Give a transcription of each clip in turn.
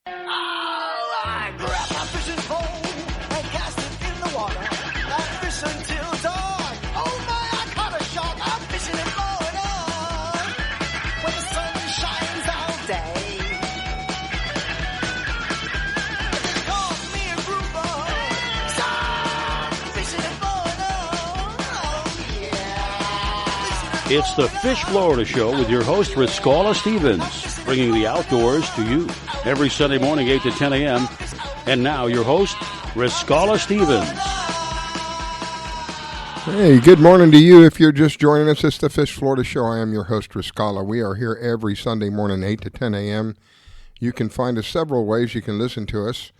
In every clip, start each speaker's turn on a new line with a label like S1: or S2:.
S1: I grab my fishing pole and cast it in the water. I fish until dawn. Oh my, I caught a shark. I'm fishing and blowing on when the sun shines all day. Caught me a grouper. So I'm fishing and blowing on. Oh yeah.
S2: It's the Fish Florida Show with your host, Riscala Stevens, bringing the outdoors to you every Sunday morning, 8 to 10 a.m. And now your host, Riscala Stevens.
S3: Hey, good morning to you. If you're just joining us, it's the Fish Florida Show. I am your host, Riscala. We are here every Sunday morning, 8 to 10 a.m. You can find us several ways you can listen to us.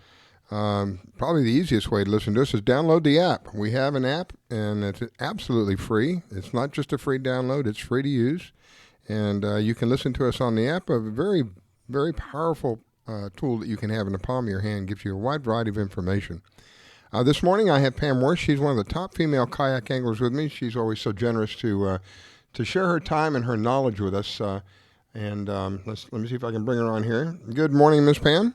S3: Probably the easiest way to listen to us is download the app. We have an app, and it's absolutely free. It's not just a free download. It's free to use. And you can listen to us on the app. A very, very powerful tool that you can have in the palm of your hand. Gives you a wide variety of information. This morning I have Pam Worth. She's one of the top female kayak anglers with me. She's always so generous to share her time and her knowledge with us. Let me see if I can bring her on here. Good morning, Miss Pam.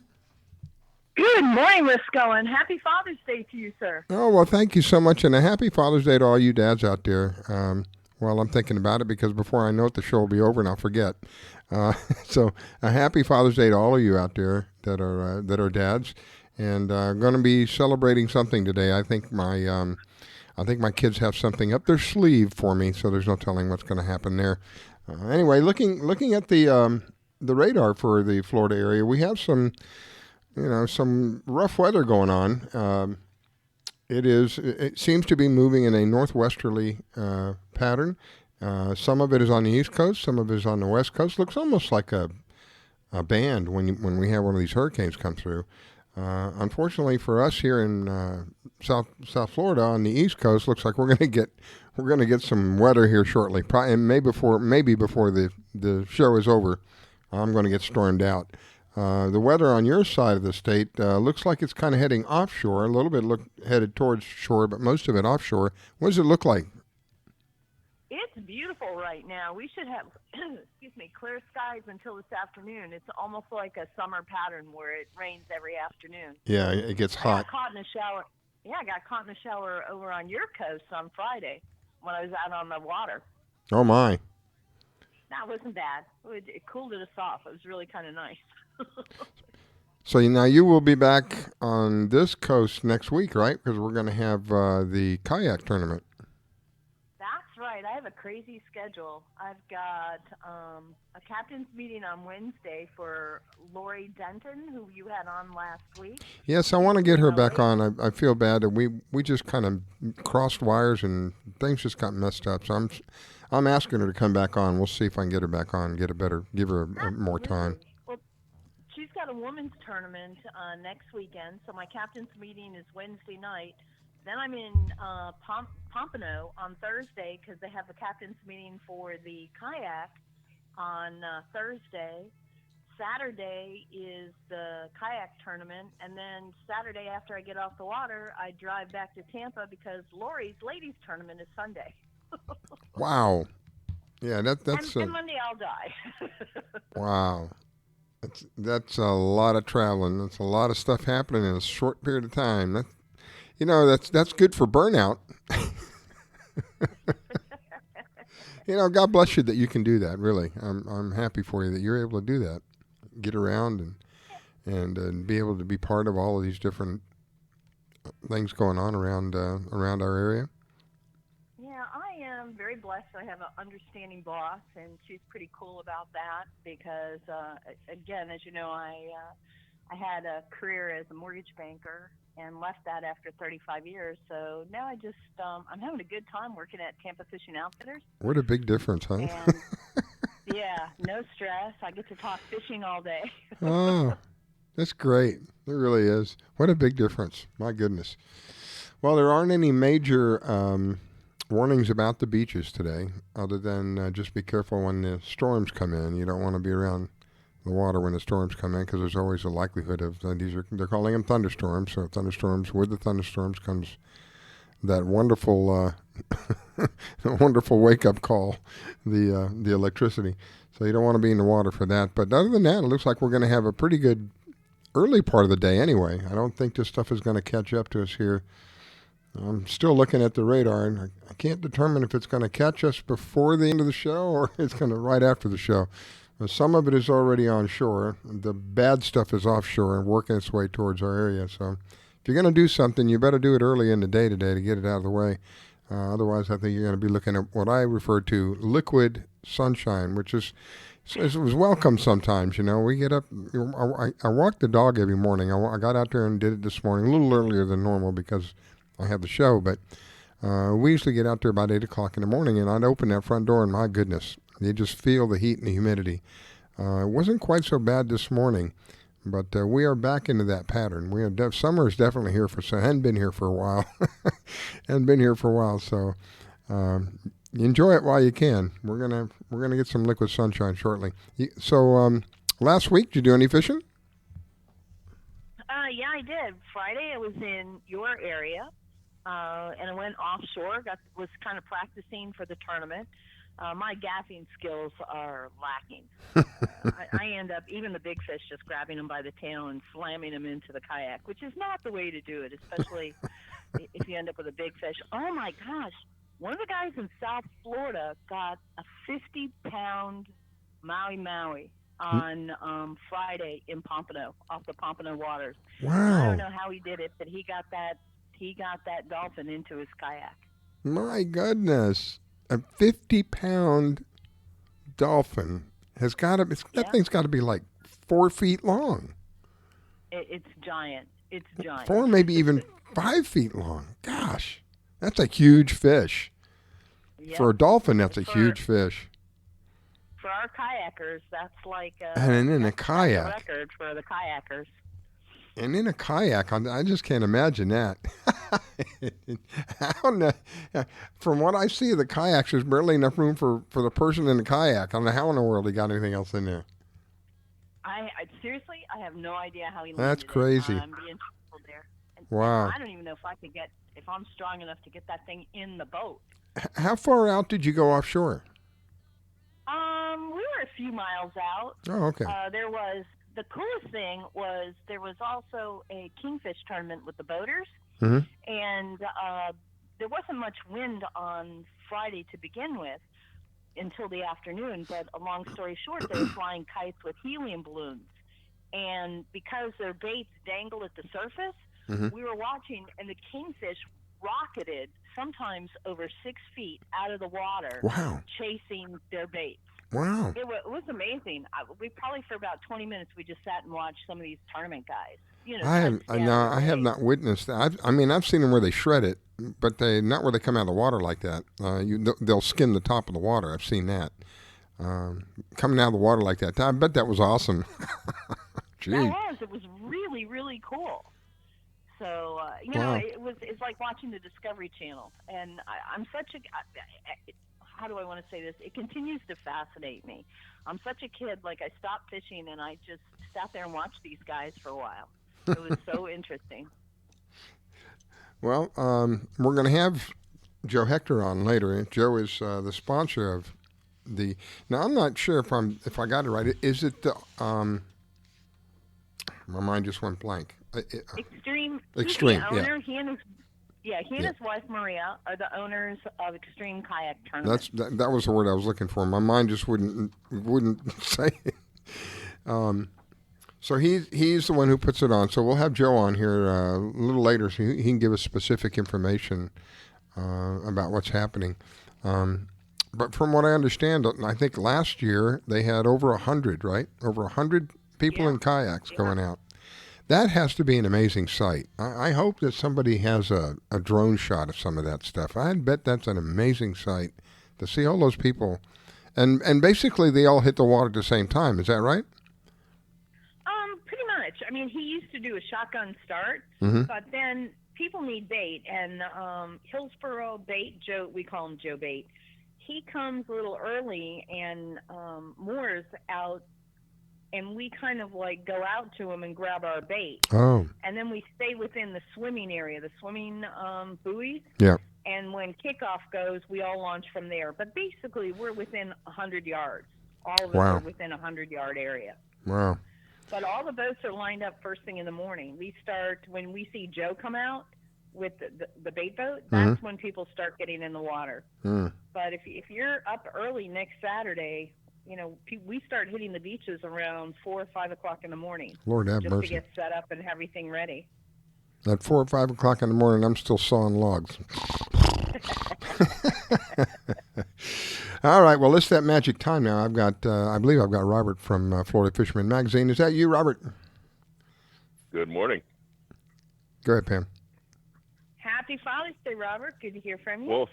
S4: Good morning, Risco, and happy Father's Day to you, sir.
S3: Oh, well, thank you so much, and a happy Father's Day to all you dads out there. Well, I'm thinking about it because before I know it, the show will be over and I'll forget. So a happy Father's Day to all of you out there that are dads, and going to be celebrating something today. I think my kids have something up their sleeve for me, so there's no telling what's going to happen there. Anyway, looking at the radar for the Florida area, we have some rough weather going on. It seems to be moving in a northwesterly pattern. Some of it is on the East Coast, some of it is on the West Coast. Looks almost like a band when we have one of these hurricanes come through. Unfortunately for us here in South Florida on the East Coast, looks like we're going to get some weather here shortly. And maybe before the show is over, I'm going to get stormed out. The weather on your side of the state looks like it's kind of heading offshore, a little bit headed towards shore, but most of it offshore. What does it look like?
S4: It's beautiful right now. We should have, clear skies until this afternoon. It's almost like a summer pattern where it rains every afternoon.
S3: Yeah, it gets hot.
S4: I got caught in a shower. Yeah, I got caught in the shower over on your coast on Friday when I was out on the water.
S3: Oh, my.
S4: That wasn't bad. It cooled us off. It was really kind of nice.
S3: So now you will be back on this coast next week, right? Because we're going to have the kayak tournament.
S4: That's right. I have a crazy schedule. I've got a captain's meeting on Wednesday for Lori Denton, who you had on last week.
S3: Yes, I want to get her back on. I feel bad that we just kind of crossed wires and things just got messed up. So I'm asking her to come back on. We'll see if I can get her back on, give her more time.
S4: Well, she's got a women's tournament next weekend, so my captain's meeting is Wednesday night. Then I'm in Pompano on Thursday because they have a captain's meeting for the kayak on Thursday. Saturday is the kayak tournament, and then Saturday after I get off the water, I drive back to Tampa because Lori's ladies tournament is Sunday.
S3: Wow. Yeah, that's
S4: and Monday I'll die.
S3: Wow. That's a lot of traveling. That's a lot of stuff happening in a short period of time. That's good for burnout. God bless you that you can do that. Really, I'm happy for you that you're able to do that. Get around and be able to be part of all of these different things going on around our area.
S4: Yeah, I am very blessed. I have an understanding boss, and she's pretty cool about that because, again, as you know, I had a career as a mortgage banker and left that after 35 years. So now I just, I'm having a good time working at Tampa Fishing Outfitters.
S3: What a big difference, huh?
S4: And, yeah, no stress. I get to talk fishing all day.
S3: Oh, that's great. It really is. What a big difference. My goodness. Well, there aren't any major warnings about the beaches today other than just be careful when the storms come in. You don't want to be around the water when the storms come in because there's always a likelihood of they're calling them thunderstorms. So thunderstorms, with the thunderstorms comes that wonderful wonderful wake-up call, the electricity. So you don't want to be in the water for that. But other than that, it looks like we're going to have a pretty good early part of the day anyway. I don't think this stuff is going to catch up to us here. I'm still looking at the radar, and I can't determine if it's going to catch us before the end of the show or it's going to right after the show. Some of it is already on shore. The bad stuff is offshore and working its way towards our area. So if you're going to do something, you better do it early in the day today to get it out of the way. Otherwise, I think you're going to be looking at what I refer to liquid sunshine, which is it was welcome sometimes. We get up. I walk the dog every morning. I got out there and did it this morning, a little earlier than normal because I have the show. But we usually get out there about 8 o'clock in the morning, and I'd open that front door, and my goodness, you just feel the heat and the humidity. It wasn't quite so bad this morning, but we are back into that pattern. Summer is definitely here hadn't been here for a while. So enjoy it while you can. We're gonna get some liquid sunshine shortly. So last week, did you do any fishing?
S4: Yeah, I did. Friday, I was in your area, and I went offshore. Was kind of practicing for the tournament. My gaffing skills are lacking. I end up, even the big fish, just grabbing them by the tail and slamming them into the kayak, which is not the way to do it, especially if you end up with a big fish. Oh, my gosh. One of the guys in South Florida got a 50-pound Maui on Friday in Pompano, off the Pompano waters.
S3: Wow.
S4: I don't know how he did it, but he got that dolphin into his kayak.
S3: My goodness. A 50-pound dolphin that thing's got to be like 4 feet long.
S4: It's giant. It's giant.
S3: 4, maybe even 5 feet long. Gosh, that's a huge fish.
S4: Yep.
S3: For a dolphin, that's a huge fish.
S4: For our kayakers, that's like
S3: and in a kayak.
S4: That's a record for the kayakers.
S3: And in a kayak, I just can't imagine that. I don't know. From what I see of the kayaks, there's barely enough room for the person in the kayak. I don't know how in the world he got anything else in there.
S4: I seriously, I have no idea how he landed.
S3: That's crazy.
S4: I'm being truthful there.
S3: Wow.
S4: I don't even know if I'm strong enough to get that thing in the boat.
S3: How far out did you go offshore?
S4: We were a few miles out.
S3: Oh, okay.
S4: The coolest thing was there was also a kingfish tournament with the boaters,
S3: mm-hmm.
S4: and there wasn't much wind on Friday to begin with until the afternoon, but a long story short, they were flying kites with helium balloons, and because their baits dangle at the surface,
S3: mm-hmm.
S4: we were watching, and the kingfish rocketed sometimes over 6 feet out of the water,
S3: wow.
S4: chasing their baits.
S3: Wow.
S4: It was amazing. We probably for about 20 minutes we just sat and watched some of these tournament guys.
S3: I have not witnessed that. I've seen them where they shred it, but not where they come out of the water like that. They'll skim the top of the water. I've seen that. Coming out of the water like that. I bet that was awesome. Gee.
S4: It was really, really cool. So,
S3: wow.
S4: it's like watching the Discovery Channel. And I'm such a... how do I want to say this? It continues to fascinate me. I'm such a kid. Like, I stopped fishing, and I just sat there and watched these guys for a while. It was so interesting.
S3: Well, we're going to have Joe Hector on later. Joe is the sponsor of the... Now, I'm not sure if I got it right. Is it the... my mind just went blank.
S4: Extreme.
S3: Extreme,
S4: He's the owner.
S3: Yeah.
S4: He and his wife Maria are the owners of Extreme Kayak Tournament.
S3: That was the word I was looking for. My mind just wouldn't say it. So he's the one who puts it on. So we'll have Joe on here a little later, so he can give us specific information about what's happening. But from what I understand, I think last year they had over 100, right? Over 100 people in kayaks going out. That has to be an amazing sight. I hope that somebody has a drone shot of some of that stuff. I bet that's an amazing sight to see all those people. And basically they all hit the water at the same time. Is that right?
S4: Pretty much. I mean, he used to do a shotgun start,
S3: mm-hmm.
S4: but then people need bait. And Hillsboro Bait, Joe, we call him Joe Bait, he comes a little early and moors out, and we kind of like go out to him and grab our bait.
S3: Oh.
S4: And then we stay within the swimming area, the swimming buoys.
S3: Yeah.
S4: And when kickoff goes, we all launch from there. But basically, we're within 100 yards. All of us are within a 100-yard area.
S3: Wow.
S4: But all the boats are lined up first thing in the morning. We start when we see Joe come out with the bait boat. That's when people start getting in the water. But if you're up early next Saturday, you know, we start hitting the beaches around 4 or 5 o'clock in the morning.
S3: Lord have
S4: just
S3: mercy.
S4: to get set up and have everything ready.
S3: At 4 or 5 o'clock in the morning, I'm still sawing logs. All right, well, it's that magic time now. I believe I've got Robert from Florida Fisherman Magazine. Is that you, Robert?
S5: Good morning.
S3: Go ahead, Pam.
S4: Happy Father's Day, Robert. Good to hear from you.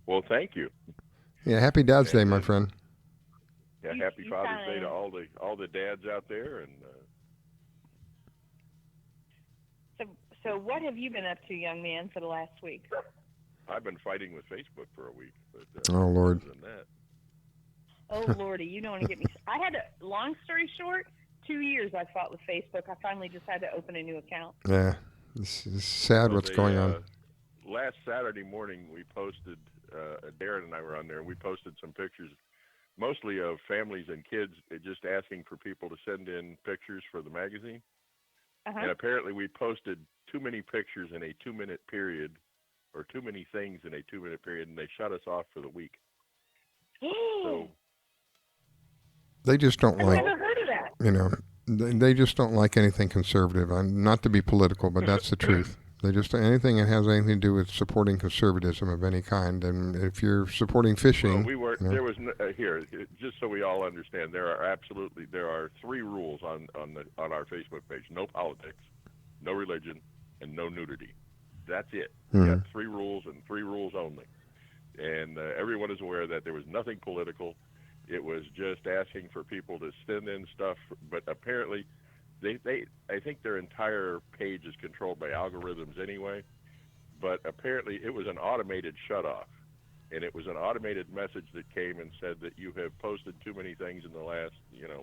S5: Well, thank you.
S3: Yeah, happy Dad's Day, my friend.
S5: Yeah, happy Father's Day to all the dads out there. And
S4: so what have you been up to, young man, for the last week?
S5: I've been fighting with Facebook for a week. But,
S3: oh, Lord.
S5: Other than that.
S4: Oh, Lordy, you don't want to get me. I had long story short, 2 years I fought with Facebook. I finally just had to open a new account.
S3: Yeah, it's sad what's going on.
S5: Last Saturday morning, we posted, Darren and I were on there, and we posted some pictures, mostly of families and kids, just asking for people to send in pictures for the magazine. And apparently we posted too many pictures in a 2-minute period, or too many things in a 2-minute period, and they shut us off for the week. So
S3: they just don't like.
S4: I've never heard of that.
S3: You know, they just don't like anything conservative. Not to be political, but that's the truth. They just anything that has anything to do with supporting conservatism of any kind. And if you're supporting fishing,
S5: well, we were. You know, there was here. Just so we all understand, there are 3 rules on our Facebook page: no politics, no religion, and no nudity. That's it. We got 3 rules and 3 rules only. And everyone is aware that there was nothing political. It was just asking for people to send in stuff. But apparently, I think their entire page is controlled by algorithms anyway. But apparently, it was an automated shutoff. And it was an automated message that came and said that you have posted too many things in the last,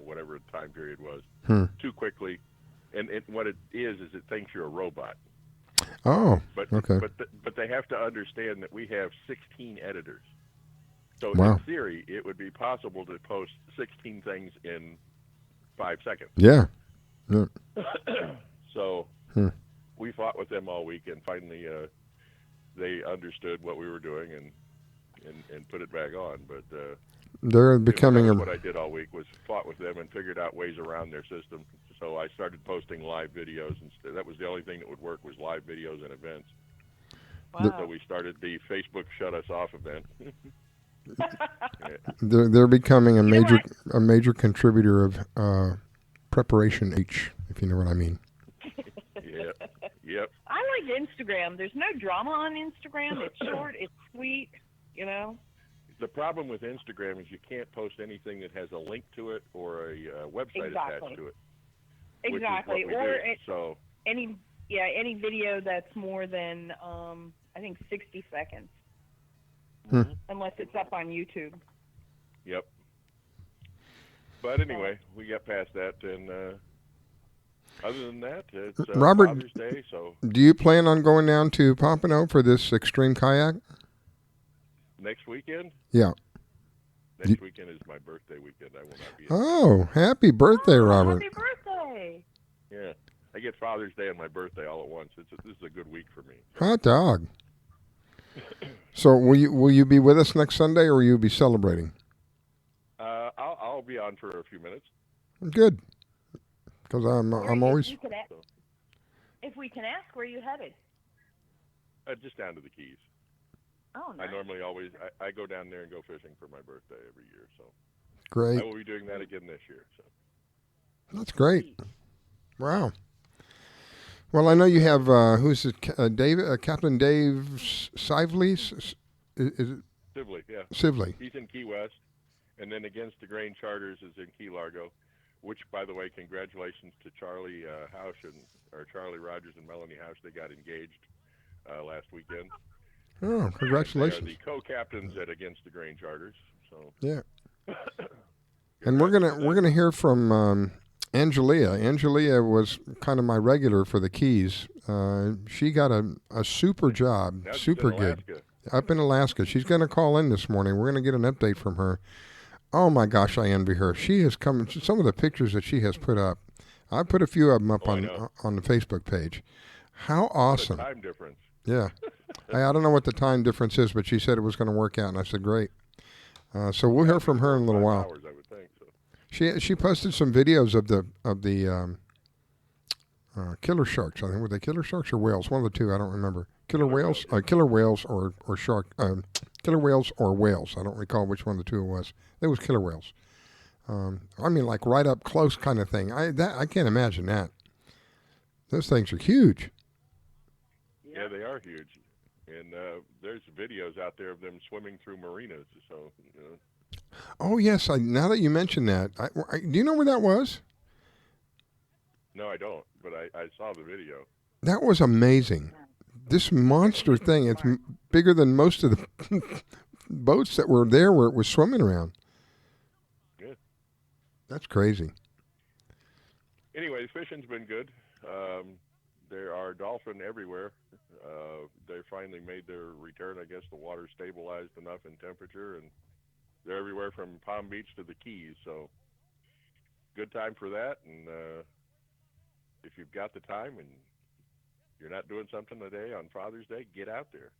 S5: whatever time period was, too quickly. And what it is it thinks you're a robot.
S3: Oh,
S5: but,
S3: okay.
S5: But they have to understand that we have 16 editors. So
S3: wow.
S5: In theory, it would be possible to post 16 things in 5 seconds.
S3: Yeah.
S5: So we fought with them all week, and finally they understood what we were doing and put it back on. But
S3: they're becoming
S5: what I did all week was fought with them and figured out ways around their system. So I started posting live videos, and that was the only thing that would work was live videos and events.
S4: Wow.
S5: So we started the Facebook Shut Us Off event.
S3: They're becoming a major contributor of Preparation H, if you know what I mean.
S5: Yep.
S4: I like Instagram. There's no drama on Instagram. It's short. It's sweet. You know.
S5: The problem with Instagram is you can't post anything that has a link to it or a website attached to it.
S4: Exactly.
S5: Or
S4: any video that's more than I think 60 seconds. Unless it's up on YouTube.
S5: Yep. But anyway, we got past that, and other than that, it's
S3: Robert,
S5: Father's Day. So,
S3: do you plan on going down to Pompano for this extreme kayak?
S5: Next weekend?
S3: Yeah.
S5: Next weekend is my birthday weekend. I will not be.
S3: Oh, happy birthday, Robert!
S4: Happy birthday!
S5: Yeah, I get Father's Day and my birthday all at once. This is a good week for me.
S3: Hot dog. So will you be with us next Sunday, or will you be celebrating?
S5: I'll be on for a few minutes.
S3: Good, because I'm always.
S4: If we can ask, where are you headed?
S5: Just down to the Keys.
S4: Oh, nice.
S5: I normally I go down there and go fishing for my birthday every year. So
S3: great.
S5: I will be doing that again this year. So
S3: that's great. Wow. Well, I know you have who's it? Captain Dave Sively. Is it
S5: Sively? Yeah.
S3: Sively.
S5: He's in Key West, and then Against the Grain Charters is in Key Largo. Which, by the way, congratulations to Charlie Charlie Rogers and Melanie Hausch. They got engaged last weekend.
S3: Oh, congratulations!
S5: They are the co-captains at Against the Grain Charters. So
S3: yeah. And we're gonna hear from Angelia. Angelia was kind of my regular for the Keys. She got a super job, super gig up in Alaska. She's going to call in this morning. We're going to get an update from her. Oh my gosh, I envy her. She has come. Some of the pictures that she has put up I put a few of them up
S5: Oh, I know.
S3: on the Facebook page. How awesome!
S5: What a time difference.
S3: Yeah, I don't know what the time difference is, but she said it was going to work out, and I said great. So we'll hear from her in a little
S5: 5
S3: while.
S5: hours, I would think. So.
S3: She posted some videos of the killer sharks. I think were they killer sharks or whales? One of the two. I don't remember. Killer whales or shark. Killer whales or whales. I don't recall which one of the two it was. It was killer whales. I mean, like right up close kind of thing. I can't imagine that. Those things are huge.
S5: Yeah, they are huge, and there's videos out there of them swimming through marinas. So.
S3: Oh yes, now that you mention that, do you know where that was?
S5: No, I don't, but I saw the video.
S3: That was amazing. This monster thing, it's bigger than most of the boats that were there where it was swimming around.
S5: Yeah.
S3: That's crazy.
S5: Anyway, fishing's been good. There are dolphin everywhere. They finally made their return. I guess the water stabilized enough in temperature, and they're everywhere from Palm Beach to the Keys. So good time for that. And if you've got the time and you're not doing something today on Father's Day, get out there.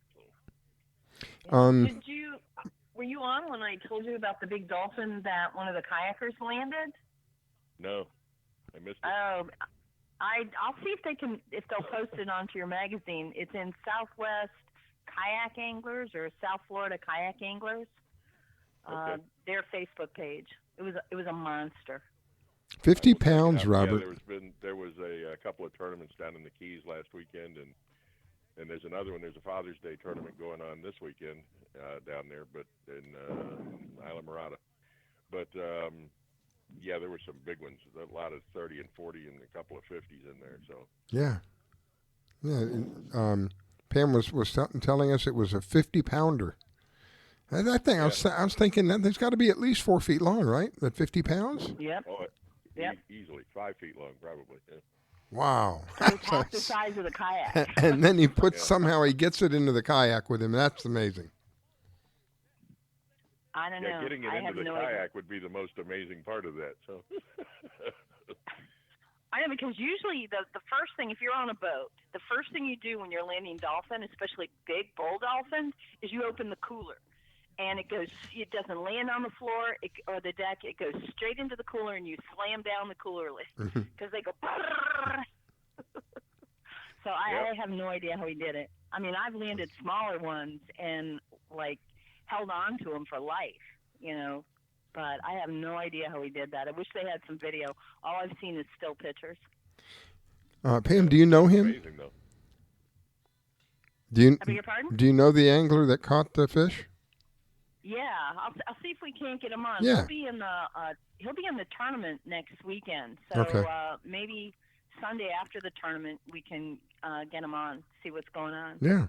S4: Were you on when I told you about the big dolphin that one of the kayakers landed?
S5: No, I missed it.
S4: Oh, I'll see if they'll post it onto your magazine. It's in Southwest Kayak Anglers or South Florida Kayak Anglers.
S5: Okay.
S4: Their Facebook page. It was a monster.
S3: 50 pounds, Robert.
S5: Yeah, there was a couple of tournaments down in the Keys last weekend, and there's another one. There's a Father's Day tournament going on this weekend down there, but in Isla Morada. But yeah, there were some big ones. A lot of 30 and 40 and a couple of 50s in there. So
S3: yeah. Pam was telling us it was a 50-pounder. That thing, yeah. I was thinking that there's got to be at least 4 feet long, right? At 50 pounds?
S4: Yep.
S5: Oh,
S4: yep.
S5: Easily 5 feet long, probably. Yeah.
S3: Wow.
S4: It's half the size of the kayak.
S3: And then somehow he gets it into the kayak with him. That's amazing.
S4: I don't know.
S5: Getting it into the kayak would be the most amazing part of that. So.
S4: I know, because usually the first thing, if you're on a boat, the first thing you do when you're landing dolphin, especially big bull dolphins, is you open the cooler. And it doesn't land on the floor or the deck. It goes straight into the cooler, and you slam down the cooler lid because they go. So I have no idea how he did it. I mean, I've landed smaller ones and held on to them for life, But I have no idea how he did that. I wish they had some video. All I've seen is still pictures.
S3: Pam, do you know him?
S5: Amazing, though.
S4: I beg your pardon?
S3: Do you know the angler that caught the fish?
S4: Yeah, I'll see if we can't get him on.
S3: Yeah.
S4: He'll be in the tournament next weekend. So
S3: okay.
S4: Maybe Sunday after the tournament we can get him on, see what's going on.
S3: Yeah.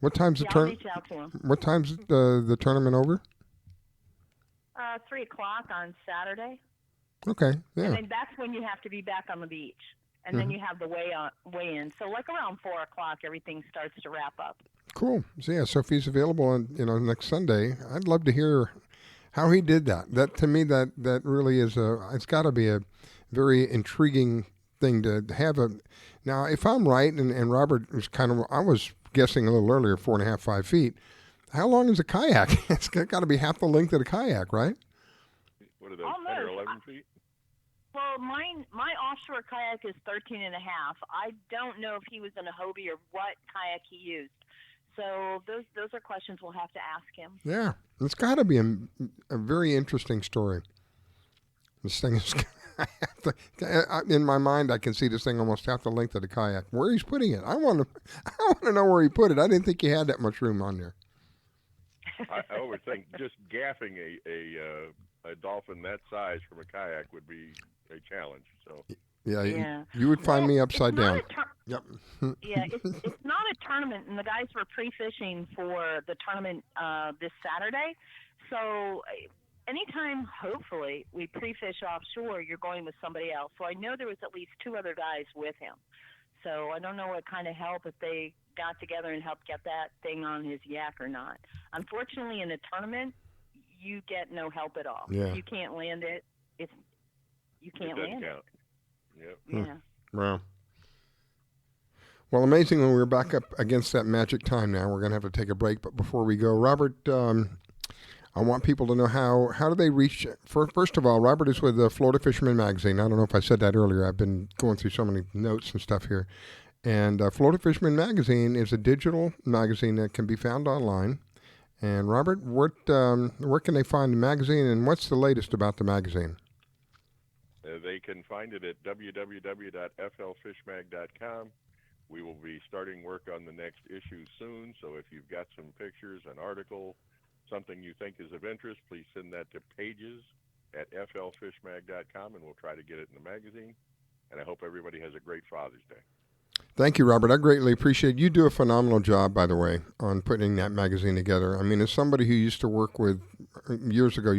S3: What time's the tournament?
S4: I'll reach out to him.
S3: What time's the tournament over?
S4: 3:00 on Saturday.
S3: Okay. Yeah.
S4: And then that's when you have to be back on the beach. And then you have the weigh-in. So around 4:00, everything starts to wrap up.
S3: Cool. So yeah, so if he's available on next Sunday, I'd love to hear how he did that. That to me, that really is it's got to be a very intriguing thing to have. Now, if I'm right, and Robert was I was guessing a little earlier, 4.5, 5 feet. How long is a kayak? It's got to be half the length of a kayak, right?
S5: What are those, 10 or 11 feet?
S4: Well, my offshore kayak is 13 and a half. I don't know if he was in a Hobie or what kayak he used. So those are questions we'll have to ask him.
S3: Yeah, it's got to be a very interesting story. This thing is, in my mind, I can see this thing almost half the length of the kayak. Where he's putting it, I want to know where he put it. I didn't think he had that much room on there.
S5: I always think just gaffing a dolphin that size from a kayak would be a challenge. So.
S3: Yeah. You would find me upside down. Yep.
S4: Yeah, it's not a tournament, and the guys were pre-fishing for the tournament this Saturday. So anytime, hopefully, we pre-fish offshore, you're going with somebody else. So I know there was at least 2 other guys with him. So I don't know what kind of help, if they got together and helped get that thing on his yak or not. Unfortunately, in a tournament, you get no help at all.
S3: Yeah.
S4: If you can't land it, you can't land it.
S5: Yep.
S4: Yeah.
S3: Wow. Well, amazing when we're back up against that magic time now. We're going to have to take a break. But before we go, Robert, I want people to know how do they reach. First of all, Robert is with the Florida Fisherman magazine. I don't know if I said that earlier. I've been going through so many notes and stuff here. And Florida Fisherman magazine is a digital magazine that can be found online. And Robert, where can they find the magazine, and what's the latest about the magazine?
S5: They can find it at www.flfishmag.com. We will be starting work on the next issue soon, so if you've got some pictures, an article, something you think is of interest, please send that to pages@flfishmag.com, and we'll try to get it in the magazine. And I hope everybody has a great Father's Day.
S3: Thank you, Robert. I greatly appreciate it. You do a phenomenal job, by the way, on putting that magazine together. I mean, as somebody who used to work with, years ago,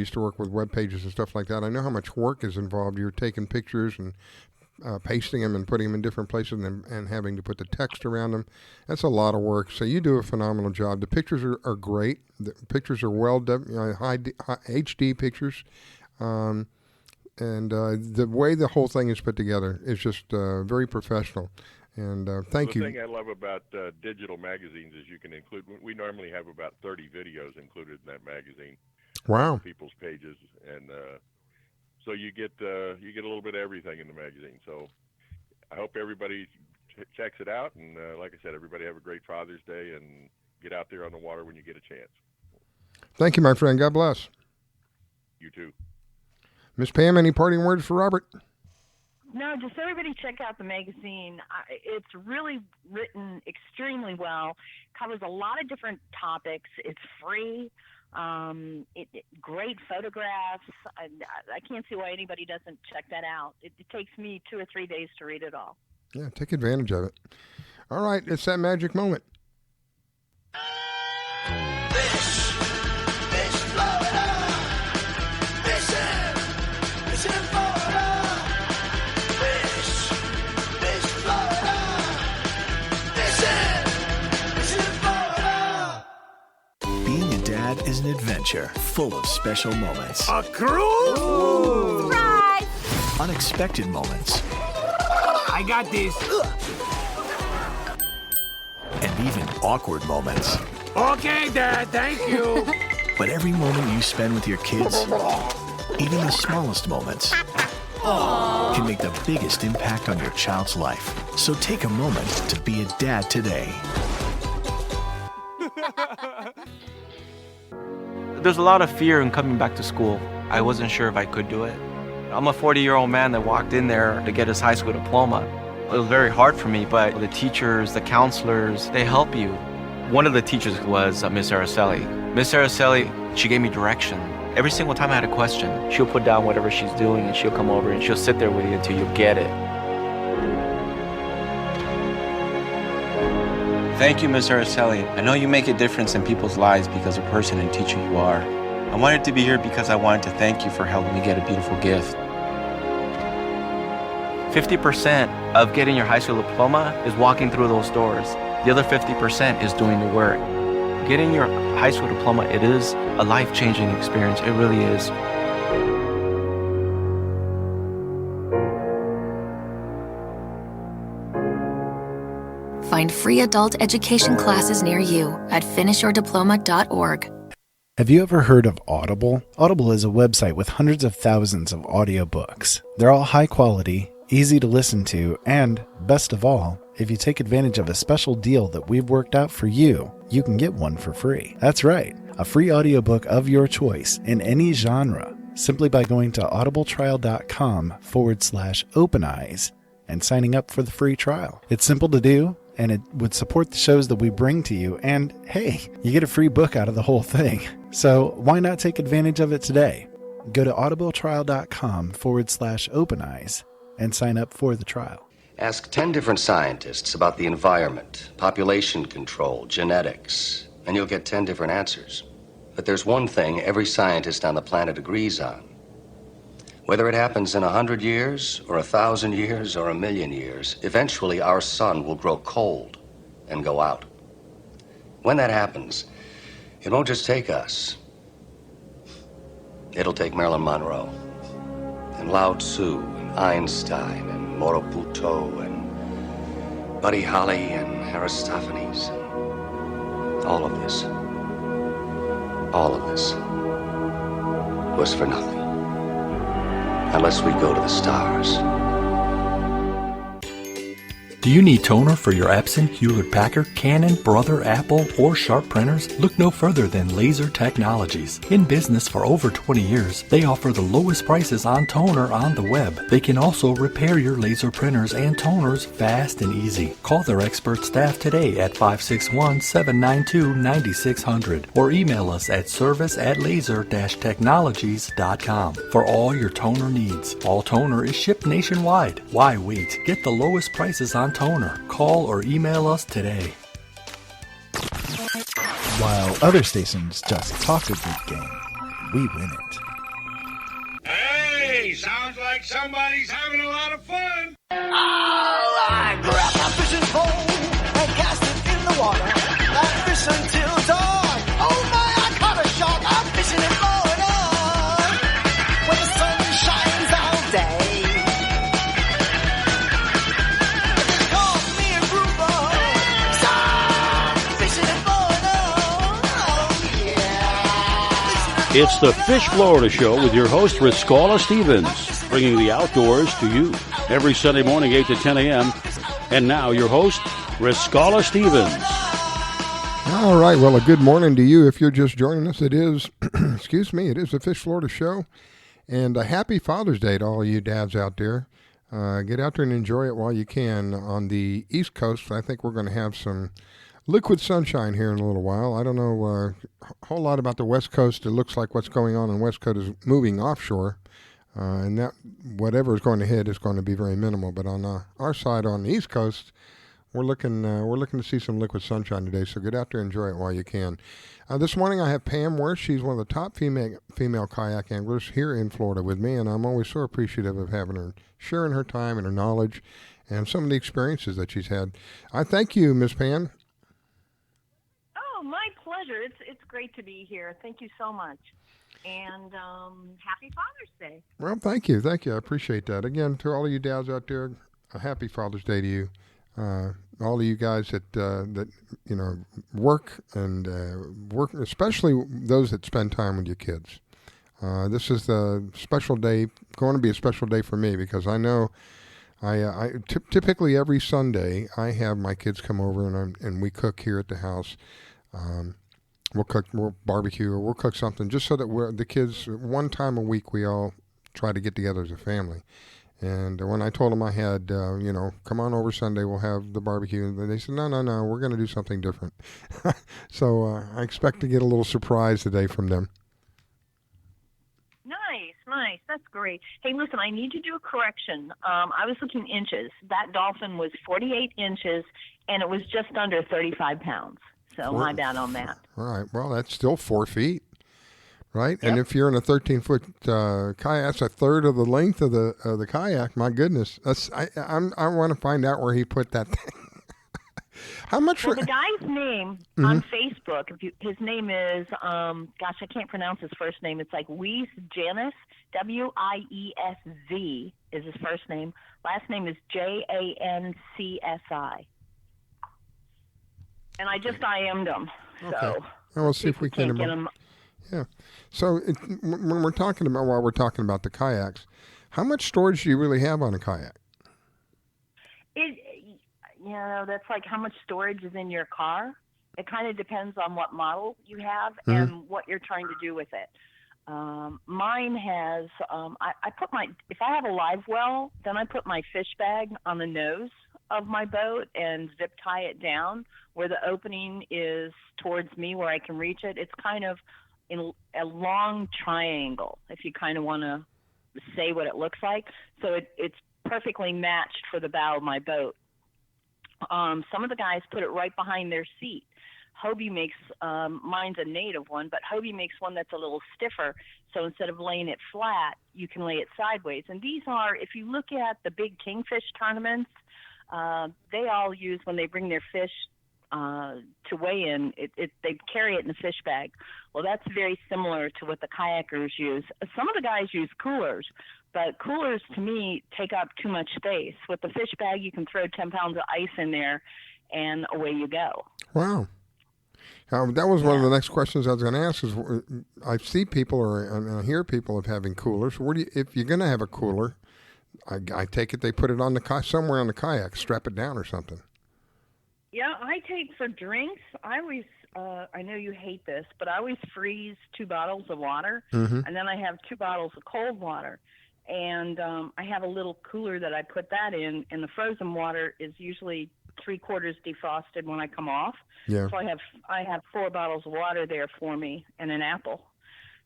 S3: web pages and stuff like that, I know how much work is involved. You're taking pictures and pasting them and putting them in different places and having to put the text around them. That's a lot of work. So you do a phenomenal job. The pictures are great. The pictures are high HD pictures. And the way the whole thing is put together is just very professional. And thank you.
S5: The thing I love about digital magazines is you can include, we normally have about 30 videos included in that magazine.
S3: Wow.
S5: People's pages. And so you get a little bit of everything in the magazine. So I hope everybody checks it out. And like I said, everybody have a great Father's Day and get out there on the water when you get a chance.
S3: Thank you, my friend. God bless.
S5: You too.
S3: Miss Pam, any parting words for Robert?
S4: No, just everybody check out the magazine. It's really written extremely well. Covers a lot of different topics. It's free. Great photographs. I can't see why anybody doesn't check that out. It takes me 2 or 3 days to read it all.
S3: Yeah, take advantage of it. All right, it's that magic moment.
S6: Is an adventure full of special moments.
S1: A cruise?
S6: Surprise! Unexpected moments.
S1: I got this.
S6: And even awkward moments.
S1: Okay, Dad, thank you.
S6: But every moment you spend with your kids, even the smallest moments, can make the biggest impact on your child's life. So take a moment to be a dad today.
S7: There's a lot of fear in coming back to school. I wasn't sure if I could do it. I'm a 40-year-old man that walked in there to get his high school diploma. It was very hard for me, but the teachers, the counselors, they help you. One of the teachers was Miss Araceli. Miss Araceli, she gave me direction. Every single time I had a question, she'll put down whatever she's doing and she'll come over and she'll sit there with you until you get it. Thank you, Miss Araceli. I know you make a difference in people's lives because of the person and teacher you are. I wanted to be here because I wanted to thank you for helping me get a beautiful gift. 50% of getting your high school diploma is walking through those doors. The other 50% is doing the work. Getting your high school diploma, it is a life-changing experience. It really is.
S8: Find free adult education classes near you at finishyourdiploma.org.
S9: Have you ever heard of Audible? Audible is a website with hundreds of thousands of audiobooks. They're all high quality, easy to listen to, and, best of all, if you take advantage of a special deal that we've worked out for you, you can get one for free. That's right, a free audiobook of your choice in any genre, simply by going to audibletrial.com/openeyes and signing up for the free trial. It's simple to do, and it would support the shows that we bring to you, and hey, you get a free book out of the whole thing. So why not take advantage of it today? Go to audibletrial.com/openeyes and sign up for the trial.
S10: Ask 10 different scientists about the environment, population control, genetics, and you'll get 10 different answers. But there's one thing every scientist on the planet agrees on. Whether it happens in 100 years, or 1,000 years, or 1,000,000 years, eventually our sun will grow cold and go out. When that happens, it won't just take us. It'll take Marilyn Monroe, and Lao Tzu, and Einstein, and Morobuto and Buddy Holly and Aristophanes. All of this was for nothing. Unless we go to the stars.
S11: Do you need toner for your Epson, Hewlett-Packard, Canon, Brother, Apple, or Sharp printers? Look no further than Laser Technologies. In business for over 20 years, they offer the lowest prices on toner on the web. They can also repair your laser printers and toners fast and easy. Call their expert staff today at 561-792-9600 or email us at service@laser-technologies.com for all your toner needs. All toner is shipped nationwide. Why wait? Get the lowest prices on toner. Call or email us today.
S9: While other stations just talk a good game, we win it.
S12: Hey, sounds like somebody's having a lot of fun.
S1: Oh, I grabbed my fishing pole and cast it in the water. I fish until dawn. Oh my, I caught a shark. I'm fishing in Florida when the sun shines all day.
S2: It's the Fish Florida Show with your host, Riscala Stevens, bringing the outdoors to you every Sunday morning, 8 to 10 a.m. And now your host, Riscala Stevens.
S3: All right, well, a good morning to you if you're just joining us. It is, it is the Fish Florida Show. And a happy Father's Day to all you dads out there. Get out there and enjoy it while you can. On the East Coast, I think we're going to have some liquid sunshine here in a little while. I don't know a whole lot about the West Coast. It looks like what's going on West Coast is moving offshore, and that whatever is going to hit is going to be very minimal. But on our side, on the East Coast, we're looking to see some liquid sunshine today. So get out there and enjoy it while you can. This morning I have Pam Worth. She's one of the top female kayak anglers here in Florida with me, and I'm always so appreciative of having her, sharing her time and her knowledge, and some of the experiences that she's had. I thank you, Miss Pam.
S4: My pleasure. It's great to be here. Thank you so much. And happy Father's Day.
S3: Well, thank you. I appreciate that. Again, to all of you dads out there, a happy Father's Day to you. All of you guys that work, especially those that spend time with your kids. This is a special day, going to be a special day for me because I know typically every Sunday I have my kids come over and we cook here at the house. We'll barbecue, or we'll cook something just so that the kids, one time a week, we all try to get together as a family. And when I told them I had, come on over Sunday, we'll have the barbecue, and they said, no, we're going to do something different. So I expect to get a little surprise today from them.
S4: Nice. That's great. Hey, listen, I need to do a correction. I was looking inches. That dolphin was 48 inches, and it was just under 35 pounds. So my bad on that.
S3: All right. Well, that's still 4 feet, right?
S4: Yep.
S3: And if you're in a 13-foot kayak, that's a third of the length of the kayak. My goodness, I want to find out where he put that thing. How much?
S4: Well, the guy's name on Facebook, his name is, I can't pronounce his first name. It's like Wies Janus, Wiesz is his first name. Last name is Jancsi. And I just IM'd him.
S3: Okay.
S4: So
S3: we'll see if we can get him. Yeah. So when we're talking about the kayaks, how much storage do you really have on a kayak?
S4: That's like how much storage is in your car. It kind of depends on what model you have and what you're trying to do with it. Mine has, if I have a live well, then I put my fish bag on the nose of my boat and zip tie it down where the opening is towards me where I can reach it. It's kind of in a long triangle, if you kind of want to say what it looks like. So it's perfectly matched for the bow of my boat. Some of the guys put it right behind their seat. Hobie makes, mine's a native one, but Hobie makes one that's a little stiffer. So instead of laying it flat, you can lay it sideways. And these are, if you look at the big kingfish tournaments, they all use, when they bring their fish to weigh in, they carry it in a fish bag. Well, that's very similar to what the kayakers use. Some of the guys use coolers, But coolers, to me, take up too much space. With the fish bag, you can throw 10 pounds of ice in there, and away you go.
S3: Wow. That was one of the next questions I was going to ask. Is I see people and I hear people of having coolers. If you're going to have a cooler, I take it they put it on somewhere on the kayak, strap it down or something.
S4: Yeah, I take for drinks. I always, I know you hate this, but I always freeze 2 bottles of water, and then I have 2 bottles of cold water. And I have a little cooler that I put that in, and the frozen water is usually 3/4 defrosted when I come off.
S3: Yeah.
S4: So I have 4 bottles of water there for me and an apple.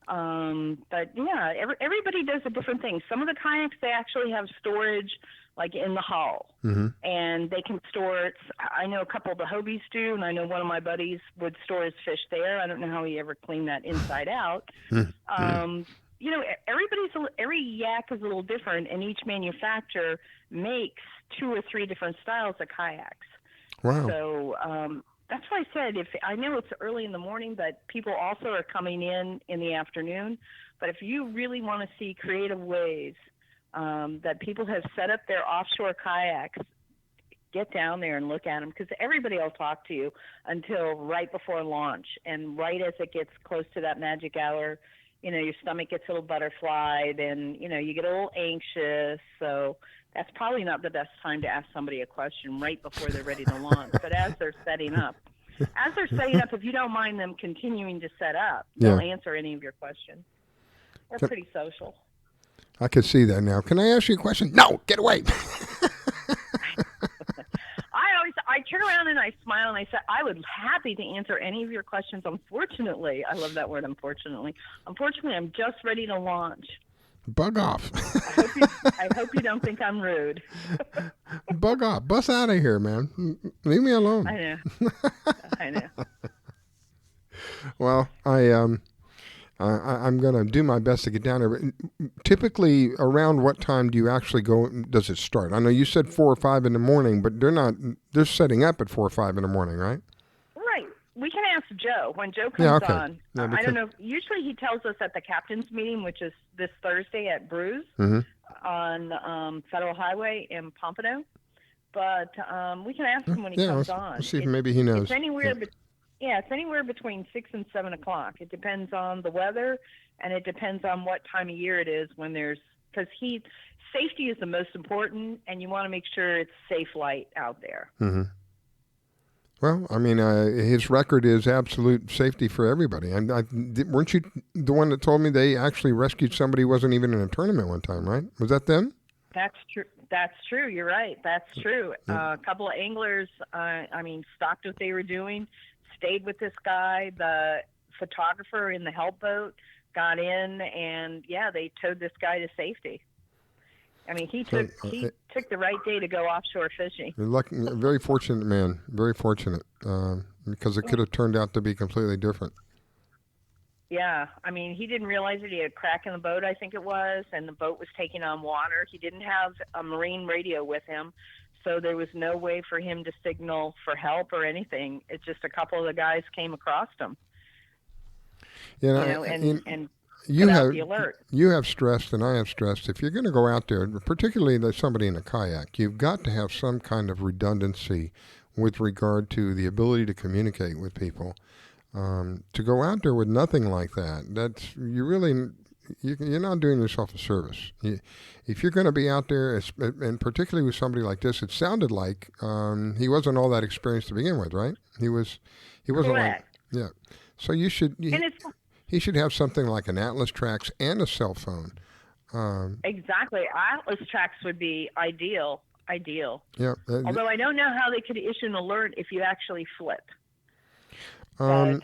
S4: But yeah, everybody does a different thing. Some of the kayaks, they actually have storage like in the hull, and they can store it. I know a couple of the Hobies do, and I know one of my buddies would store his fish there. I don't know how he ever cleaned that inside out. You know, every yak is a little different, and each manufacturer makes 2 or 3 different styles of kayaks.
S3: Wow.
S4: So that's why I said, I know it's early in the morning, but people also are coming in the afternoon. But if you really want to see creative ways that people have set up their offshore kayaks, get down there and look at them, because everybody will talk to you until right before launch. And right as it gets close to that magic hour, you know, your stomach gets a little butterflied and, you know, you get a little anxious. So that's probably not the best time to ask somebody a question right before they're ready to launch. But as they're setting up, if you don't mind them continuing to set up, they'll answer any of your questions. They're pretty social.
S3: I can see that now. Can I ask you a question? No, get away.
S4: I turn around and I smile and I say, I would happy to answer any of your questions. Unfortunately, I love that word, unfortunately, I'm just ready to launch.
S3: Bug off.
S4: I hope you don't think I'm rude.
S3: Bug off. Bust out of here, man. Leave me alone.
S4: I know.
S3: Well, I'm going to do my best to get down there. But typically, around what time do you actually go? Does it start? I know you said 4 or 5 in the morning, but they're setting up at 4 or 5 in the morning, right?
S4: Right. We can ask Joe when Joe comes on.
S3: Yeah,
S4: I don't know. Usually he tells us at the captain's meeting, which is this Thursday at Brews on Federal Highway in Pompano. But we can ask him when he comes on.
S3: Let's see if maybe he knows.
S4: It's anywhere it's anywhere between 6 and 7 o'clock. It depends on the weather, and it depends on what time of year it is because safety is the most important, and you want to make sure it's safe light out there.
S3: Well, I mean, his record is absolute safety for everybody. And weren't you the one that told me they actually rescued somebody who wasn't even in a tournament one time, right? Was that them?
S4: That's true. You're right. That's true. A couple of anglers, stopped what they were doing, stayed with this guy. The photographer in the help boat got in, and they towed this guy to safety. I mean, he took the right day to go offshore fishing.
S3: Very fortunate man. Very fortunate, because it could have turned out to be completely different.
S4: Yeah, I mean, he didn't realize that he had a crack in the boat, I think it was, and the boat was taking on water. He didn't have a marine radio with him, so there was no way for him to signal for help or anything. It's just a couple of the guys came across him. You have stressed, and I have stressed, if you're going to go out there, particularly somebody in a kayak, you've got to have some kind of redundancy with regard to the ability to communicate with people. To go out there with nothing like that, you're not doing yourself a service. If you're going to be out there, and particularly with somebody like this, it sounded like he wasn't all that experienced to begin with, right? He wasn't. Correct.
S3: So you should. He should have something like an Atlas Trax and a cell phone.
S4: Exactly. Atlas Trax would be ideal.
S3: Yeah.
S4: Although I don't know how they could issue an alert if you actually flip.
S3: I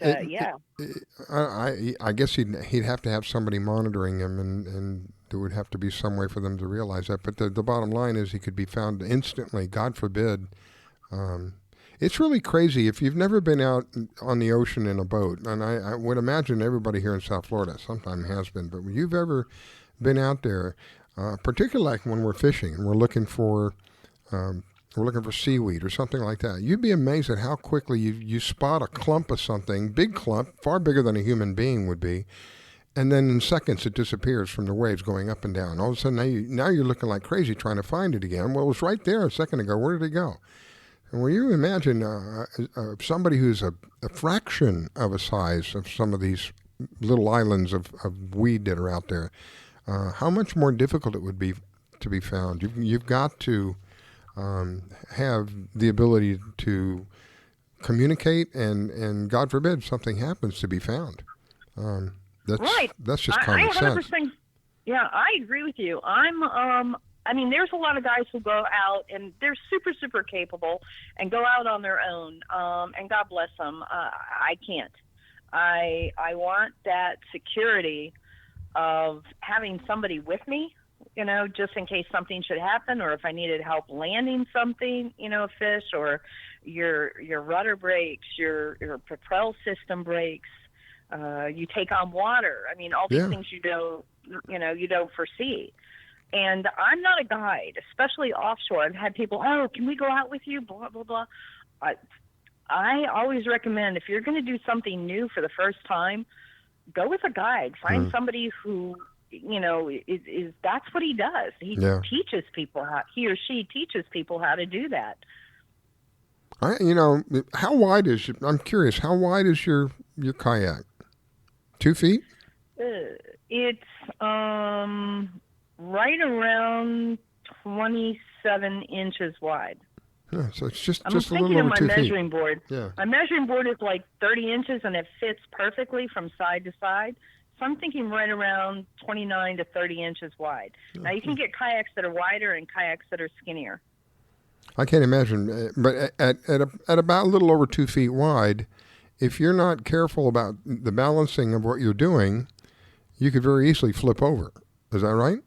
S3: guess he'd have to have somebody monitoring him, and there would have to be some way for them to realize that. But the bottom line is he could be found instantly, God forbid. It's really crazy if you've never been out on the ocean in a boat, and I would imagine everybody here in South Florida sometime has been, but when you've ever been out there, particularly like when we're fishing and we're looking for seaweed or something like that, you'd be amazed at how quickly you spot a clump of something, big clump, far bigger than a human being would be, and then in seconds it disappears from the waves going up and down. All of a sudden now you're looking like crazy trying to find it again. Well, it was right there a second ago. Where did it go? And when you imagine somebody who's a fraction of a size of some of these little islands of weed that are out there, how much more difficult it would be to be found. You've got to have the ability to communicate, and God forbid something happens, to be found. That's just common sense.
S4: Yeah, I agree with you. I mean, there's a lot of guys who go out and they're super, super capable and go out on their own. And God bless them. I can't. I want that security of having somebody with me, you know, just in case something should happen, or if I needed help landing something, you know, a fish, or your rudder breaks, your propel system breaks, you take on water. I mean, all these things you don't foresee. And I'm not a guide, especially offshore. I've had people, can we go out with you? Blah, blah, blah. I always recommend, if you're going to do something new for the first time, go with a guide. Find somebody who, you know, is that's what he does. He teaches people he or she teaches people how to do that.
S3: How wide is I'm curious, how wide is your kayak? 2 feet?
S4: It's right around 27 inches wide.
S3: Yeah, so it's just a
S4: I'm
S3: little
S4: thinking
S3: over
S4: of
S3: 2
S4: my
S3: feet.
S4: measuring board.
S3: Yeah.
S4: My measuring board is like 30 inches, and it fits perfectly from side to side. So I'm thinking right around 29 to 30 inches wide. Now, you can get kayaks that are wider and kayaks that are skinnier.
S3: I can't imagine, but at about a little over 2 feet wide, if you're not careful about the balancing of what you're doing, you could very easily flip over. Is that right?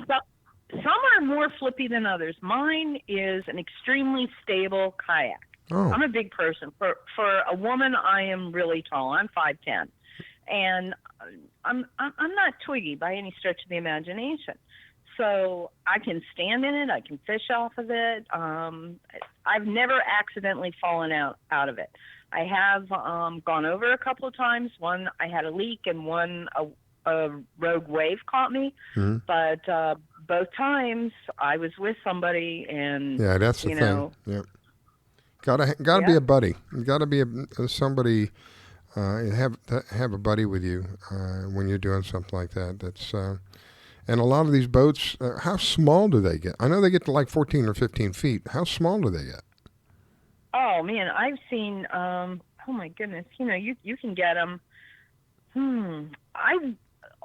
S4: Some are more flippy than others. Mine is an extremely stable kayak.
S3: Oh.
S4: I'm a big person. For a woman, I am really tall. I'm 5'10", and I'm not twiggy by any stretch of the imagination. So I can stand in it. I can fish off of it. I've never accidentally fallen out of it. I have gone over a couple of times. One, I had a leak, and one, a rogue wave caught me. Mm-hmm. But both times I was with somebody, and
S3: that's the thing. Yeah, gotta be a buddy. You gotta be somebody. Have a buddy with you when you're doing something like that. That's and a lot of these boats. How small do they get? I know they get to like 14 or 15 feet. How small do they get?
S4: Oh man, I've seen. Oh my goodness, you can get them.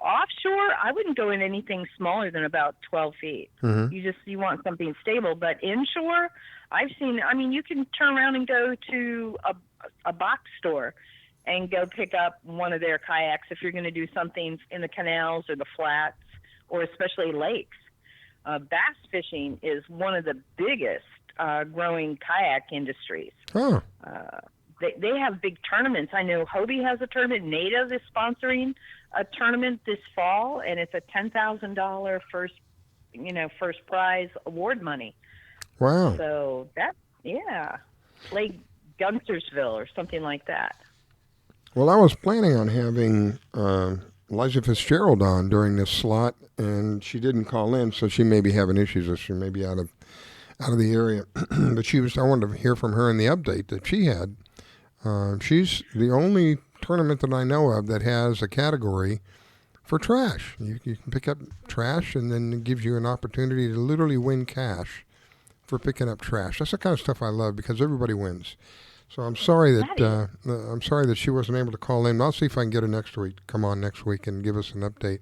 S4: Offshore, I wouldn't go in anything smaller than about 12 feet. Mm-hmm. You want something stable. But inshore, I've seen, you can turn around and go to a box store and go pick up one of their kayaks if you're going to do something in the canals or the flats, or especially lakes. Bass fishing is one of the biggest growing kayak industries.
S3: Oh.
S4: They have big tournaments. I know Hobie has a tournament. Native is sponsoring a tournament this fall, and it's a $10,000 first prize award money.
S3: Wow.
S4: So Lake Guntersville or something like that.
S3: Well, I was planning on having Leiza Fitzgerald on during this slot, and she didn't call in, so she may be having issues, or she may be out of the area. But I wanted to hear from her in the update that she had. She's the only tournament that I know of that has a category for trash. You can pick up trash, and then it gives you an opportunity to literally win cash for picking up trash. That's the kind of stuff I love, because everybody wins. So I'm sorry that she wasn't able to call in. I'll see if I can get her next week. Come on next week and give us an update.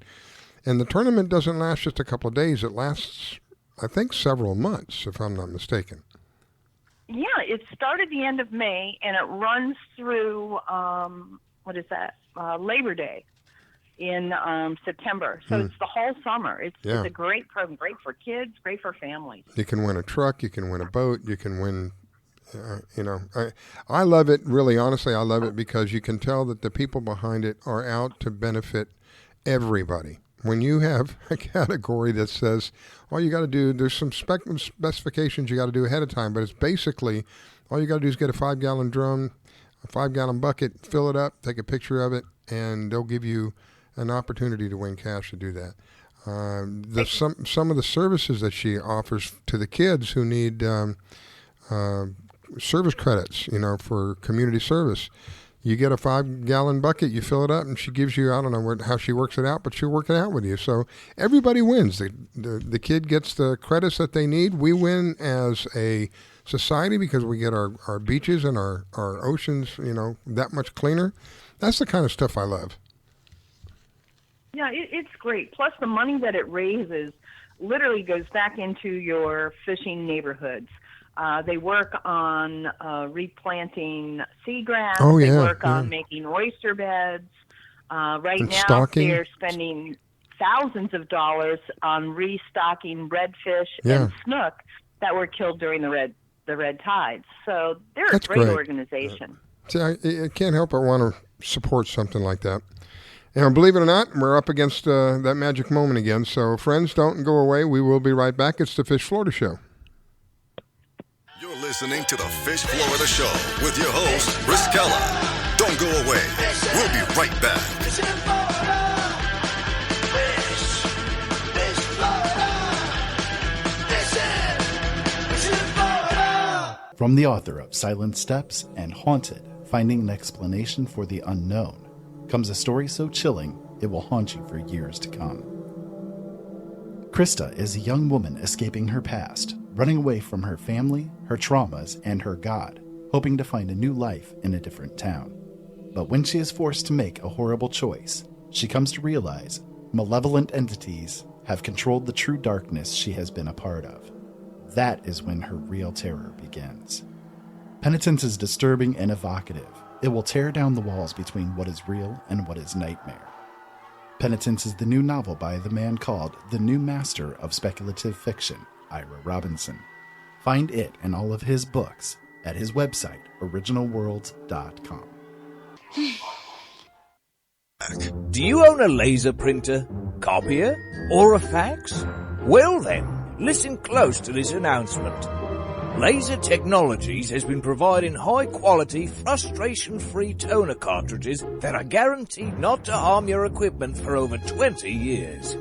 S3: And the tournament doesn't last just a couple of days. It lasts, I think, several months, if I'm not mistaken.
S4: Yeah, it started the end of May, and it runs through, Labor Day in September. So it's the whole summer. It's a great program, great for kids, great for families.
S3: You can win a truck, you can win a boat, you can win, I love it, really, honestly, I love it because you can tell that the people behind it are out to benefit everybody. When you have a category that says, all you got to do, there's some specifications you got to do ahead of time, but it's basically, all you got to do is get a 5-gallon drum, a 5-gallon bucket, fill it up, take a picture of it, and they'll give you an opportunity to win cash to do that. Some of the services that she offers to the kids who need service credits, for community service. You get a 5-gallon bucket, you fill it up, and she gives you, I don't know how she works it out, but she'll work it out with you. So everybody wins. The kid gets the credits that they need. We win as a society because we get our beaches and our oceans, that much cleaner. That's the kind of stuff I love.
S4: Yeah, it's great. Plus, the money that it raises literally goes back into your fishing neighborhoods. They work on replanting seagrass.
S3: Oh,
S4: they
S3: yeah,
S4: work on making oyster beds. Right
S3: and
S4: now,
S3: stocking.
S4: they're spending thousands of dollars on restocking redfish
S3: Yeah.
S4: and snook that were killed during the red tides. So they're
S3: That's
S4: a great
S3: great.
S4: organization.
S3: See, I can't help but want to support something like that. And believe it or not, we're up against that magic moment again. So, friends, don't go away. We will be right back. It's the Fish Florida Show.
S13: You're listening to the Fish Florida Show with your host, Riskella. Don't go away. We'll be right back.
S9: From the author of Silent Steps and Haunted, Finding an Explanation for the Unknown, comes a story so chilling it will haunt you for years to come. Krista is a young woman escaping her past, running away from her family, her traumas, and her God, hoping to find a new life in a different town. But when she is forced to make a horrible choice, she comes to realize malevolent entities have controlled the true darkness she has been a part of. That is when her real terror begins. Penitence is disturbing and evocative. It will tear down the walls between what is real and what is nightmare. Penitence is the new novel by the man called the new master of speculative fiction, Ira Robinson. Find it and all of his books at his website, originalworlds.com.
S14: Do you own a laser printer, copier, or a fax? Well then, listen close to this announcement. Leiza Technologies has been providing high-quality, frustration-free toner cartridges that are guaranteed not to harm your equipment for over 20 years.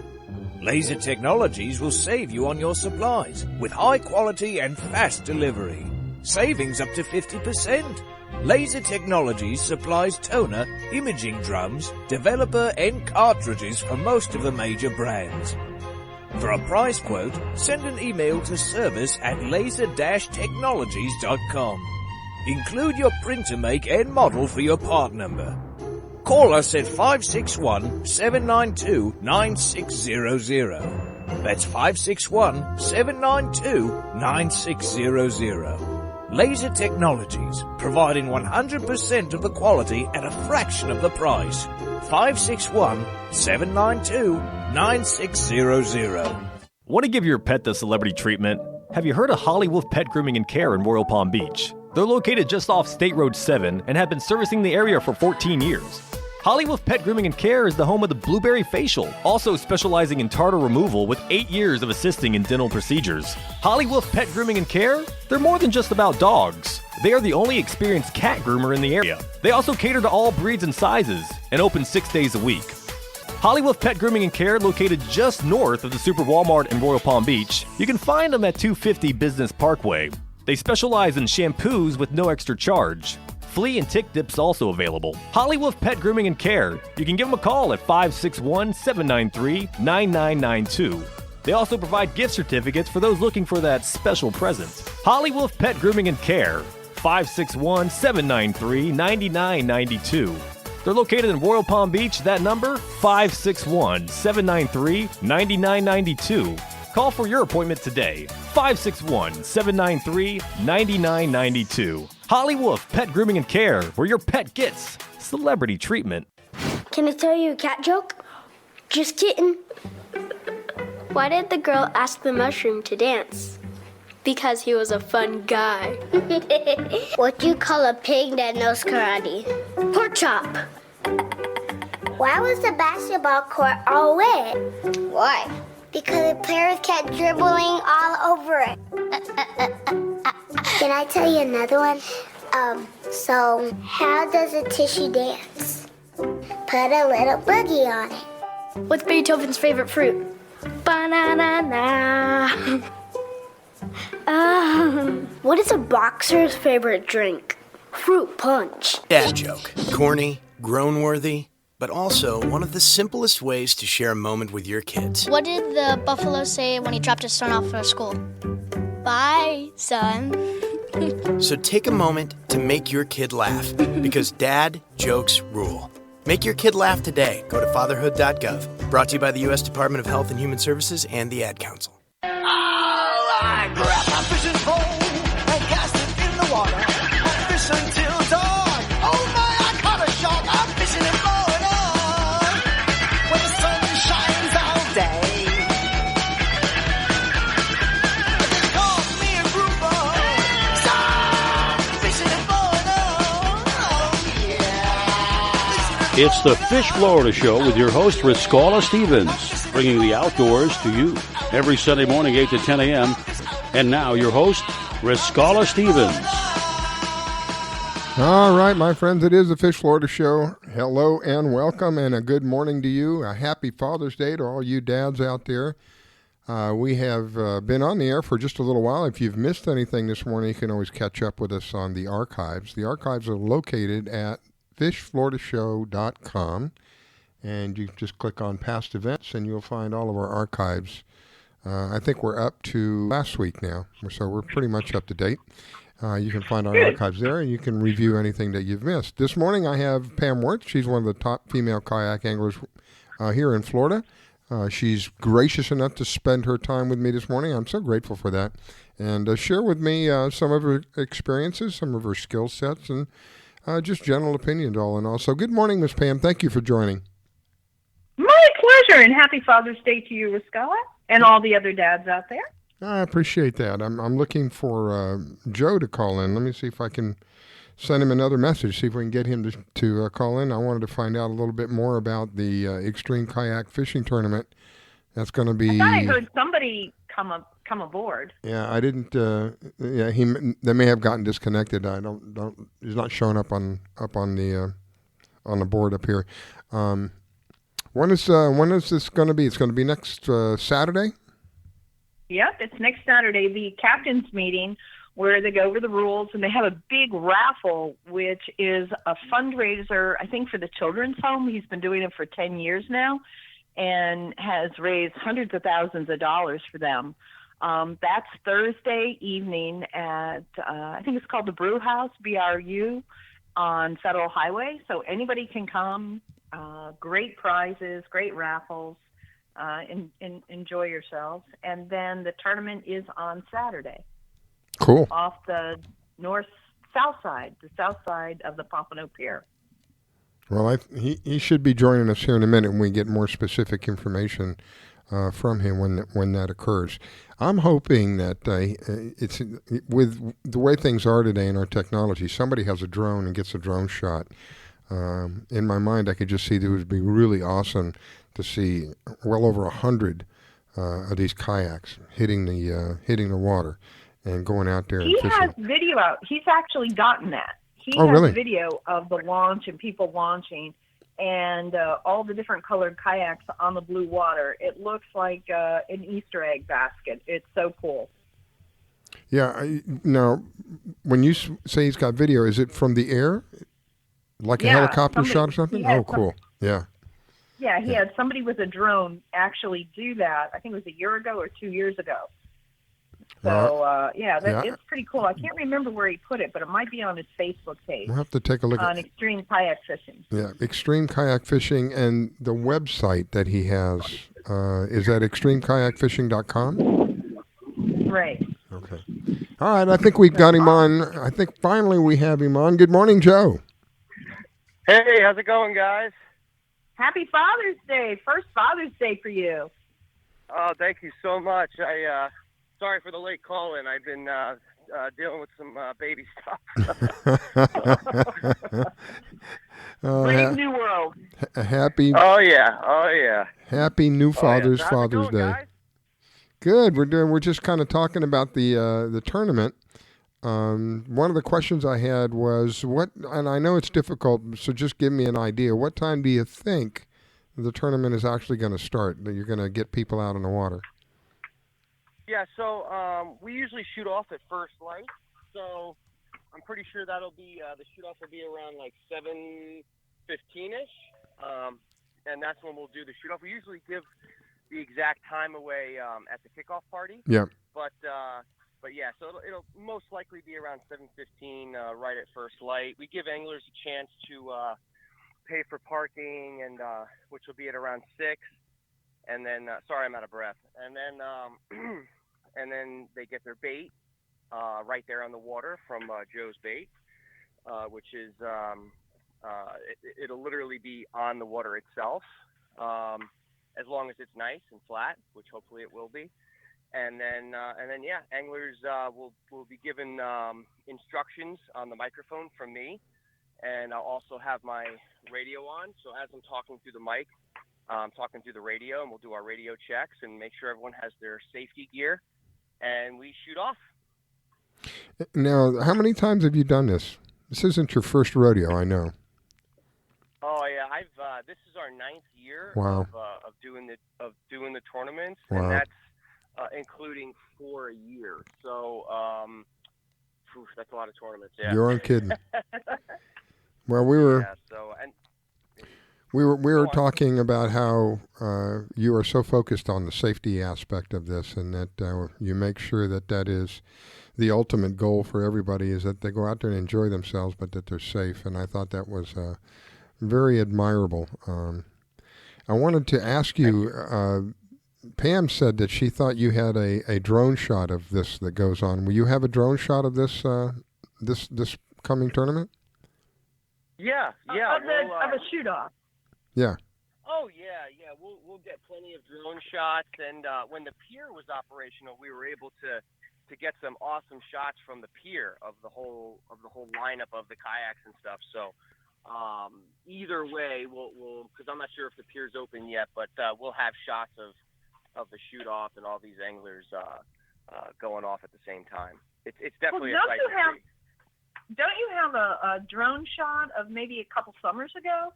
S14: Leiza Technologies will save you on your supplies with high-quality and fast delivery. Savings up to 50%. Leiza Technologies supplies toner, imaging drums, developer, and cartridges for most of the major brands. For a price quote, send an email to service@laser-technologies.com. Include your printer make and model for your part number. Call us at 561-792-9600. That's 561-792-9600. Leiza Technologies, providing 100% of the quality at a fraction of the price. 561-792-9600.
S15: Want to give your pet the celebrity treatment? Have you heard of Holly Wolf Pet Grooming and Care in Royal Palm Beach? They're located just off State Road 7 and have been servicing the area for 14 years. Holly Wolf Pet Grooming and Care is the home of the Blueberry Facial, also specializing in tartar removal with 8 years of assisting in dental procedures. Holly Wolf Pet Grooming and Care? They're more than just about dogs. They are the only experienced cat groomer in the area. They also cater to all breeds and sizes and open 6 days a week. Holly Wolf Pet Grooming and Care, located just north of the Super Walmart in Royal Palm Beach. You can find them at 250 Business Parkway. They specialize in shampoos with no extra charge. Flea and tick dips also available. Holly Wolf Pet Grooming and Care. You can give them a call at 561-793-9992. They also provide gift certificates for those looking for that special present. Holly Wolf Pet Grooming and Care. 561-793-9992. They're located in Royal Palm Beach. That number, 561-793-9992. Call for your appointment today. 561-793-9992. Holly Wolf Pet Grooming and Care, where your pet gets celebrity treatment.
S16: Can I tell you a cat joke? Just kidding. Why did the girl ask the mushroom to dance? Because he was a fun guy. What do you call a pig that knows karate? Pork chop. Why was the basketball court all wet? Why? Because the players kept dribbling all over it. Can I tell you another one? So how does a tissue dance? put a little boogie on it. What's Beethoven's favorite fruit? Banana. What is a boxer's favorite drink? Fruit punch.
S17: Dad joke. Corny, groan-worthy, but also one of the simplest ways to share a moment with your kids.
S18: What did the buffalo say when he dropped his son off for school? Bye, son.
S17: So take a moment to make your kid laugh, because dad jokes rule. Make your kid laugh today. Go to fatherhood.gov. Brought to you by the U.S. Department of Health and Human Services and the Ad Council.
S1: I grab my fishing pole and cast it in the water. I fish until dawn. Oh my, I caught a shark. I'm fishing in Florida where the sun shines all day. They call me a grouper. So I'm fishing in Florida. Oh yeah.
S2: It's the Fish Florida Show with your host, Riscala Stevens, bringing the outdoors to you every Sunday morning, 8 to 10 a.m. And now your host, Riscala Stevens.
S3: All right, my friends, it is the Fish Florida Show. Hello and welcome and a good morning to you. A happy Father's Day to all you dads out there. We have been on the air for just a little while. If you've missed anything this morning, you can always catch up with us on the archives. The archives are located at fishfloridashow.com, and you just click on past events and you'll find all of our archives. I think we're up to last week now, so we're pretty much up to date. You can find our archives there, and you can review anything that you've missed. This morning I have Pam Wirtz. She's one of the top female kayak anglers here in Florida. She's gracious enough to spend her time with me this morning. I'm so grateful for that. And share with me some of her experiences, some of her skill sets, and just general opinions all in all. So good morning, Miss Pam. Thank you for joining.
S19: My pleasure, and happy Father's Day to you, Riscala, and all the other dads out there.
S3: I appreciate that. I'm looking for Joe to call in. Let me see if I can send him another message, see if we can get him to call in. I wanted to find out a little bit more about the Extreme Kayak Fishing Tournament. That's going to be...
S19: I thought I heard somebody come aboard.
S3: Yeah, I didn't... they may have gotten disconnected. I don't. He's not showing up on the board up here. When is this going to be? It's going to be next Saturday?
S19: Yep, it's next Saturday, the captain's meeting, where they go over the rules, and they have a big raffle, which is a fundraiser, I think, for the children's home. He's been doing it for 10 years now and has raised hundreds of thousands of dollars for them. That's Thursday evening at, I think it's called the Brew House, BRU, on Federal Highway. So anybody can come. Great prizes, great raffles. Enjoy yourselves. And then the tournament is on Saturday.
S3: Cool.
S19: Off the south side of the Pompano Pier.
S3: Well, he should be joining us here in a minute when we get more specific information from him when that occurs. I'm hoping that it's with the way things are today in our technology, somebody has a drone and gets a drone shot. In my mind, I could just see that it would be really awesome to see well over 100 of these kayaks hitting the water and going out there and fishing.
S19: He has video out. He's actually gotten that. He has
S3: really?
S19: Video of the launch and people launching and all the different colored kayaks on the blue water. It looks like an Easter egg basket. It's so cool.
S3: Yeah. Now, when you say he's got video, is it from the air? Like a helicopter shot or something? Oh, cool. Yeah.
S19: Yeah, he had somebody with a drone actually do that. I think it was a year ago or 2 years ago. So, it's pretty cool. I can't remember where he put it, but it might be on his Facebook page.
S3: We'll have to take a look
S19: on Extreme Kayak Fishing.
S3: Yeah, Extreme Kayak Fishing, and the website that he has is at extremekayakfishing.com?
S19: Right.
S3: Okay. All right, I think we've got him on. I think finally we have him on. Good morning, Joe.
S20: Hey, how's it going, guys?
S19: Happy Father's Day. First Father's Day for you.
S20: Oh, thank you so much. Sorry for the late call-in. I've been dealing with some baby stuff.
S19: Brave new world.
S3: Happy.
S20: Oh yeah.
S3: Happy new Father's
S20: How's it going,
S3: Day.
S20: Guys?
S3: Good. We're just kind of talking about the tournament. One of the questions I had was and I know it's difficult, so just give me an idea. What time do you think the tournament is actually going to start, that you're going to get people out in the water?
S20: Yeah, so we usually shoot off at first light. So I'm pretty sure that'll be, the shoot-off will be around like 7:15-ish. And that's when we'll do the shoot-off. We usually give the exact time away at the kickoff party.
S3: Yeah.
S20: But yeah, so it'll most likely be around 7:15, right at first light. We give anglers a chance to pay for parking, and which will be at around 6. And then, sorry, I'm out of breath. And then, and then they get their bait right there on the water from Joe's Bait, which is it'll literally be on the water itself, as long as it's nice and flat, which hopefully it will be. And then yeah, anglers will be given instructions on the microphone from me, and I'll also have my radio on. So as I'm talking through the mic, I'm talking through the radio, and we'll do our radio checks and make sure everyone has their safety gear, and we shoot off.
S3: Now, how many times have you done this? This isn't your first rodeo, I know.
S20: Oh yeah, this is our 9th year
S3: Wow.
S20: of doing the tournaments,
S3: Wow.
S20: and that's including 4 a year. So that's a lot of tournaments. Yeah.
S3: You aren't kidding. Well, we were.
S20: Yeah, so, and
S3: We were talking about how you are so focused on the safety aspect of this, and that you make sure that that is the ultimate goal for everybody, is that they go out there and enjoy themselves, but that they're safe. And I thought that was very admirable. I wanted to ask you, Pam said that she thought you had a drone shot of this that goes on. Will you have a drone shot of this this coming tournament?
S20: Yeah.
S19: Of a shoot-off.
S3: Yeah.
S20: Oh yeah. We'll get plenty of drone shots, and when the pier was operational, we were able to get some awesome shots from the pier of the whole lineup of the kayaks and stuff. So either way, we'll because I'm not sure if the pier's open yet, but we'll have shots of the shoot off and all these anglers going off at the same time. It's definitely a sight to see.
S19: Don't you have a drone shot of maybe a couple summers ago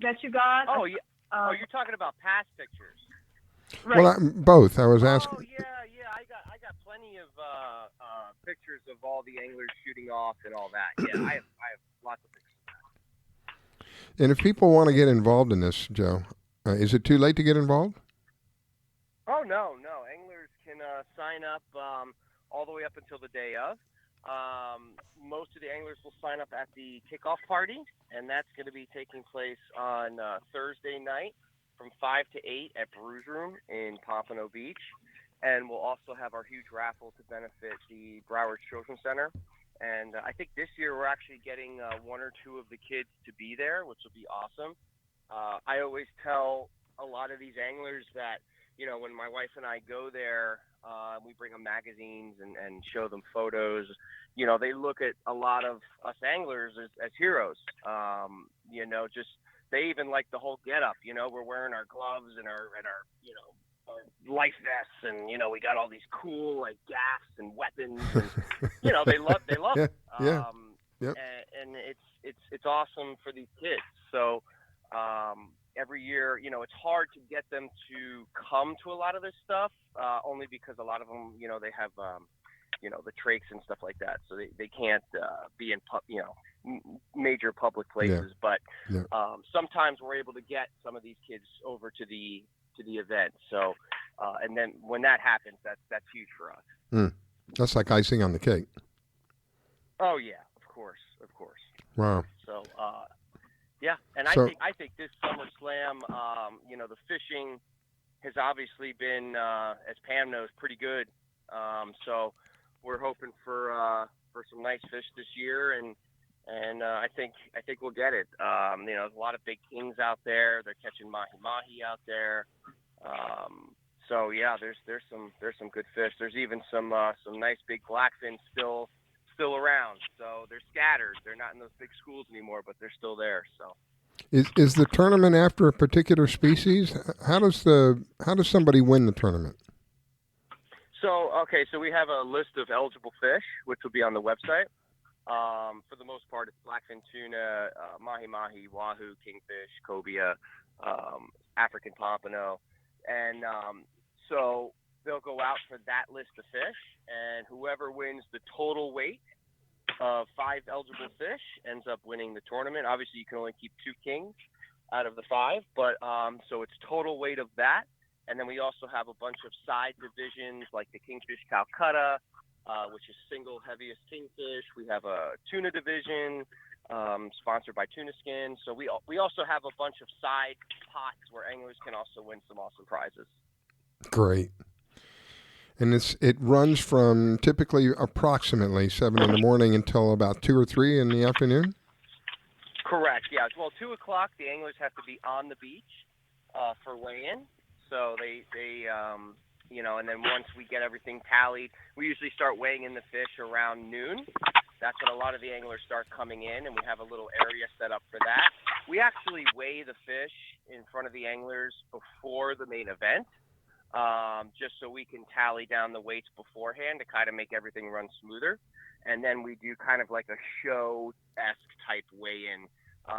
S19: that you got?
S20: Oh yeah. You're talking about past pictures.
S19: Right.
S3: Well, both. I was asking.
S20: Oh yeah. I got plenty of pictures of all the anglers shooting off and all that. Yeah, I have lots of pictures of that.
S3: And if people want to get involved in this, Joe, is it too late to get involved?
S20: Oh no. Anglers can sign up all the way up until the day of. Most of the anglers will sign up at the kickoff party, and that's going to be taking place on Thursday night from 5 to 8 at Brews Room in Pompano Beach. And we'll also have our huge raffle to benefit the Broward Children's Center. And I think this year we're actually getting 1 or 2 of the kids to be there, which will be awesome. I always tell a lot of these anglers that, when my wife and I go there, we bring them magazines and show them photos. They look at a lot of us anglers as heroes. They even like the whole getup. We're wearing our gloves and our our life vests, and we got all these cool like gaffs and weapons. And, they love it.
S3: Yeah. Yep.
S20: And it's awesome for these kids. So every year, it's hard to get them to come to a lot of this stuff, only because a lot of them, they have, the trachs and stuff like that. So they can't be in, major public places.
S3: Yeah.
S20: But sometimes we're able to get some of these kids over to the event. So, and then when that happens, that's huge for us.
S3: That's like icing on the cake.
S20: Oh yeah, of course.
S3: Wow.
S20: So, yeah, and
S3: So-
S20: I think this SummerSlam, the fishing has obviously been, as Pam knows, pretty good. So we're hoping for some nice fish this year, and I think we'll get it. There's a lot of big kings out there. They're catching mahi out there. So yeah, there's some good fish. There's even some nice big blackfin still around. So they're scattered. They're not in those big schools anymore, but they're still there. So.
S3: Is the tournament after a particular species? How does somebody win the tournament?
S20: So we have a list of eligible fish, which will be on the website. For the most part, it's blackfin tuna, mahi-mahi, wahoo, kingfish, cobia, African pompano. And so they'll go out for that list of fish, and whoever wins the total weight of 5 eligible fish ends up winning the tournament. Obviously, you can only keep 2 kings out of the 5, but so it's total weight of that. And then we also have a bunch of side divisions like the Kingfish Calcutta, which is single heaviest kingfish. We have a tuna division sponsored by Tuna Skin. So we also have a bunch of side pots where anglers can also win some awesome prizes.
S3: Great. And it runs from typically approximately 7 in the morning until about 2 or 3 in the afternoon?
S20: Correct, yeah. Well, 2 o'clock, the anglers have to be on the beach for weigh-in. So they and then once we get everything tallied, we usually start weighing in the fish around noon. That's when a lot of the anglers start coming in, and we have a little area set up for that. We actually weigh the fish in front of the anglers before the main event, just so we can tally down the weights beforehand to kind of make everything run smoother. And then we do kind of like a show-esque type weigh-in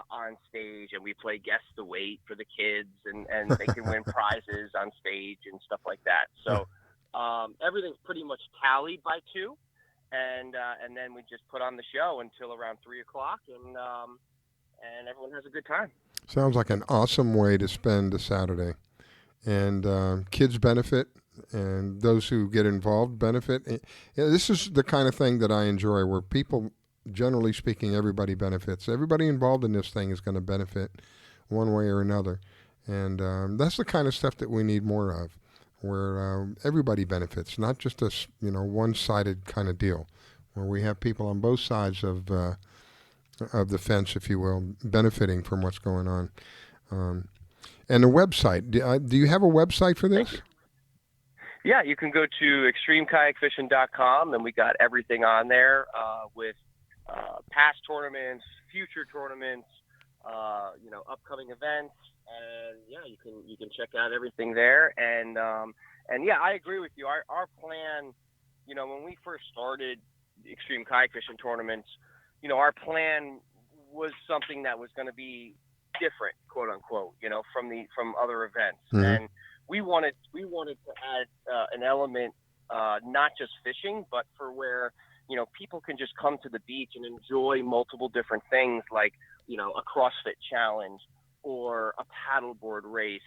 S20: on stage, and we play guess the weight for the kids, and they can win prizes on stage and stuff like that. So everything's pretty much tallied by 2, and then we just put on the show until around 3 o'clock, and everyone has a good time.
S3: Sounds like an awesome way to spend a Saturday. And kids benefit, and those who get involved benefit. This is the kind of thing that I enjoy, where people, generally speaking, everybody benefits. Everybody involved in this thing is going to benefit one way or another. And that's the kind of stuff that we need more of, where everybody benefits, not just a one-sided kind of deal, where we have people on both sides of the fence, if you will, benefiting from what's going on. And the website, do you have a website for this?
S20: Yeah, you can go to extremekayakfishing.com, and we got everything on there with past tournaments, future tournaments, upcoming events, and yeah, you can check out everything there. And yeah, I agree with you. Our plan, when we first started extreme kayak fishing tournaments, our plan was something that was going to be different, quote unquote, from other events.
S3: Mm-hmm.
S20: And we wanted to add an element, not just fishing, but for where people can just come to the beach and enjoy multiple different things, like a CrossFit challenge or a paddleboard race,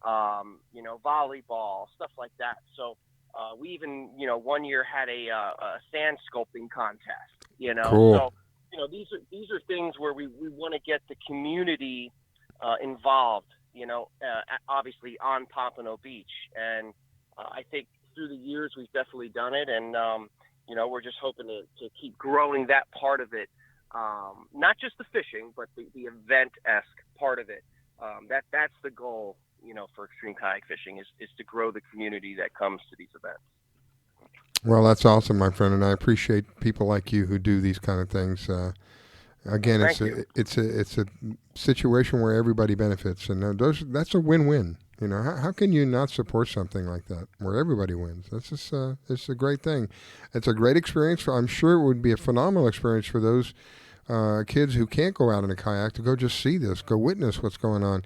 S20: volleyball, stuff like that. So we even one year had a sand sculpting contest.
S3: Cool.
S20: So these are things where we want to get the community involved, obviously on Pompano Beach. And I think through the years we've definitely done it, and we're just hoping to keep growing that part of it, not just the fishing, but the event-esque part of it. That's the goal, for extreme kayak fishing is to grow the community that comes to these events.
S3: Well, that's awesome, my friend, and I appreciate people like you who do these kind of things. Again, it's a situation where everybody benefits, and that's a win-win. How can you not support something like that where everybody wins? That's just it's a great thing. It's a great experience. I'm sure it would be a phenomenal experience for those kids who can't go out in a kayak to go just see this, go witness what's going on.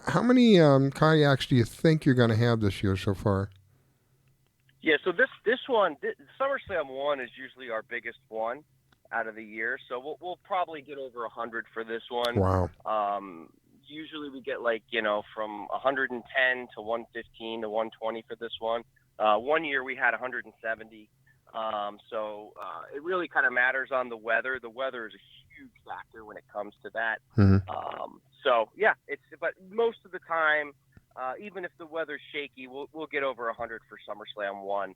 S3: How many kayaks do you think you're going to have this year so far?
S20: Yeah, so this one, SummerSlam 1 is usually our biggest one out of the year, so we'll probably get over 100 for this one.
S3: Wow.
S20: Usually we get from 110 to 115 to 120 for this one. One year we had 170. So it really kind of matters on the weather. The weather is a huge factor when it comes to that.
S3: Mm-hmm.
S20: So yeah, but most of the time, even if the weather's shaky, we'll get over 100 for SummerSlam 1.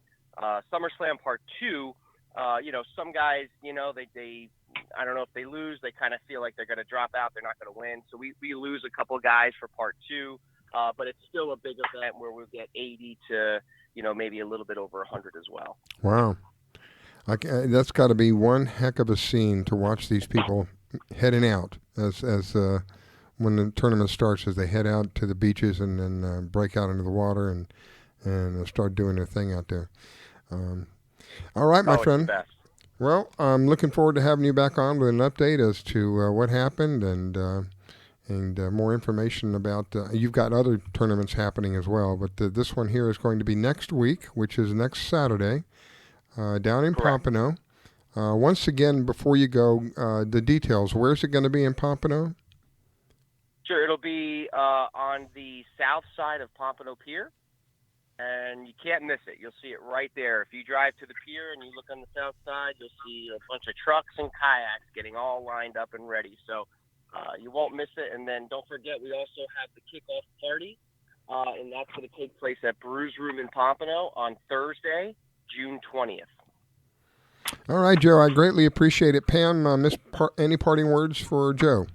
S20: SummerSlam Part 2, some guys, they I don't know if they lose, they kind of feel like they're going to drop out, they're not going to win. So we lose a couple guys for Part 2, but it's still a big event where we'll get 80 to, maybe a little bit over 100 as well.
S3: Wow. That's got to be one heck of a scene to watch these people heading out as when the tournament starts, as they head out to the beaches and then break out into the water and start doing their thing out there. All right, my
S20: it's
S3: friend.
S20: the best.
S3: Well, I'm looking forward to having you back on with an update as to what happened and more information about. You've got other tournaments happening as well, but this one here is going to be next week, which is next Saturday, down in Pompano. Once again, before you go, the details. Where's it going to be in Pompano?
S20: Sure, it'll be on the south side of Pompano Pier, and you can't miss it. You'll see it right there. If you drive to the pier and you look on the south side, you'll see a bunch of trucks and kayaks getting all lined up and ready. So you won't miss it. And then don't forget, we also have the kickoff party, and that's going to take place at Brews Room in Pompano on Thursday, June 20th.
S3: All right, Joe, I greatly appreciate it. Pam, any parting words for Joe?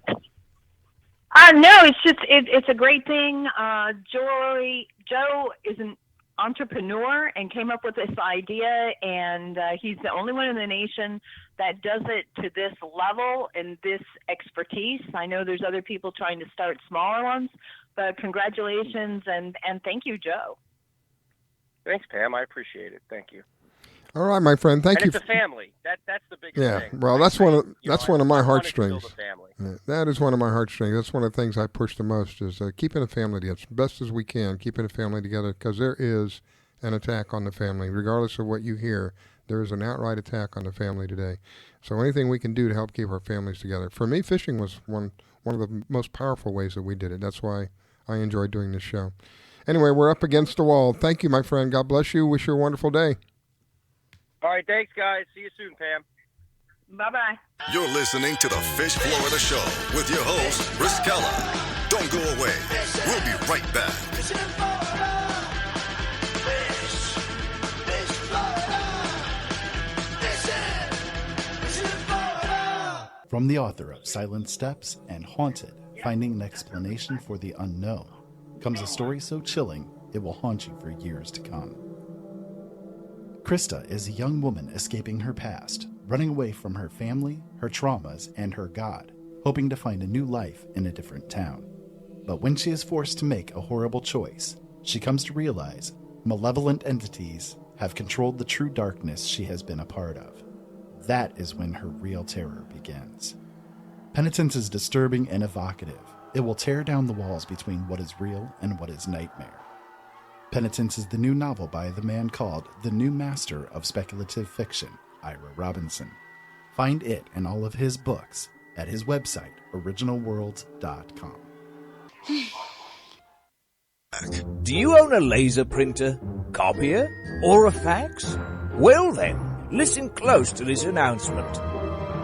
S19: No, it's just it's a great thing. Joe is an entrepreneur and came up with this idea, and he's the only one in the nation that does it to this level and this expertise. I know there's other people trying to start smaller ones, but congratulations and thank you, Joe.
S20: Thanks, Pam. I appreciate it. Thank you.
S3: All right, my friend. Thank you.
S20: It's a family. That's the biggest thing.
S3: Yeah. Well, that's one of my heartstrings.
S20: Family.
S3: That is one of my heartstrings. That's one of the things I push the most is keeping a family together, as best as we can, keeping a family together, because there is an attack on the family. Regardless of what you hear, there is an outright attack on the family today. So anything we can do to help keep our families together. For me, fishing was one of the most powerful ways that we did it. That's why I enjoy doing this show. Anyway, we're up against the wall. Thank you, my friend. God bless you. Wish you a wonderful day.
S20: All right, thanks, guys. See you soon, Pam.
S19: Bye-bye.
S13: You're listening to the Fish Florida Show with your host, Riskella. Don't go away. We'll be right back.
S9: From the author of Silent Steps and Haunted, Finding an Explanation for the Unknown, comes a story so chilling it will haunt you for years to come. Krista is a young woman escaping her past, running away from her family, her traumas, and her God, hoping to find a new life in a different town. But when she is forced to make a horrible choice, she comes to realize malevolent entities have controlled the true darkness she has been a part of. That is when her real terror begins. Penitence is disturbing and evocative. It will tear down the walls between what is real and what is nightmare. Penitence is the new novel by the man called the new master of speculative fiction, Ira Robinson. Find it and all of his books at his website, originalworlds.com.
S14: Do you own a laser printer, copier, or a fax? Well then, listen close to this announcement.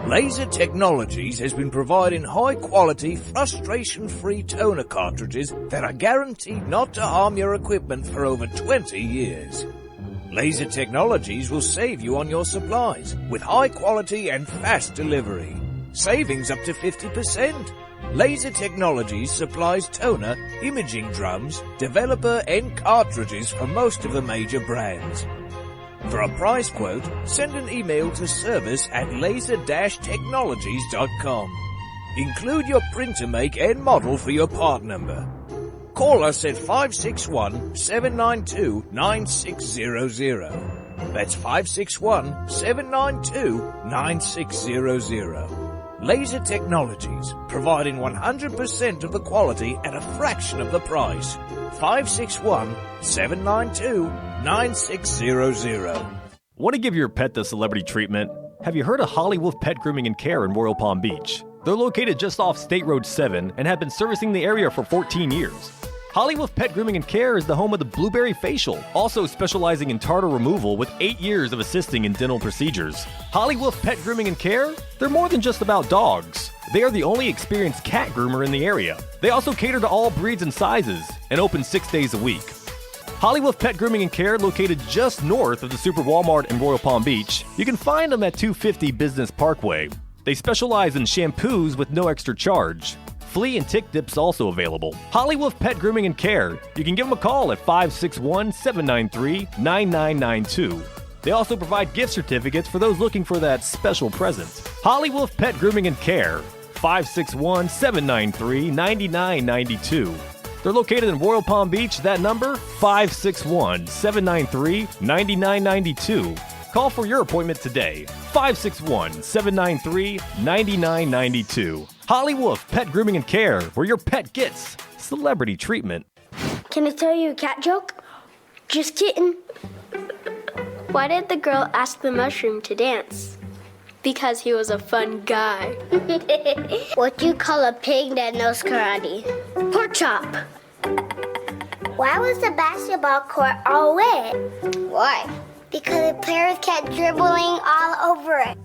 S14: Leiza Technologies has been providing high-quality, frustration-free toner cartridges that are guaranteed not to harm your equipment for over 20 years. Leiza Technologies will save you on your supplies with high-quality and fast delivery. Savings up to 50%. Leiza Technologies supplies toner, imaging drums, developer, and cartridges for most of the major brands. For a price quote, send an email to service@laser-technologies.com. Include your printer make and model for your part number. Call us at 561-792-9600. That's 561-792-9600. Leiza Technologies, providing 100% of the quality at a fraction of the price. 561-792-9600.
S15: Want to give your pet the celebrity treatment? Have you heard of Holly Wolf Pet Grooming and Care in Royal Palm Beach? They're located just off State Road 7 and have been servicing the area for 14 years. Holly Wolf Pet Grooming and Care is the home of the Blueberry Facial, also specializing in tartar removal with 8 years of assisting in dental procedures. Holly Wolf Pet Grooming and Care? They're more than just about dogs. They are the only experienced cat groomer in the area. They also cater to all breeds and sizes and open 6 days a week. Holly Wolf Pet Grooming and Care, located just north of the Super Walmart in Royal Palm Beach. You can find them at 250 Business Parkway. They specialize in shampoos with no extra charge. Flea and tick dips also available. Holly Wolf Pet Grooming and Care. You can give them a call at 561-793-9992. They also provide gift certificates for those looking for that special present. Holly Wolf Pet Grooming and Care. 561-793-9992. They're located in Royal Palm Beach. That number, 561-793-9992. Call for your appointment today, 561-793-9992. Holly Wolf Pet Grooming and Care, where your pet gets celebrity treatment.
S16: Can I tell you a cat joke? Just kidding. Why did the girl ask the mushroom to dance? Because he was a fun guy. What do you call a pig that knows karate? Pork chop. Why was the basketball court all wet? Why? Because the players kept dribbling all over it.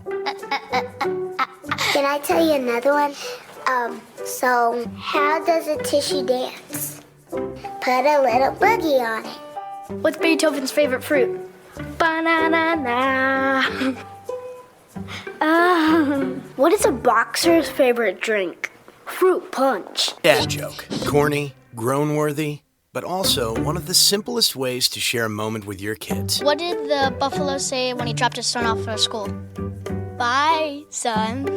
S16: Can I tell you another one? So how does a tissue dance? Put a little boogie on it.
S18: What's Beethoven's favorite fruit?
S16: Banana. What is a boxer's favorite drink? Fruit punch.
S17: Dad joke. Corny, groan-worthy, but also one of the simplest ways to share a moment with your kids.
S18: What did the buffalo say when he dropped his son off for school? Bye, son.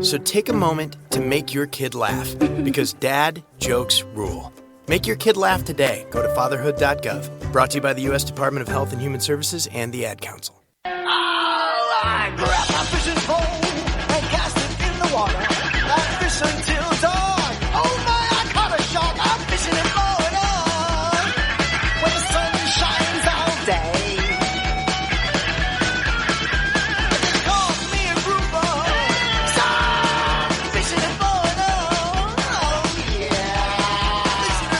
S17: So take a moment to make your kid laugh, because dad jokes rule. Make your kid laugh today. Go to fatherhood.gov. Brought to you by the U.S. Department of Health and Human Services and the Ad Council.
S1: I grabbed my fishing pole and cast it in the water. I fish until dawn. Oh my, I caught a shark. I'm fishing and blowing on when the sun shines all day. They call me a grouper. So I'm fishing and blowing on. Oh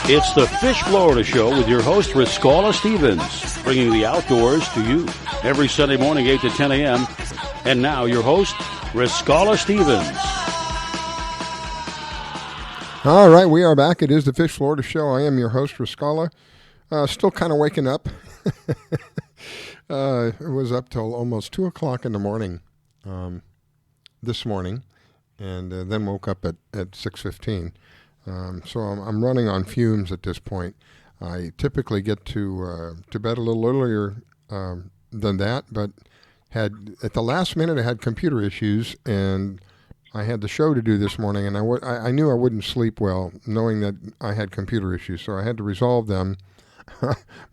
S1: yeah.
S2: It's the Fish Florida Show with your host, Riscala Stevens, bringing the outdoors to you every Sunday morning, 8 to 10 a.m. And now your host, Riscala Stevens.
S3: All right, we are back. It is the Fish Florida Show. I am your host, Riscala. Still kind of waking up. It was up till almost 2 o'clock in the morning this morning, and then woke up at 6:15. So I'm running on fumes at this point. I typically get to bed a little earlier than that, but at the last minute I had computer issues, and I had the show to do this morning, and I knew I wouldn't sleep well knowing that I had computer issues, so I had to resolve them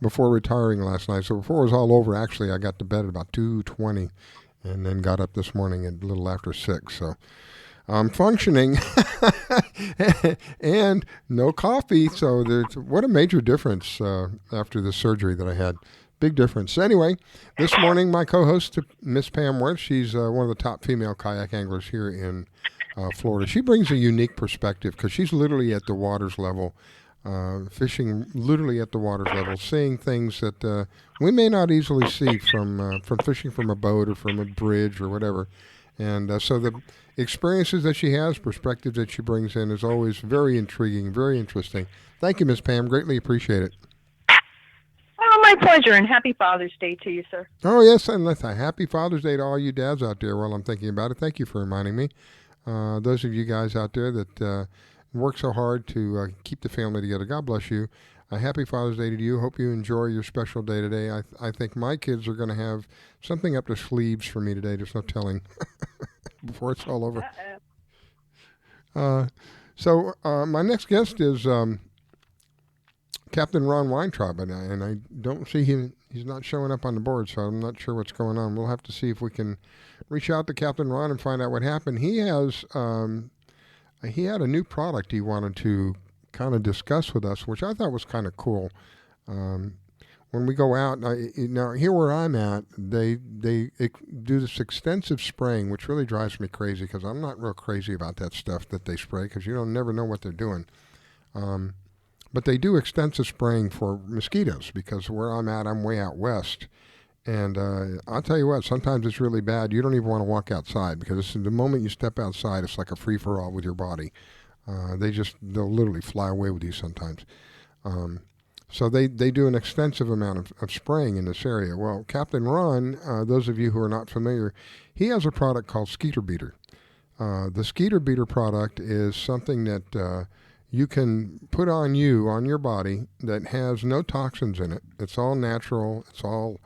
S3: before retiring last night. So before it was all over, actually, I got to bed at about 2:20 and then got up this morning at a little after 6. So I'm functioning and no coffee. So what a major difference after the surgery that I had. Big difference. Anyway, this morning my co-host, Miss Pam Worth, she's one of the top female kayak anglers here in Florida. She brings a unique perspective because she's literally at the water's level, fishing literally at the water's level, seeing things that we may not easily see from fishing from a boat or from a bridge or whatever. And so the experiences that she has, perspectives that she brings in is always very intriguing, very interesting. Thank you, Miss Pam. Greatly appreciate it.
S19: Oh, my pleasure, and happy Father's Day to you, sir.
S3: Oh, yes, and a happy Father's Day to all you dads out there while I'm thinking about it. Thank you for reminding me. Those of you guys out there that work so hard to keep the family together, God bless you. Happy Father's Day to you. Hope you enjoy your special day today. I think my kids are going to have something up their sleeves for me today. There's no telling before it's all over. So my next guest is Captain Ron Weintraub, and I don't see him. He's not showing up on the board, so I'm not sure what's going on. We'll have to see if we can reach out to Captain Ron and find out what happened. He had a new product he wanted to kind of discuss with us, which I thought was kind of cool. When we go out, now here where I'm at, they do this extensive spraying, which really drives me crazy because I'm not real crazy about that stuff that they spray because you don't never know what they're doing. But they do extensive spraying for mosquitoes because where I'm at, I'm way out west. And I'll tell you what, sometimes it's really bad. You don't even want to walk outside because the moment you step outside, it's like a free-for-all with your body. They'll literally fly away with you sometimes. So they do an extensive amount of spraying in this area. Well, Captain Ron, those of you who are not familiar, he has a product called Skeeter Beater. The Skeeter Beater product is something that you can put on your body that has no toxins in it. It's all natural. It's all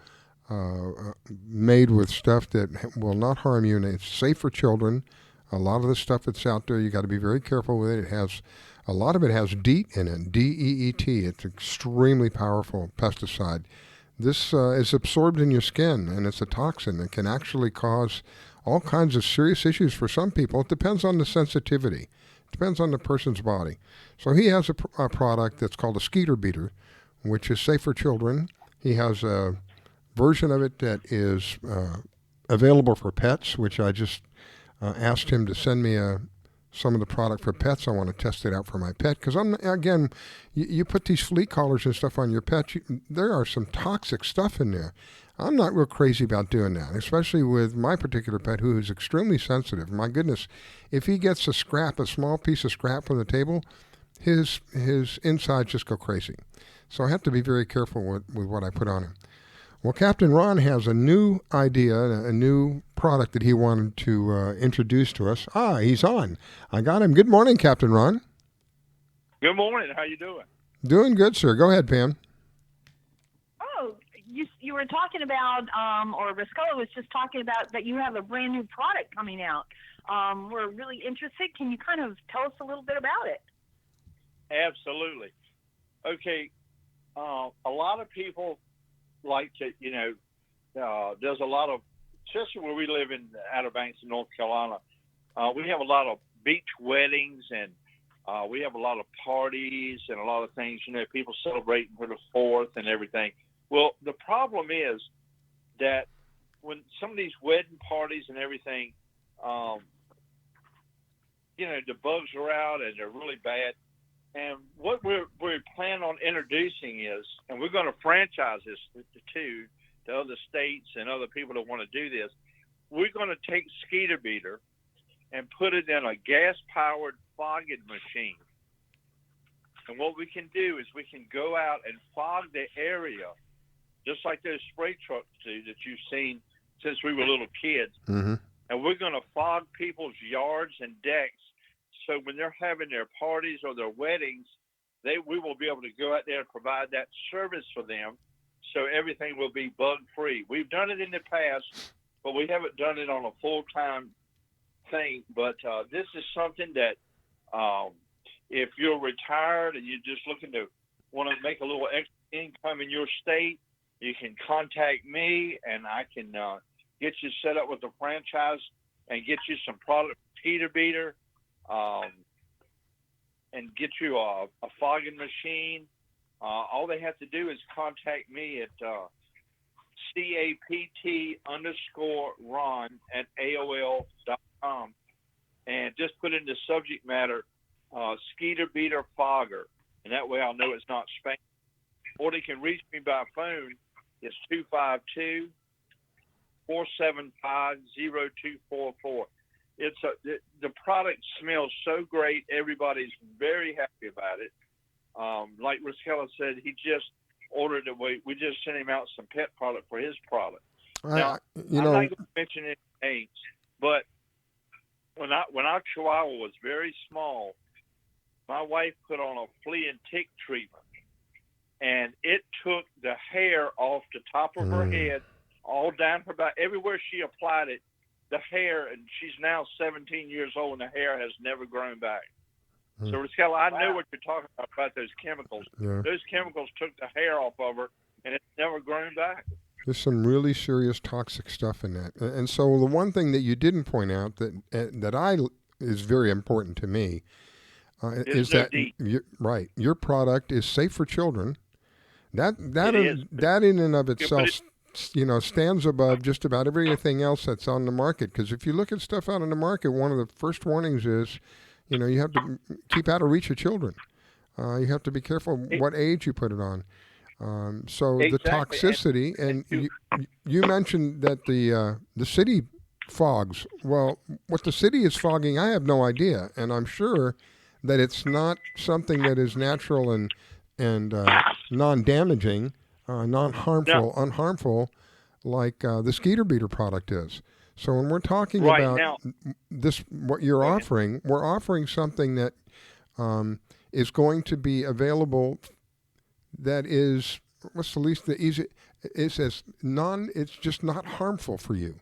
S3: made with stuff that will not harm you, and it's safe for children. A lot of the stuff that's out there, you got to be very careful with it. It has A lot of it has DEET in it, DEET. It's extremely powerful pesticide. This is absorbed in your skin, and it's a toxin. It can actually cause all kinds of serious issues for some people. It depends on the sensitivity. It depends on the person's body. So he has a product that's called a Skeeter beater, which is safe for children. He has a version of it that is available for pets, which I just asked him to send me some of the product for pets. I want to test it out for my pet because you put these flea collars and stuff on your pet. There are some toxic stuff in there. I'm not real crazy about doing that, especially with my particular pet who is extremely sensitive. My goodness, if he gets a small piece of scrap from the table, his insides just go crazy. So I have to be very careful with what I put on him. Well, Captain Ron has a new idea, a new product that he wanted to introduce to us. He's on. I got him. Good morning, Captain Ron.
S21: Good morning. How you doing?
S3: Doing good, sir. Go ahead, Pam.
S4: Oh, you were talking about, or Riscola was just talking about that you have a brand new product coming out. We're really interested. Can you kind of tell us a little bit about it?
S21: Absolutely. Okay. A lot of people like to, there's a lot of, especially where we live in Outer Banks in North Carolina, we have a lot of beach weddings and we have a lot of parties and a lot of things, people celebrating for the 4th and everything. Well, the problem is that when some of these wedding parties and everything, the bugs are out and they're really bad. And what we plan on introducing is, and we're going to franchise this to other states and other people that want to do this, we're going to take Skeeter beater and put it in a gas-powered fogging machine. And what we can do is we can go out and fog the area, just like those spray trucks do that you've seen since we were little kids.
S3: Mm-hmm.
S21: And we're going to fog people's yards and decks. So when they're having their parties or their weddings, we will be able to go out there and provide that service for them, so everything will be bug-free. We've done it in the past, but we haven't done it on a full-time thing. But this is something that if you're retired and you're just looking to want to make a little extra income in your state, you can contact me, and I can get you set up with a franchise and get you some product, Skeeter beater, and get you a fogging machine. All they have to do is contact me at CAPT_Ron@AOL.com and just put in the subject matter Skeeter beater fogger, and that way I'll know it's not spam. Or they can reach me by phone. It's 252-475-0244. The product smells so great. Everybody's very happy about it. Like Riscola said, he just ordered it. We just sent him out some pet product for his product. Now, I'm not going to mention any names, but when our Chihuahua was very small, my wife put on a flea and tick treatment, and it took the hair off the top of her head, all down her back, everywhere she applied it. The hair, and she's now 17 years old, and the hair has never grown back. So, Riscola, I know what you're talking about those chemicals.
S3: Yeah.
S21: Those chemicals took the hair off of her, and it's never grown back.
S3: There's some really serious toxic stuff in that. And so the one thing that you didn't point out that is very important to me is that your product is safe for children. That in and of itself stands above just about everything else that's on the market. Because if you look at stuff out on the market, one of the first warnings is, you have to keep out of reach of children. You have to be careful what age you put it on. So exactly. The toxicity, and you mentioned that the city fogs. Well, what the city is fogging, I have no idea, and I'm sure that it's not something that is natural and non-damaging. Non-harmful, unharmful, like the Skeeter beater product is. So when we're talking about this, what you're offering, we're offering something that is going to be available. That is, what's the least the easy? It's just not harmful for you.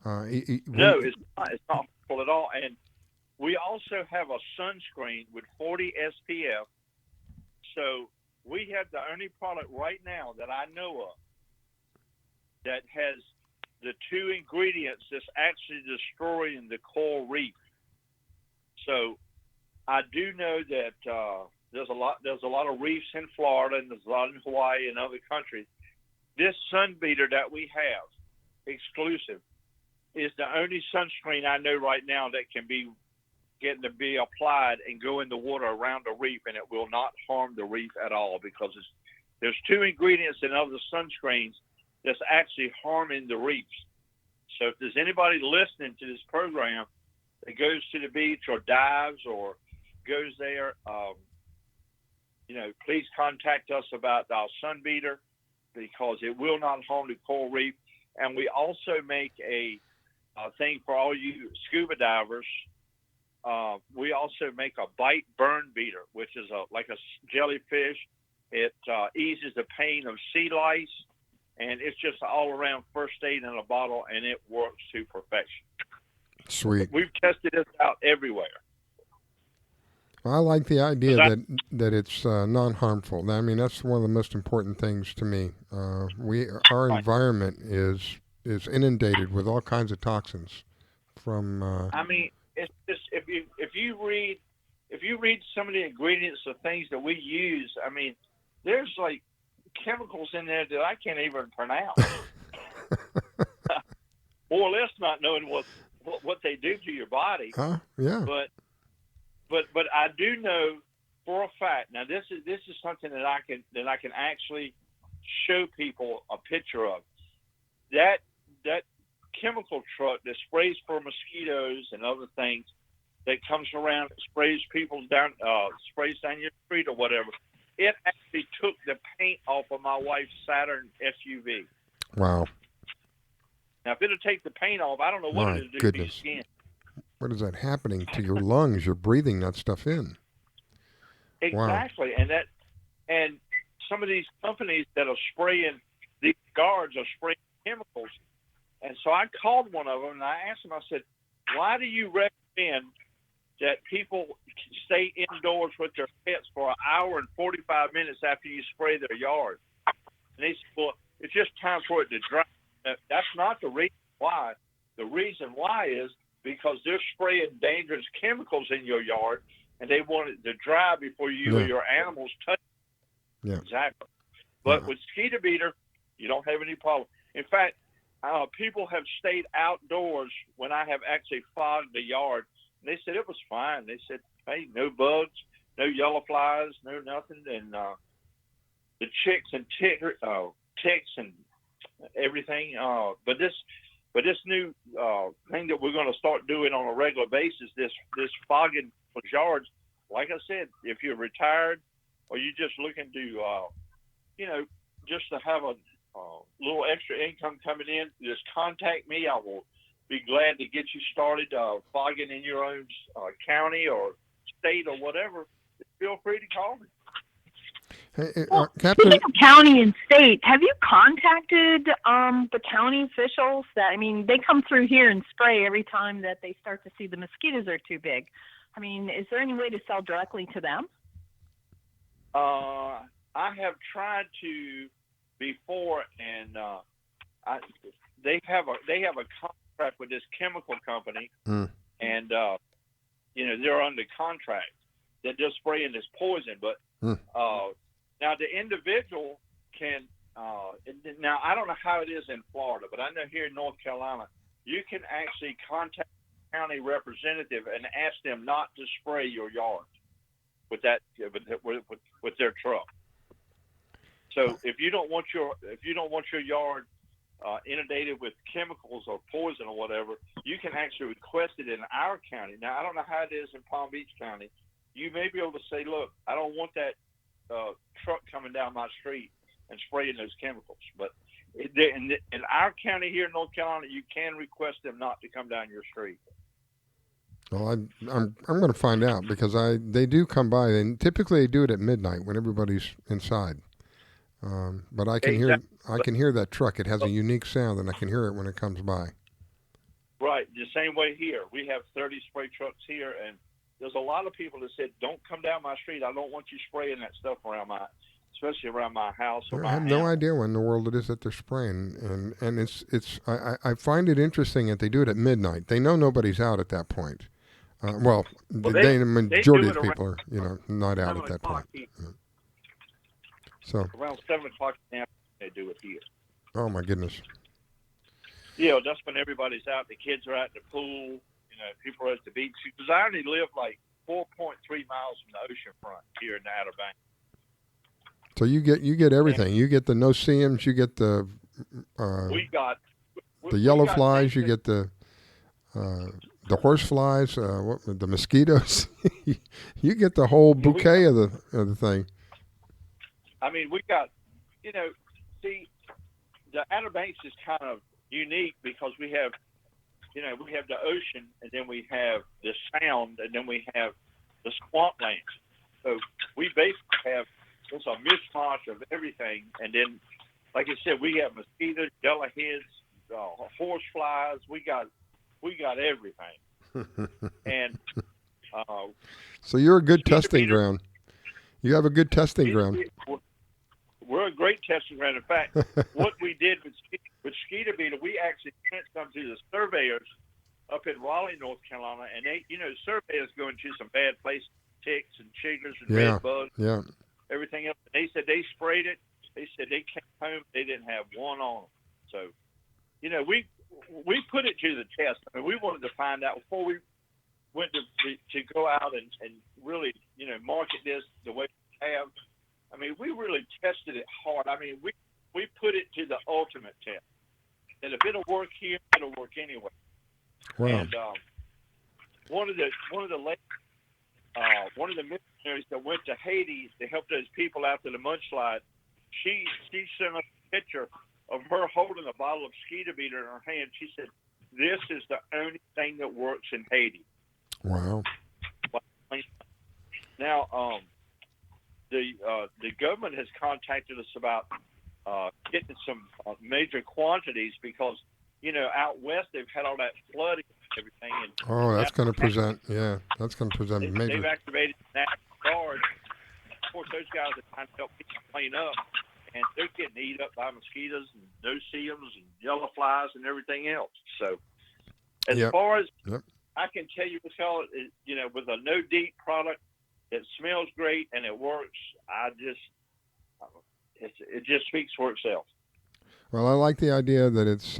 S21: No, it's not. It's not harmful at all. And we also have a sunscreen with 40 SPF. So we have the only product right now that I know of that has the 2 ingredients that's actually destroying the coral reef. So I do know that there's a lot of reefs in Florida, and there's a lot in Hawaii and other countries. This sun beater that we have, exclusive, is the only sunscreen I know right now that can be getting to be applied and go in the water around the reef, and it will not harm the reef at all, because there's 2 ingredients in other sunscreens that's actually harming the reefs. So if there's anybody listening to this program that goes to the beach or dives or goes there, please contact us about our sun beater, because it will not harm the coral reef. And we also make a thing for all you scuba divers. We also make a bite burn beater, which is like a jellyfish. It eases the pain of sea lice, and it's just all around first aid in a bottle, and it works to perfection.
S3: Sweet.
S21: We've tested this out everywhere.
S3: I like the idea that it's non-harmful. I mean, that's one of the most important things to me. Our environment is inundated with all kinds of toxins. From
S21: I mean, it's just if you read some of the ingredients of things that we use, I mean, there's like chemicals in there that I can't even pronounce. More or less not knowing what they do to your body.
S3: Yeah.
S21: But I do know for a fact. Now this is something that I can actually show people a picture of. That chemical truck that sprays for mosquitoes and other things, that comes around, sprays down your street or whatever. It actually took the paint off of my wife's Saturn SUV.
S3: Wow.
S21: Now, if it'll take the paint off, I don't know what it'll do to your skin.
S3: What is that happening to your lungs? You're breathing that stuff in.
S21: Exactly. Wow. And some of these companies that are spraying, these guards are spraying chemicals. And so I called one of them and I asked them, I said, why do you recommend that people stay indoors with their pets for an hour and 45 minutes after you spray their yard? And they said, well, it's just time for it to dry. That's not the reason why. The reason why is because they're spraying dangerous chemicals in your yard, and they want it to dry before you or your animals touch it.
S3: Yeah.
S21: Exactly. But with Skeeter Beater, you don't have any problem. In fact, people have stayed outdoors when I have actually fogged the yard, and they said it was fine. They said, hey, no bugs, no yellow flies, no nothing, and the ticks and everything. But this new thing that we're going to start doing on a regular basis, this fogging for yards, like I said, if you're retired or you're just looking to, just to have a little extra income coming in, just contact me. I will be glad to get you started fogging in your own county or state or whatever. Feel free to call me.
S3: Hey,
S19: Captain, speaking of county and state, have you contacted the county officials? They come through here and spray every time that they start to see the mosquitoes are too big. Is there any way to sell directly to them?
S21: I have tried to before, and they have a contract with this chemical company, and they're under contract that they're spraying this poison, but. Now, the individual can, now I don't know how it is in Florida, but I know here in North Carolina, you can actually contact the county representative and ask them not to spray your yard with their truck. So if you don't want your yard inundated with chemicals or poison or whatever, you can actually request it in our county. Now, I don't know how it is in Palm Beach County. You may be able to say, look, I don't want that truck coming down my street and spraying those chemicals. But in our county here in North Carolina, you can request them not to come down your street.
S3: Well, I'm going to find out, because they do come by, and typically they do it at midnight when everybody's inside. But I can hear that truck. It has a unique sound, and I can hear it when it comes by.
S21: Right, the same way here. We have 30 spray trucks here, and there's a lot of people that said, "Don't come down my street. I don't want you spraying that stuff especially around my house." Or
S3: I have no idea when in the world it is that they're spraying, and I find it interesting that they do it at midnight. They know nobody's out at that point. The majority of the people are, not out at that point. So
S21: around 7 o'clock in the afternoon, they do it here.
S3: Oh my goodness.
S21: That's when everybody's out. The kids are out in the pool. People are at the beach. Because I only live like 4.3 miles from the ocean front here in the Outer Banks.
S3: So you get everything. You get the no-see-ums. You get the yellow flies. You get the horse flies. The mosquitoes. You get the whole bouquet of the thing.
S21: I mean, we got the Outer Banks is kind of unique because we have the ocean, and then we have the sound, and then we have the swamplands. So we basically have it's a mishmash of everything. And then, like I said, we have mosquitoes, yellowheads, horse flies. We got everything. And
S3: so you're a good testing ground. You have a good testing ground.
S21: We're a great testing ground. In fact, what we did with Skeeter beetle, we actually sent some to the surveyors up in Raleigh, North Carolina, and they, surveyors go into some bad places, ticks and chiggers and red bugs, everything else. And they said they sprayed it. They said they came home, they didn't have one on them. So, we put it to the test. I mean, we wanted to find out before we went to go out and really, market this the way we have. I mean, we really tested it hard. I mean, we put it to the ultimate test. And if it'll work here, it'll work anywhere.
S3: Wow.
S21: And one of the missionaries that went to Haiti to help those people after the mudslide, she sent us a picture of her holding a bottle of Skeeter beater in her hand. She said, "This is the only thing that works in Haiti."
S3: Wow.
S21: Now, the government has contacted us about getting some major quantities because, out west they've had all that flooding and everything. And
S3: that's going to present. Yeah, that's going to present major.
S21: They've activated the National Guard. Of course, those guys are trying to help people clean up, and they're getting eaten up by mosquitoes and no-see-ums and yellow flies and everything else. So, as far as I can tell you, Michelle, with a no-DEET product, it smells great and it works. It just speaks for itself.
S3: Well, I like the idea that it's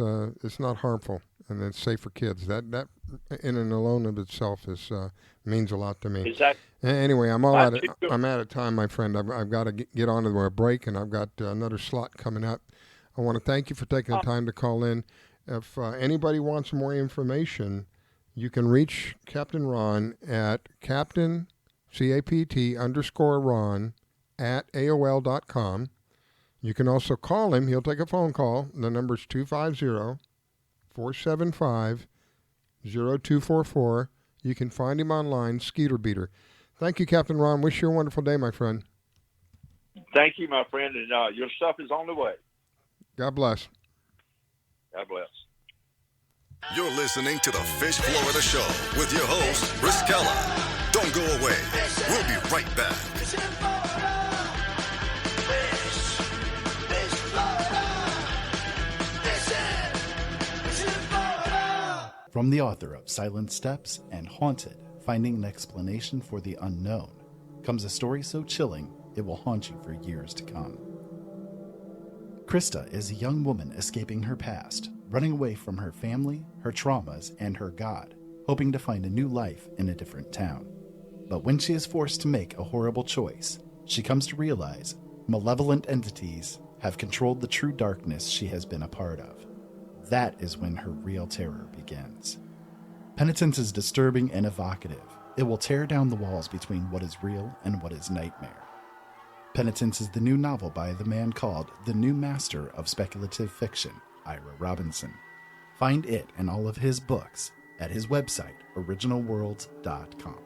S3: not harmful and it's safe for kids. That in and alone of itself means a lot to me.
S21: Exactly.
S3: Anyway, I'm out of time, my friend. I've got to get on to a break, and I've got another slot coming up. I want to thank you for taking the time to call in. If anybody wants more information, you can reach Captain Ron at Captain CAPT_Ron at AOL.com. You can also call him. He'll take a phone call. The number's 250-475-0244. You can find him online, Skeeter Beater. Thank you, Captain Ron. Wish you a wonderful day, my friend.
S21: Thank you, my friend, and your stuff is on the way.
S3: God bless.
S21: God bless.
S13: You're listening to the Fish Florida Show with your host, Riskella. Don't go away. We'll be right back.
S9: From the author of Silent Steps and Haunted, Finding an Explanation for the Unknown, comes a story so chilling it will haunt you for years to come. Krista is a young woman escaping her past, running away from her family, her traumas, and her God, hoping to find a new life in a different town. But when she is forced to make a horrible choice, she comes to realize malevolent entities have controlled the true darkness she has been a part of. That is when her real terror begins. Penitence is disturbing and evocative. It will tear down the walls between what is real and what is nightmare. Penitence is the new novel by the man called the new master of speculative fiction, Ira Robinson. Find it and all of his books at his website, originalworlds.com.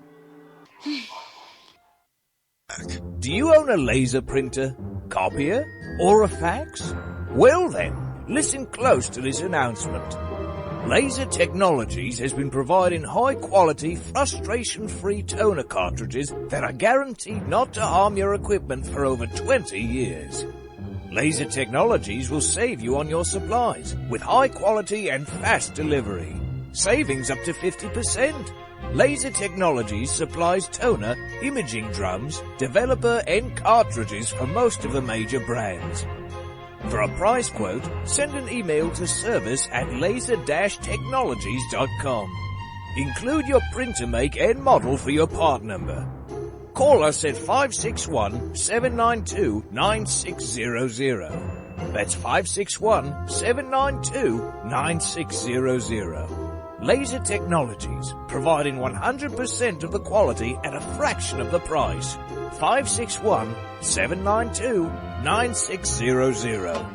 S14: Do you own a laser printer, copier, or a fax? Well then, listen close to this announcement. Leiza Technologies has been providing high-quality, frustration-free toner cartridges that are guaranteed not to harm your equipment for over 20 years. Leiza Technologies will save you on your supplies with high quality and fast delivery. Savings up to 50%. Leiza Technologies supplies toner, imaging drums, developer and cartridges for most of the major brands. For a price quote, send an email to service@leiza-technologies.com. Include your printer make and model for your part number. Call us at 561-792-9600. That's 561-792-9600. Leiza Technologies, providing 100% of the quality at a fraction of the price. 561-792-9600.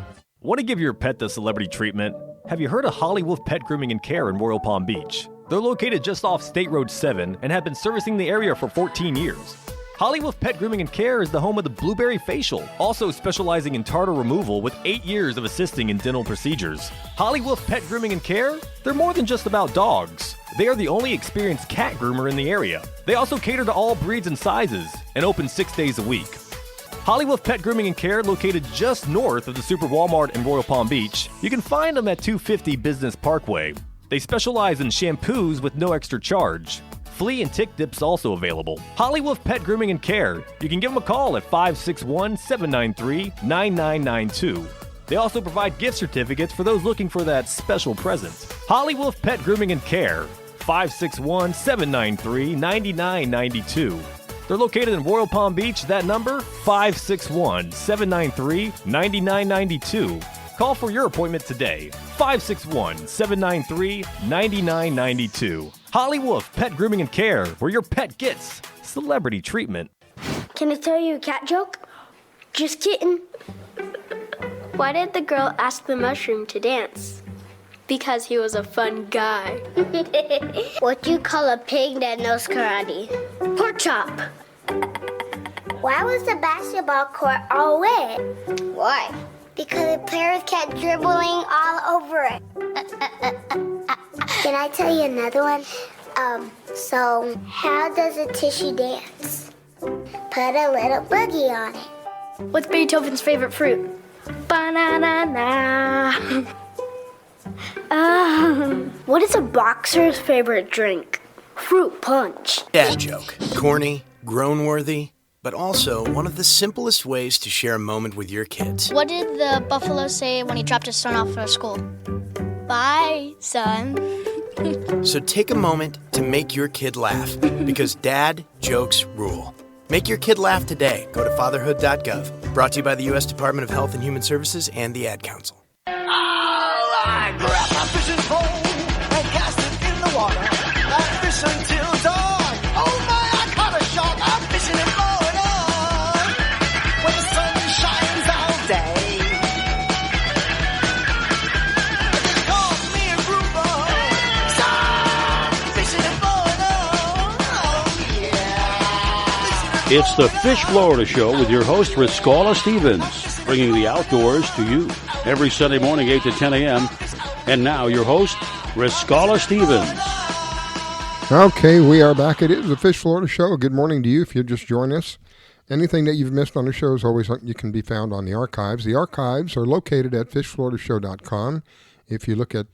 S15: Want to give your pet the celebrity treatment? Have you heard of Holly Wolf Pet Grooming and Care in Royal Palm Beach? They're located just off State Road 7 and have been servicing the area for 14 years. Holly Wolf Pet Grooming and Care is the home of the Blueberry Facial, also specializing in tartar removal with 8 years of assisting in dental procedures. Holly Wolf Pet Grooming and Care? They're more than just about dogs. They are the only experienced cat groomer in the area. They also cater to all breeds and sizes and open 6 days a week. Holly Wolf Pet Grooming and Care, located just north of the Super Walmart in Royal Palm Beach. You can find them at 250 Business Parkway. They specialize in shampoos with no extra charge. Flea and tick dips also available. Holly Wolf Pet Grooming and Care. You can give them a call at 561-793-9992. They also provide gift certificates for those looking for that special present. Holly Wolf Pet Grooming and Care. 561-793-9992. They're located in Royal Palm Beach. That number, 561-793-9992. Call for your appointment today. 561-793-9992. Holly Wolf Pet Grooming and Care, where your pet gets celebrity treatment.
S16: Can I tell you a cat joke? Just kidding. Why did the girl ask the mushroom to dance? Because he was a fun guy. What do you call a pig that knows karate? Pork chop. Why was the basketball court all wet? Why? Because the players kept dribbling all over it. Can I tell you another one? So how does a tissue dance? Put a little boogie on it.
S18: What's Beethoven's favorite fruit?
S16: Banana. What is a boxer's favorite drink? Fruit punch.
S17: Dad joke. Corny, groan-worthy, but also one of the simplest ways to share a moment with your kids.
S18: What did the buffalo say when he dropped his son off for school? Bye, son.
S17: So take a moment to make your kid laugh, because dad jokes rule. Make your kid laugh today. Go to fatherhood.gov. Brought to you by the U.S. Department of Health and Human Services and the Ad Council.
S1: I grab my fishing pole and cast it in the water. I fish until dawn. Oh my, I caught a shark. I'm fishing in Florida when the sun shines all day. They call me a grouper. So I'm fishing in Florida. Oh yeah.
S2: It's the Fish Florida Show with your host, Riscala Stevens, bringing the outdoors to you every Sunday morning, 8 to 10 a.m. And now your host, Riscala Stevens.
S3: Okay, we are back. It is the Fish Florida Show. Good morning to you if you just joined us. Anything that you've missed on the show is always you can be found on the archives. The archives are located at fishfloridashow.com. If you look at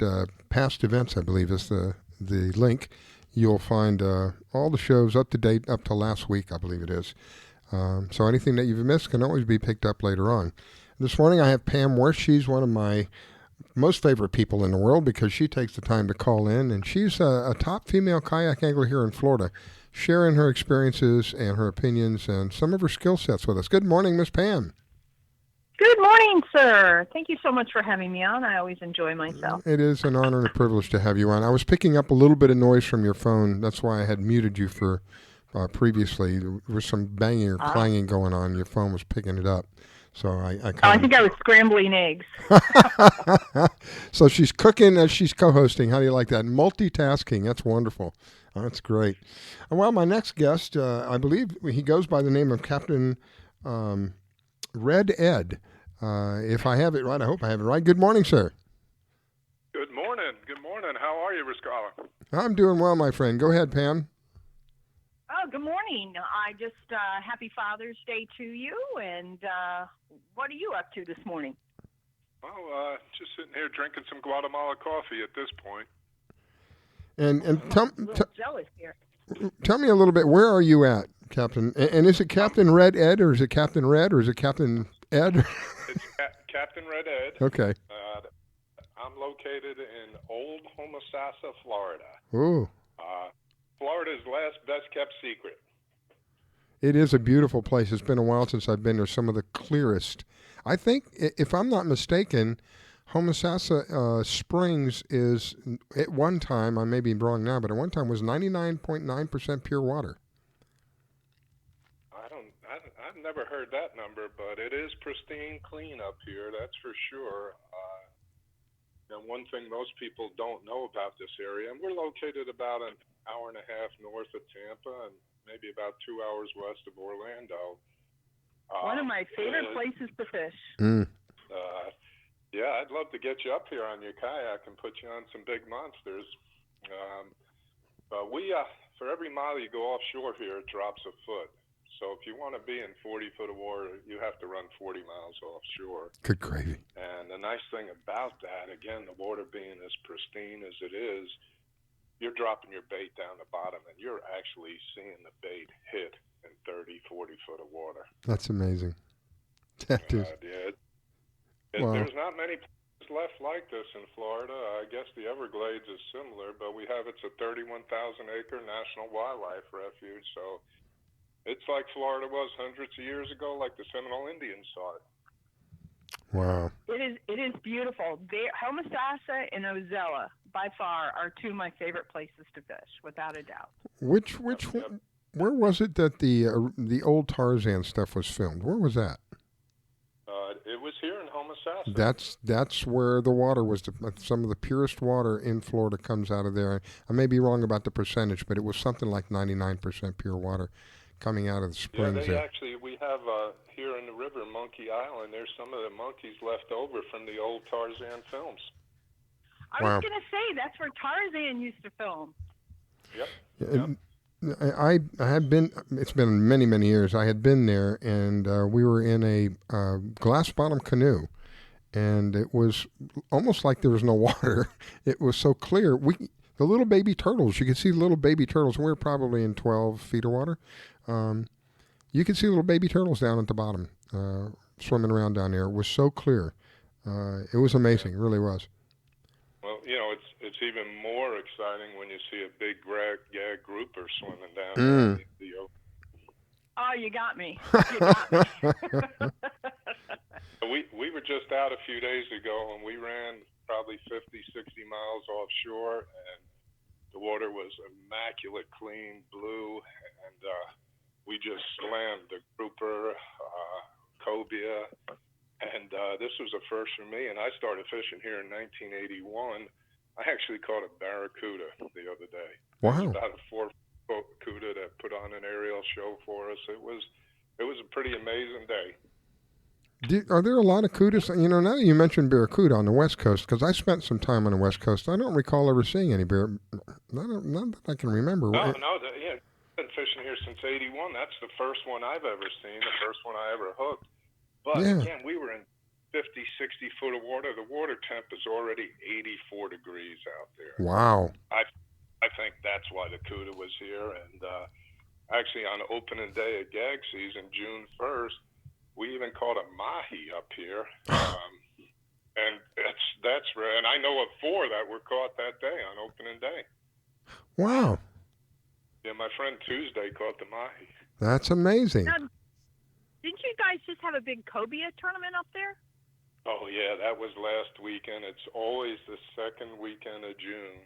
S3: past events, I believe is the link, you'll find all the shows up to date up to last week, I believe it is. So anything that you've missed can always be picked up later on. This morning I have Pam Worth. She's one of my most favorite people in the world because she takes the time to call in, and she's a top female kayak angler here in Florida, sharing her experiences and her opinions and some of her skill sets with us. Good morning, Miss Pam.
S19: Good morning, sir. Thank you so much for having me on. I always enjoy myself.
S3: It is an honor and a privilege to have you on. I was picking up a little bit of noise from your phone. That's why I had muted you for previously. There was some banging or clanging going on. Your phone was picking it up. So I
S19: think I was scrambling eggs.
S3: So she's cooking as she's co-hosting. How do you like that? Multitasking. That's wonderful. That's great. Well, my next guest, I believe he goes by the name of Captain Red Ed. If I have it right, I hope I have it right. Good morning, sir.
S5: Good morning. Good morning. morning. How are you, Riscala?
S3: I'm doing well, my friend. Go ahead, Pam.
S19: Oh, good morning. I just happy Father's Day to you. And what are you up to this morning?
S5: Oh, just sitting here drinking some Guatemala coffee at this point.
S3: And
S19: I'm a little jealous here.
S3: tell me a little bit. Where are you at, Captain? And is it Captain Red Ed, or is it Captain Red, or is it Captain Ed?
S5: It's Captain Red Ed.
S3: Okay.
S5: I'm located in Old Homosassa, Florida.
S3: Ooh.
S5: Florida's last best-kept secret.
S3: It is a beautiful place. It's been a while since I've been there. Some of the clearest. I think, if I'm not mistaken, Homosassa Springs is, at one time, I may be wrong now, but at one time was 99.9% pure water.
S5: I've never heard that number, but it is pristine clean up here, that's for sure. And one thing most people don't know about this area, and we're located about an hour and a half north of Tampa and maybe about 2 hours west of Orlando.
S19: One of my favorite places to fish.
S5: Yeah, I'd love to get you up here on your kayak and put you on some big monsters. But for every mile you go offshore here, it drops a foot. So if you want to be in 40 foot of water, you have to run 40 miles offshore.
S3: Good gravy.
S5: And the nice thing about that, again, the water being as pristine as it is, you're dropping your bait down the bottom, and you're actually seeing the bait hit in 30, 40 foot of water.
S3: That's amazing. That is.
S5: Wow. There's not many places left like this in Florida. I guess the Everglades is similar, but it's a 31,000-acre national wildlife refuge, so it's like Florida was hundreds of years ago, like the Seminole Indians saw it.
S3: Wow.
S19: It is beautiful. Homosassa and Ozella, by far, are two of my favorite places to fish, without a doubt.
S3: Where was it that the old Tarzan stuff was filmed? Where was that?
S5: It was here in Homosassa.
S3: That's where the water was. Some of the purest water in Florida comes out of there. I may be wrong about the percentage, but it was something like 99% pure water coming out of the springs.
S5: Yeah, we have here in the river, Monkey Island, there's some of the monkeys left over from the old Tarzan films.
S19: I was going to say, that's where Tarzan used to film.
S5: Yep.
S3: I had been, it's been many, many years, I had been there, and we were in a glass-bottom canoe, and it was almost like there was no water. It was so clear. The little baby turtles, you could see little baby turtles. We were probably in 12 feet of water. You could see little baby turtles down at the bottom, swimming around down there. It was so clear. It was amazing. It really was.
S5: Well, it's even more exciting when you see a big gag grouper swimming down the ocean.
S19: Oh, you got me.
S5: We were just out a few days ago, and we ran probably 50, 60 miles offshore, and the water was immaculate, clean, blue, and we just slammed the grouper, cobia, and this was a first for me, and I started fishing here in 1981. I actually caught a barracuda the other day.
S3: Wow.
S5: It was about a 4-foot cuda that put on an aerial show for us. It was a pretty amazing day.
S3: Are there a lot of cudas? Now that you mentioned barracuda on the West Coast, because I spent some time on the West Coast, I don't recall ever seeing any not that I can remember.
S5: No, I've been fishing here since 81. That's the first one I've ever seen, the first one I ever hooked. But again, we were in 50, 60 foot of water. The water temp is already 84 degrees out there.
S3: Wow.
S5: I think that's why the cuda was here. And actually on opening day of gag season, June 1st, we even caught a mahi up here. And that's rare. And I know of 4 that were caught that day on opening day.
S3: Wow.
S5: Yeah, my friend Tuesday caught the mahi.
S3: That's amazing.
S19: Didn't you guys just have a big cobia tournament up there?
S5: Oh, yeah, that was last weekend. It's always the second weekend of June,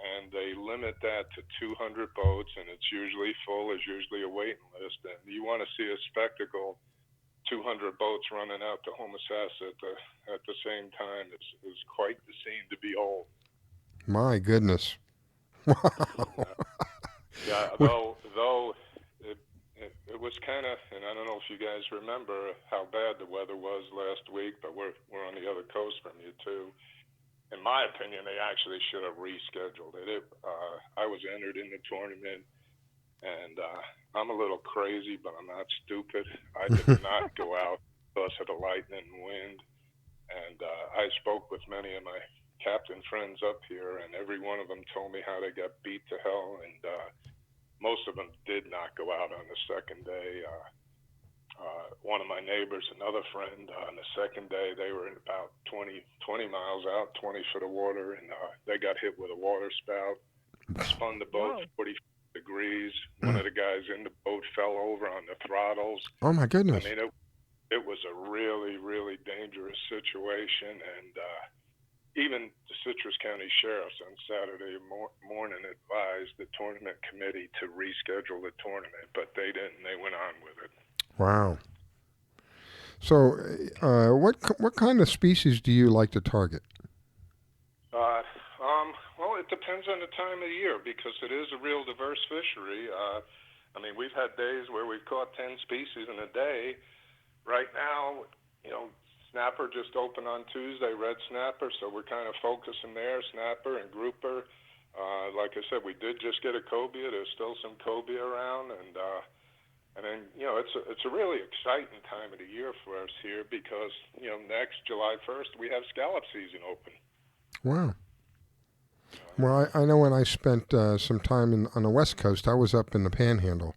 S5: and they limit that to 200 boats, and it's usually full. There's usually a waiting list, and you want to see a spectacle, 200 boats running out to Homosassa at the same time. It's quite the scene to behold.
S3: My goodness. Wow.
S5: Yeah, though it was kind of, and I don't know if you guys remember how bad the weather was last week, but we're on the other coast from you too. in my opinion, they actually should have rescheduled it. I was entered in the tournament, and I'm a little crazy, but I'm not stupid. I did not go out because of the lightning and wind. And I spoke with many of my captain friends up here, and every one of them told me how they got beat to hell, and most of them did not go out on the second day. One of my neighbors, another friend, on the second day, they were in about 20 miles out, 20 foot of water, and they got hit with a water spout, spun the boat 40 degrees. One of the guys in the boat fell over on the throttles.
S3: Oh, my goodness.
S5: I mean, it was a really, really dangerous situation, and even the Citrus County Sheriffs on Saturday morning advised the tournament committee to reschedule the tournament, but they didn't. They went on with it.
S3: Wow. So, what kind of species do you like to target?
S5: Well, it depends on the time of the year because it is a real diverse fishery. I mean, we've had days where we've caught 10 species in a day. Right now, snapper just opened on Tuesday, red snapper, so we're kind of focusing there, snapper and grouper. Like I said, we did just get a cobia. There's still some cobia around, and then it's a really exciting time of the year for us here because next July 1st we have scallop season open.
S3: Wow. Well, I know when I spent some time on the West Coast, I was up in the Panhandle.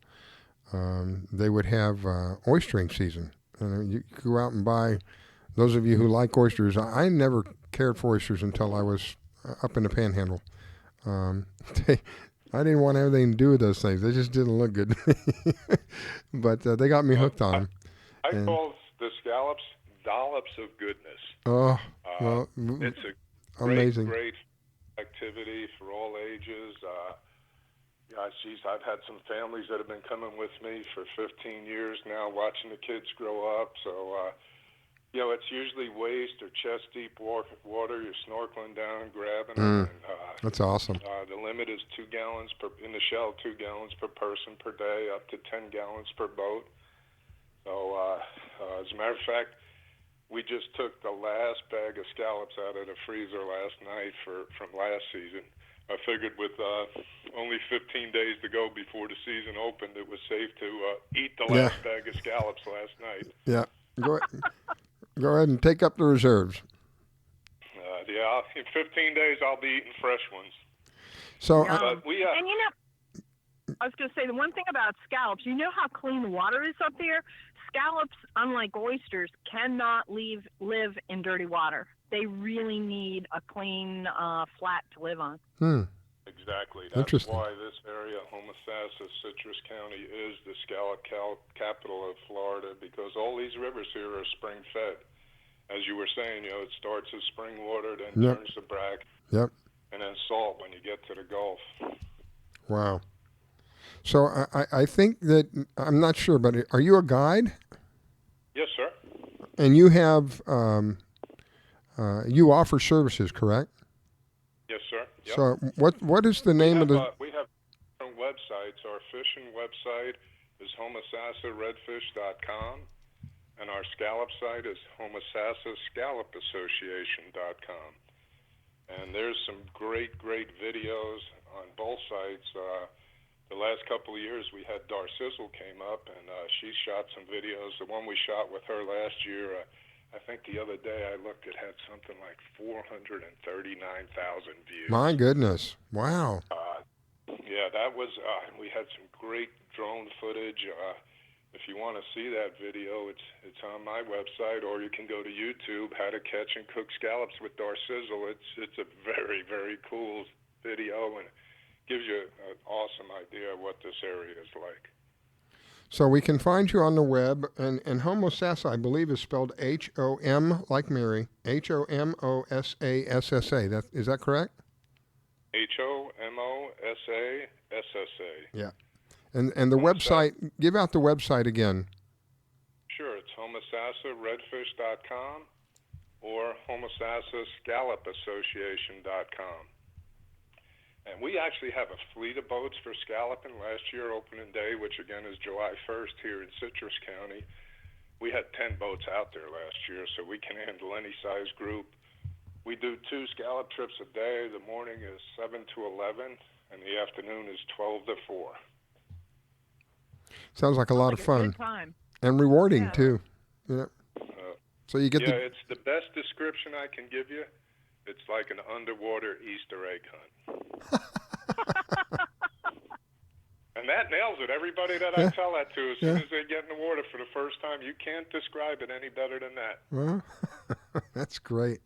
S3: They would have oystering season. And you go out and buy, those of you who like oysters, I never cared for oysters until I was up in the Panhandle. I didn't want anything to do with those things. They just didn't look good. But they got me hooked on them.
S5: I call the scallops dollops of goodness.
S3: Oh, well,
S5: it's a
S3: amazing.
S5: Great activity for all ages. I've had some families that have been coming with me for 15 years now, watching the kids grow up. So, it's usually waist or chest deep water. You're snorkeling down, grabbing them. And,
S3: that's awesome.
S5: The limit is 2 gallons in the shell, 2 gallons per person per day, up to 10 gallons per boat. So, as a matter of fact, we just took the last bag of scallops out of the freezer last night from last season. I figured with only 15 days to go before the season opened, it was safe to eat the last bag of scallops last night.
S3: Yeah. Go ahead and take up the reserves.
S5: In 15 days, I'll be eating fresh ones.
S3: So,
S19: and I was going to say, the one thing about scallops, you know how clean the water is up there? Scallops, unlike oysters, cannot live in dirty water. They really need a clean flat to live on.
S5: Exactly. That's why this area, Homosassa, Citrus County, is the scallop capital of Florida, because all these rivers here are spring-fed. As you were saying, it starts as spring water, then turns to brack, and then salt when you get to the Gulf.
S3: Wow. So I think that, I'm not sure, but are you a guide?
S5: Yes, sir.
S3: And you have, you offer services, correct?
S5: Yes, sir. Yep.
S3: So what is the name of the...
S5: We have different websites. Our fishing website is homosassaredfish.com, and our scallop site is homosassascallopassociation.com. And there's some great videos on both sites. The last couple of years, we had Darcizzle came up, and she shot some videos. The one we shot with her last year, I think the other day I looked, it had something like 439,000 views.
S3: My goodness. Wow.
S5: That was, we had some great drone footage. If you want to see that video, it's on my website, or you can go to YouTube, How to Catch and Cook Scallops with Darcizzle. It's a very, very cool video, and gives you an awesome idea of what this area is like.
S3: So we can find you on the web, and Homosassa, I believe, is spelled H-O-M, like Mary, H-O-M-O-S-A-S-S-A. Is that correct?
S5: H-O-M-O-S-A-S-S-A.
S3: Yeah. And the website, give out the website again.
S5: Sure, it's homosassaredfish.com or homosassascallopassociation.com. And we actually have a fleet of boats for scalloping. Last year, opening day, which again is July 1st here in Citrus County, we had 10 boats out there last year, so we can handle any size group. We do 2 scallop trips a day. The morning is 7 to 11, and the afternoon is 12 to 4.
S3: Sounds like a lot of fun.
S19: Good time.
S3: And rewarding, too. Yeah. So you get
S5: it's the best description I can give you. It's like an underwater Easter egg hunt. And that nails it. Everybody that I tell that to, as soon as they get in the water for the first time, you can't describe it any better than that.
S3: Well, that's great.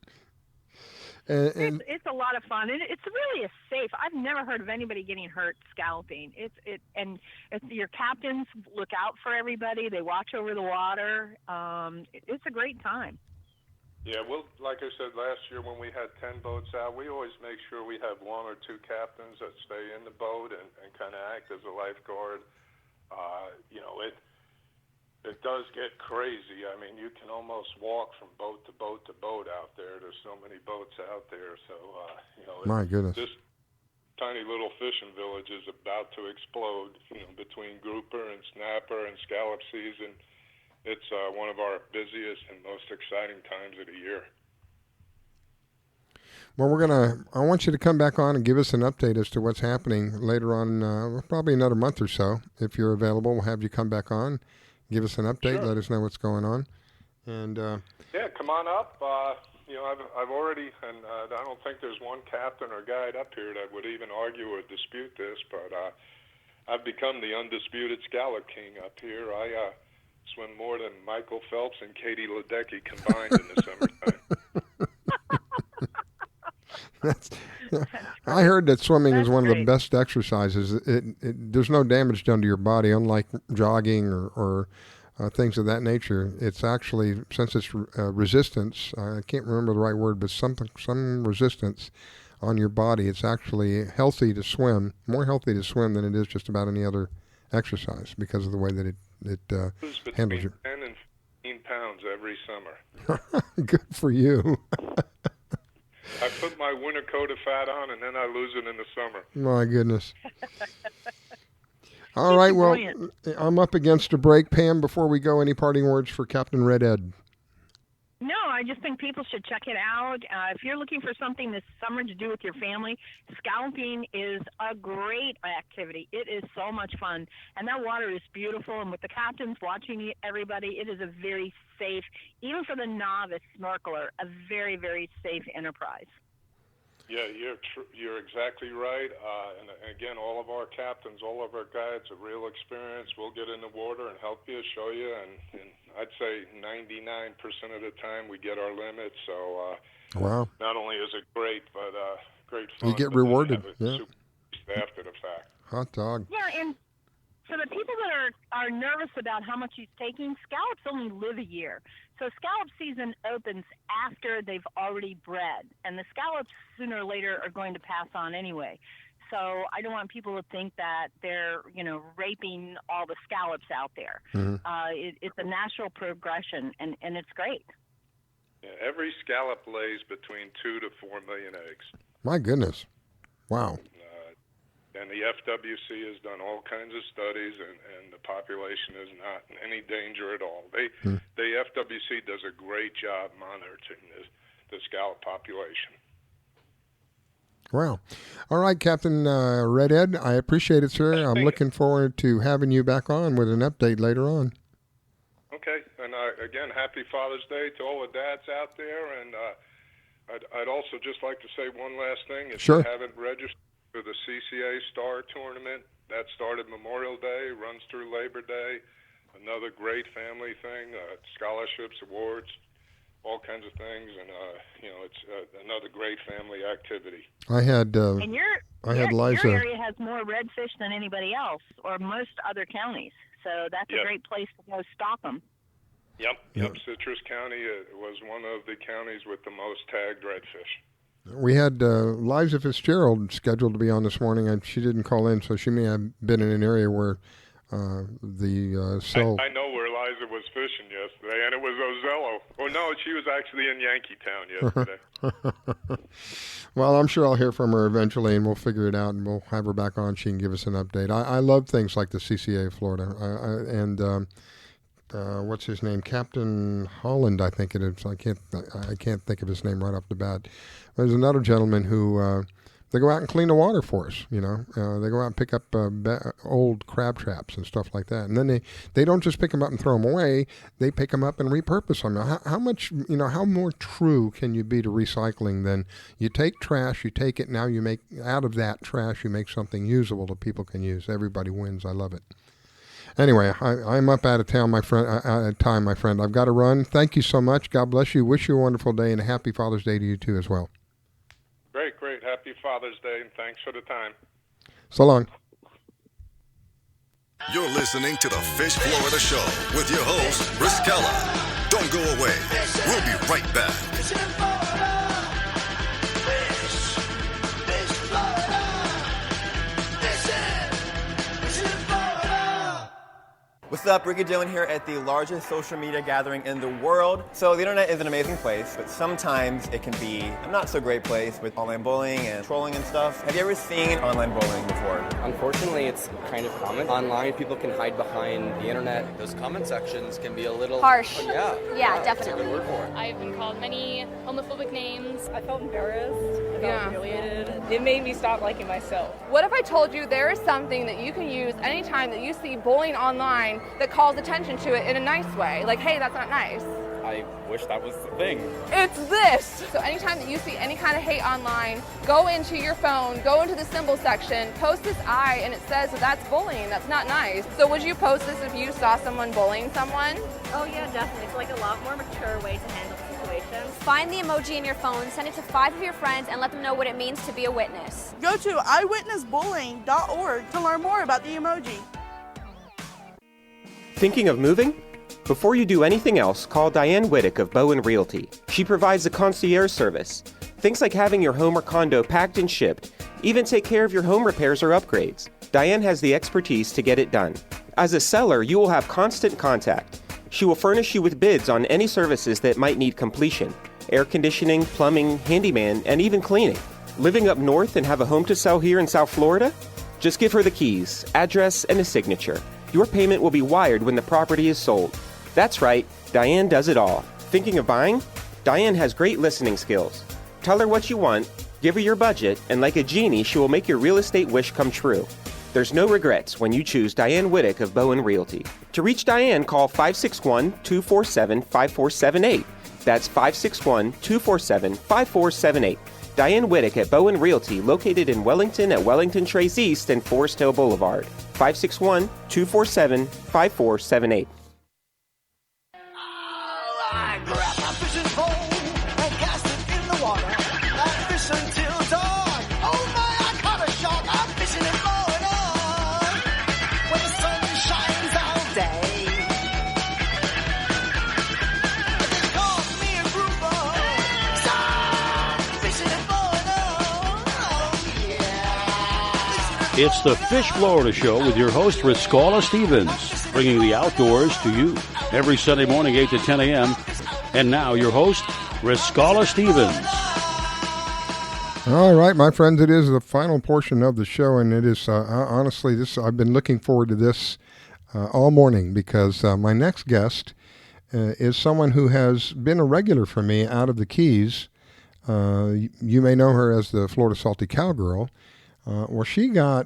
S3: And
S19: it's a lot of fun. It's really safe. I've never heard of anybody getting hurt scalloping. It's your captains look out for everybody. They watch over the water. It's a great time.
S5: Yeah, well, like I said last year when we had 10 boats out, we always make sure we have 1 or 2 captains that stay in the boat and kind of act as a lifeguard. It does get crazy. I mean, you can almost walk from boat to boat to boat out there. There's so many boats out there. So,
S3: my goodness.
S5: This tiny little fishing village is about to explode, between grouper and snapper and scallop season. It's one of our busiest and most exciting times of the year.
S3: Well, I want you to come back on and give us an update as to what's happening later on, probably another month or so. If you're available, we'll have you come back on, give us an update, let us know what's going on. And
S5: yeah, come on up. I've already, and I don't think there's one captain or guide up here that would even argue or dispute this, but I've become the undisputed scallop king up here. I swim more than Michael Phelps and Katie Ledecky combined in the summertime.
S3: I heard that swimming is one of the best exercises. There's no damage done to your body, unlike jogging or things of that nature. It's actually, since it's resistance, I can't remember the right word, but some resistance on your body, it's actually healthy to swim, more healthy to swim than it is just about any other exercise because of the way that it handles you.
S5: 10 and 15 pounds every summer.
S3: Good for you.
S5: I put my winter coat of fat on, and then I lose it in the summer.
S3: My goodness. All right, well, I'm up against a break. Pam, before we go, any parting words for Captain Red Ed?
S19: No, I just think people should check it out. If you're looking for something this summer to do with your family, scalloping is a great activity. It is so much fun, and that water is beautiful. And with the captains watching everybody, it is a very safe, even for the novice snorkeler, a very, very safe enterprise.
S5: Yeah, you're exactly right. And again, all of our captains, all of our guides are real experience. We'll get in the water and help you, show you, and I'd say 99% of the time we get our limits. So
S3: wow.
S5: Not only is it great, but great fun.
S3: You get rewarded. Yeah.
S5: After the fact.
S3: Hot dog.
S19: Yeah, and for the people that are nervous about how much he's taking, scallops only live a year. So scallop season opens after they've already bred, and the scallops sooner or later are going to pass on anyway. So I don't want people to think that they're, raping all the scallops out there.
S3: Mm-hmm.
S19: It's a natural progression, and it's great.
S5: Yeah, every scallop lays between 2 to 4 million eggs.
S3: My goodness. Wow.
S5: And the FWC has done all kinds of studies, and the population is not in any danger at all. The FWC does a great job monitoring the scallop population.
S3: Wow. All right, Captain Red Ed, I appreciate it, sir. I'm looking forward to having you back on with an update later on.
S5: Okay. And again, happy Father's Day to all the dads out there. And I'd also just like to say one last thing. If you haven't registered for the CCA Star Tournament, that started Memorial Day, runs through Labor Day. Another great family thing, scholarships, awards, all kinds of things, and it's another great family activity.
S3: I had Leiza.
S19: Your area has more redfish than anybody else, or most other counties. So that's a great place to go stock them.
S5: Yep. Citrus County was one of the counties with the most tagged redfish.
S3: We had Leiza Fitzgerald scheduled to be on this morning, and she didn't call in, so she may have been in an area where the cell...
S5: I know where Leiza was fishing yesterday, and it was Ozello. Oh, no, she was actually in Yankeetown yesterday.
S3: Well, I'm sure I'll hear from her eventually, and we'll figure it out, and we'll have her back on. She can give us an update. I love things like the CCA of Florida, and what's his name? Captain Holland, I think it is. I can't think of his name right off the bat. There's another gentleman who they go out and clean the water for us. They go out and pick up old crab traps and stuff like that, and then they don't just pick them up and throw them away. They pick them up and repurpose them. Now, how much how more true can you be to recycling than you take trash, you take it, now you make out of that trash you make something usable that people can use. Everybody wins. I love it. Anyway, I'm up out of town, my friend. Out of time, my friend. I've got to run. Thank you so much. God bless you. Wish you a wonderful day and a happy Father's Day to you too as well.
S5: Great. Happy Father's Day, and thanks for the time.
S3: So long.
S13: You're listening to the Fish Florida Show with your host, Riskella. Don't go away. We'll be right back.
S6: What's up, Ricky Dillon here at the largest social media gathering in the world. So the internet is an amazing place, but sometimes it can be a not so great place with online bullying and trolling and stuff. Have you ever seen online bullying before?
S22: Unfortunately, it's kind of common. Online, people can hide behind the internet. Those comment sections can be a little
S23: harsh.
S22: Yeah,
S23: definitely.
S22: That's a good word for it.
S23: I've been called many homophobic names.
S24: I felt embarrassed. I felt humiliated. It made me stop liking myself.
S25: What if I told you there is something that you can use anytime that you see bullying online that calls attention to it in a nice way? Like, hey, that's not nice.
S22: I wish that was the thing.
S25: It's this! So anytime that you see any kind of hate online, go into your phone, go into the symbol section, post this I, and it says that that's bullying. That's not nice. So would you post this if you saw someone bullying someone?
S26: Oh yeah, definitely. It's like a lot more mature way to handle the situation.
S23: Find the emoji in your phone, send it to 5 of your friends, and let them know what it means to be a witness.
S27: Go to eyewitnessbullying.org to learn more about the emoji.
S28: Thinking of moving? Before you do anything else, call Diane Whittick of Bowen Realty. She provides a concierge service. Things like having your home or condo packed and shipped, even take care of your home repairs or upgrades. Diane has the expertise to get it done. As a seller, you will have constant contact. She will furnish you with bids on any services that might need completion: air conditioning, plumbing, handyman, and even cleaning. Living up north and have a home to sell here in South Florida? Just give her the keys, address, and a signature. Your payment will be wired when the property is sold. That's right, Diane does it all. Thinking of buying? Diane has great listening skills. Tell her what you want, give her your budget, and like a genie, she will make your real estate wish come true. There's no regrets when you choose Diane Whittick of Bowen Realty. To reach Diane, call 561-247-5478. That's 561-247-5478. Diane Whittick at Bowen Realty, located in Wellington at Wellington Trace East and Forest Hill Boulevard. 561-247-5478.
S1: I grab my fishing pole and cast it in the water. I fish until dawn. Oh my, I caught a shark. I'm fishing and blowing on when the sun shines all day. They call me a grouper. So I'm fishing and blowing on. Oh yeah.
S2: It's the Fish Florida Show with your host, Riskalla Stevens, bringing the outdoors to you every Sunday morning, 8 to 10 a.m. And now your host, Riskalla Stevens.
S3: All right, my friends, it is the final portion of the show, and it is honestly, I've been looking forward to this all morning because my next guest is someone who has been a regular for me out of the Keys. You may know her as the Florida Salty Cowgirl. Well, she got,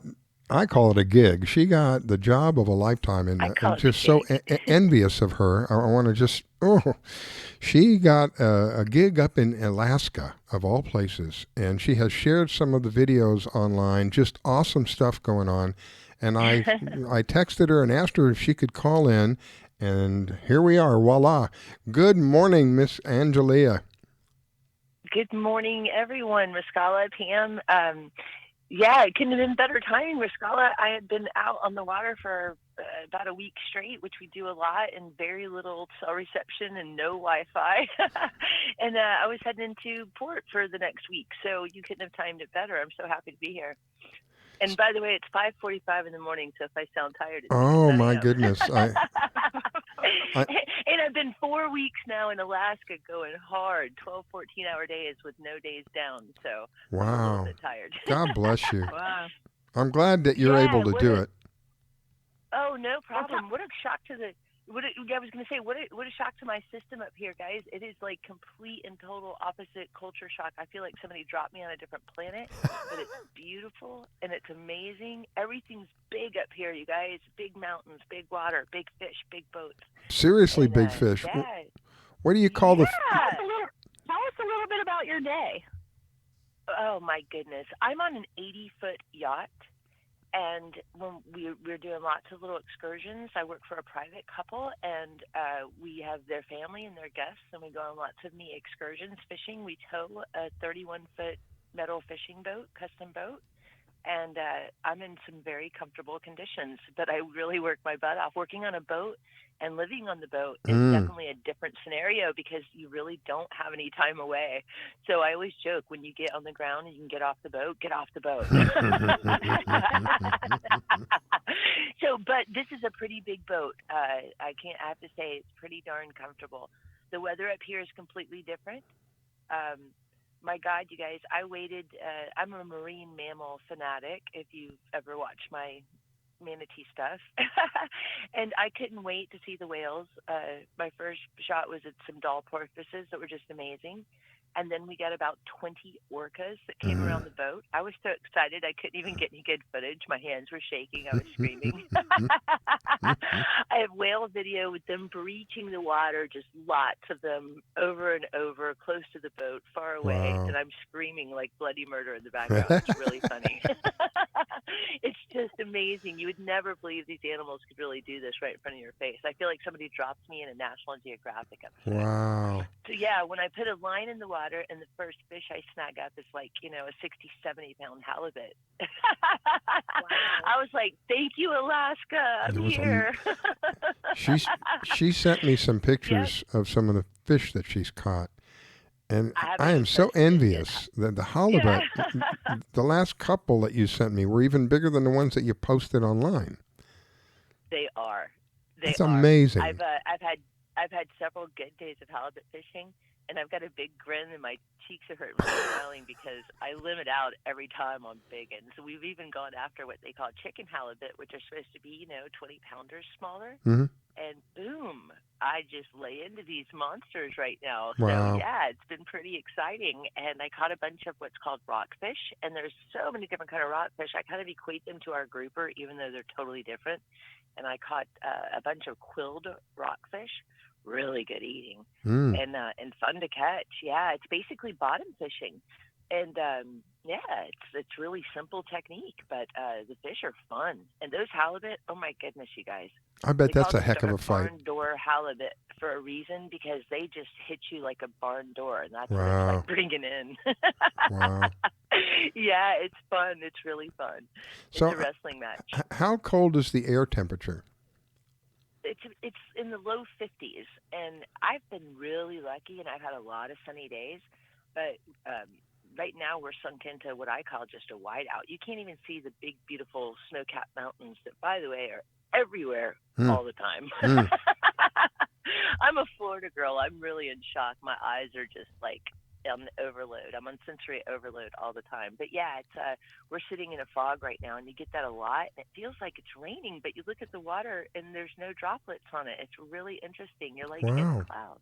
S3: I call it a gig. She got the job of a lifetime, and I'm just so envious of her. I want to just, she got a gig up in Alaska, of all places, and she has shared some of the videos online, just awesome stuff going on. And I texted her and asked her if she could call in, and here we are, voila. Good morning, Miss Angelia.
S29: Good morning, everyone. Riskalla, Pam. Yeah, it couldn't have been better timing, Riskalla. I had been out on the water for about a week straight, which we do a lot, and very little cell reception and no Wi-Fi. And I was heading into port for the next week, so you couldn't have timed it better. I'm so happy to be here. And by the way, it's 5:45 in the morning, so if I sound tired, it's
S3: Oh, my goodness.
S29: and I've been 4 weeks now in Alaska going hard, 12, 14-hour days with no days down. So I'm a
S3: Wow.
S29: little bit tired.
S3: God bless you.
S29: Wow.
S3: I'm glad that you're able to do it.
S29: Oh, no problem. What a shock to I was going to say, what a shock to my system up here, guys. It is like complete and total opposite culture shock. I feel like somebody dropped me on a different planet, but it's beautiful and it's amazing. Everything's big up here, you guys. Big mountains, big water, big fish, big boats.
S3: Seriously,
S29: And,
S3: big fish.
S29: Yeah.
S3: What do you call
S29: Tell us a little bit about your day. Oh, my goodness. I'm on an 80-foot yacht. And when we're doing lots of little excursions, I work for a private couple, and we have their family and their guests, and we go on lots of neat excursions fishing. We tow a 31-foot metal fishing boat, custom boat, and I'm in some very comfortable conditions, but I really work my butt off. Working on a boat and living on the boat is definitely a different scenario because you really don't have any time away. So I always joke, when you get on the ground and you can get off the boat, get off the boat. But this is a pretty big boat. I have to say it's pretty darn comfortable. The weather up here is completely different. My God, you guys, I waited. I'm a marine mammal fanatic, if you've ever watched my manatee stuff. And I couldn't wait to see the whales. My first shot was at some doll porpoises that were just amazing. And then we got about 20 orcas that came around the boat. I was so excited I couldn't even get any good footage. My hands were shaking. I was screaming. I have whale video with them breaching the water, just lots of them over and over, close to the boat, far away.
S3: Wow.
S29: And I'm screaming like bloody murder in the background. It's really funny. It's just amazing. You would never believe these animals could really do this right in front of your face. I feel like somebody dropped me in a National Geographic episode.
S3: Wow.
S29: So yeah, when I put a line in the water and the first fish I snag up is like, a 60, 70-pound halibut. I was like, thank you, Alaska. I'm here.
S3: She sent me some pictures of some of the fish that she's caught. And I am so envious that the halibut, the last couple that you sent me were even bigger than the ones that you posted online.
S29: They are.
S3: That's amazing.
S29: I've had several good days of halibut fishing, and I've got a big grin, and my cheeks are hurting from smiling because I limit out every time on big ones. So we've even gone after what they call chicken halibut, which are supposed to be, 20-pounders smaller.
S3: Mm-hmm.
S29: And boom, I just lay into these monsters right now.
S3: Wow.
S29: So yeah, it's been pretty exciting. And I caught a bunch of what's called rockfish, and there's so many different kind of rockfish. I kind of equate them to our grouper, even though they're totally different. And I caught a bunch of quilled rockfish. Really good eating and fun to catch. Yeah, it's basically bottom fishing, and it's really simple technique, but the fish are fun. And those halibut, oh my goodness, you guys!
S3: I bet that's a heck of a fight.
S29: Barn door halibut for a reason, because they just hit you like a barn door, and that's what
S3: Wow.
S29: it's like bringing in.
S3: Wow.
S29: Yeah, it's fun. It's really fun. It's
S3: So,
S29: a wrestling match.
S3: How cold is the air temperature?
S29: It's in the low 50s, and I've been really lucky, and I've had a lot of sunny days, but right now we're sunk into what I call just a whiteout. You can't even see the big, beautiful snow-capped mountains that, by the way, are everywhere all the time. I'm a Florida girl. I'm really in shock. My eyes are just like on overload. I'm on sensory overload all the time. But yeah, it's we're sitting in a fog right now, and you get that a lot, and it feels like it's raining, but you look at the water and there's no droplets on it. It's really interesting. You're like in a cloud.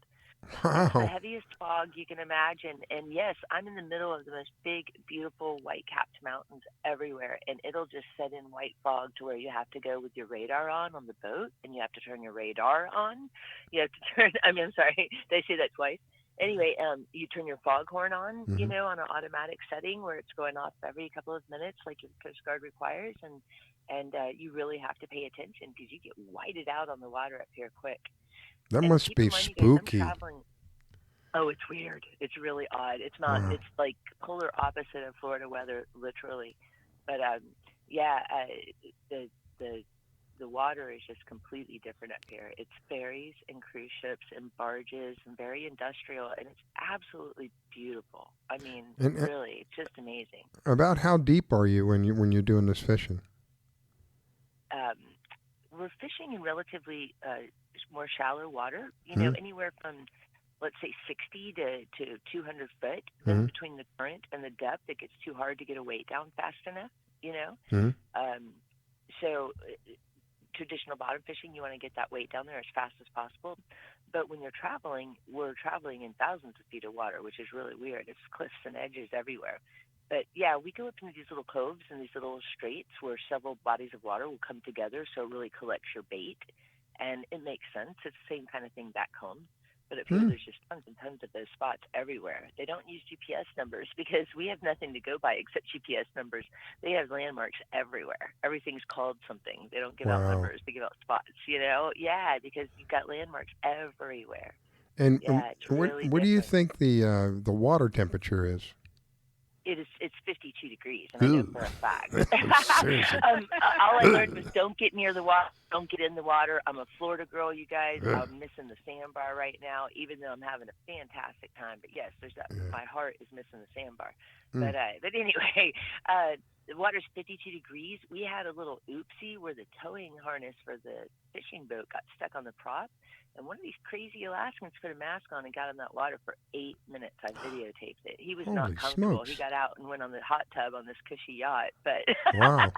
S3: Wow.
S29: It's the heaviest fog you can imagine. And yes, I'm in the middle of the most big, beautiful white-capped mountains everywhere, and it'll just set in white fog to where you have to go with your radar on the boat, and you have to turn your radar on. You have to turn, I'm sorry, did I say that twice? Anyway, you turn your foghorn on, on an automatic setting where it's going off every couple of minutes like your Coast Guard requires, and you really have to pay attention because you get whited out on the water up here quick.
S3: That
S29: And
S3: must
S29: keep
S3: be
S29: in mind, you guys,
S3: spooky.
S29: I'm traveling. Oh, it's weird. It's really odd. It's not.
S3: Wow.
S29: It's like polar opposite of Florida weather, literally. But the water is just completely different up here. It's ferries and cruise ships and barges and very industrial, and it's absolutely beautiful. I mean, really, it's just amazing.
S3: About how deep are you when you're doing this fishing?
S29: We're fishing in relatively more shallow water, anywhere from, let's say, 60 to 200 foot. Then between the current and the depth, it gets too hard to get a weight down fast enough, So traditional bottom fishing, you want to get that weight down there as fast as possible. But when you're traveling, we're traveling in thousands of feet of water, which is really weird. It's cliffs and edges everywhere. But yeah, we go up into these little coves and these little straits where several bodies of water will come together, so it really collects your bait. And it makes sense. It's the same kind of thing back home. But up here, there's just tons and tons of those spots everywhere. They don't use GPS numbers because we have nothing to go by except GPS numbers. They have landmarks everywhere. Everything's called something. They don't give out numbers. They give out spots, you know? Yeah, because you've got landmarks everywhere.
S3: And
S29: yeah, it's really
S3: what do you think the water temperature is?
S29: It's 52 degrees, and I know for a fact. All I learned was don't get near the water, don't get in the water. I'm a Florida girl, you guys. I'm missing the sandbar right now, even though I'm having a fantastic time. But yes, there's that. My heart is missing the sandbar. But anyway, the water's 52 degrees. We had a little oopsie where the towing harness for the fishing boat got stuck on the prop. And one of these crazy Alaskans put a mask on and got in that water for 8 minutes. I videotaped it. He was not comfortable.
S3: Smokes.
S29: He got out and went on the hot tub on this cushy yacht. But
S3: wow.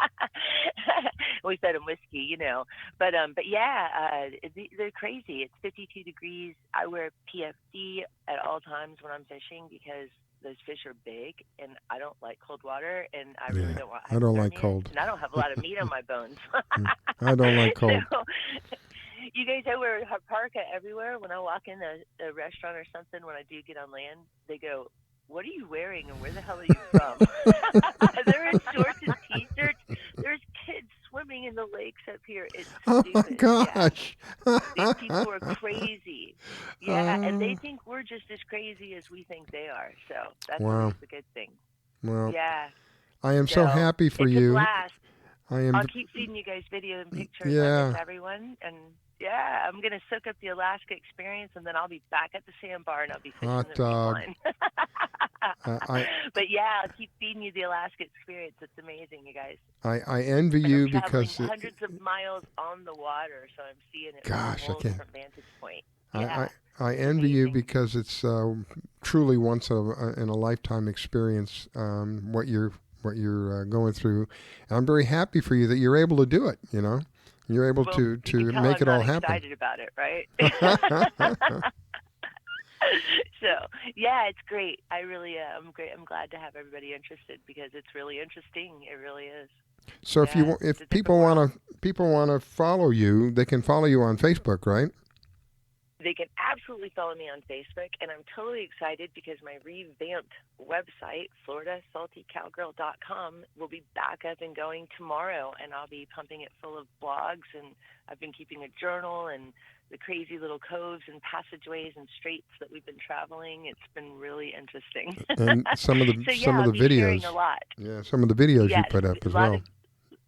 S29: We fed him whiskey, you know. But yeah, they're crazy. It's 52 degrees. I wear PFD at all times when I'm fishing because those fish are big, and I don't like cold water, and I really don't want.
S3: I don't like cold.
S29: And I don't have a lot of meat on my bones.
S3: I don't like cold.
S29: So, you guys, I wear a parka everywhere. When I walk in a restaurant or something, when I do get on land, they go, "What are you wearing, and where the hell are you from?" They're in shorts and T-shirts. There's kids swimming in the lakes up here. It's stupid.
S3: Oh, my gosh.
S29: Yeah. These people are crazy. Yeah, and they think we're just as crazy as we think they are. So that's always a good thing.
S3: Well,
S29: yeah.
S3: I am so happy for
S29: it's
S3: you.
S29: A blast.
S3: I'll
S29: keep feeding you guys video and pictures
S3: Yeah.
S29: of everyone. And yeah, I'm going to soak up the Alaska experience, and then I'll be back at the sandbar, and I'll be fishing
S3: Hot
S29: the
S3: dog.
S29: line.
S3: I
S29: But yeah, I'll keep feeding you the Alaska experience. It's amazing, you guys.
S3: I envy you
S29: I'm
S3: because
S29: traveling hundreds of miles on the water, so I'm seeing it
S3: Gosh,
S29: from
S3: I
S29: a whole
S3: can't-
S29: different vantage point. Yeah.
S3: I envy you because it's truly once in a lifetime experience what you're going through. And I'm very happy for you that you're able to do it. You know, you're able to
S29: you can tell
S3: make
S29: I'm
S3: it all
S29: not
S3: happen.
S29: excited about it, right? So yeah, it's great. I really I'm great. I'm glad to have everybody interested because it's really interesting. It really is.
S3: So if people want to follow you, they can follow you on Facebook, right?
S29: They can absolutely follow me on Facebook, and I'm totally excited because my revamped website, FloridaSaltyCowgirl.com, will be back up and going tomorrow, and I'll be pumping it full of blogs, and I've been keeping a journal and the crazy little coves and passageways and straits that we've been traveling. It's been really interesting.
S3: And some of the
S29: I'll be sharing
S3: videos.
S29: a lot.
S3: Yeah, some of the videos you
S29: Yes,
S3: put up as
S29: a lot
S3: well.
S29: Of,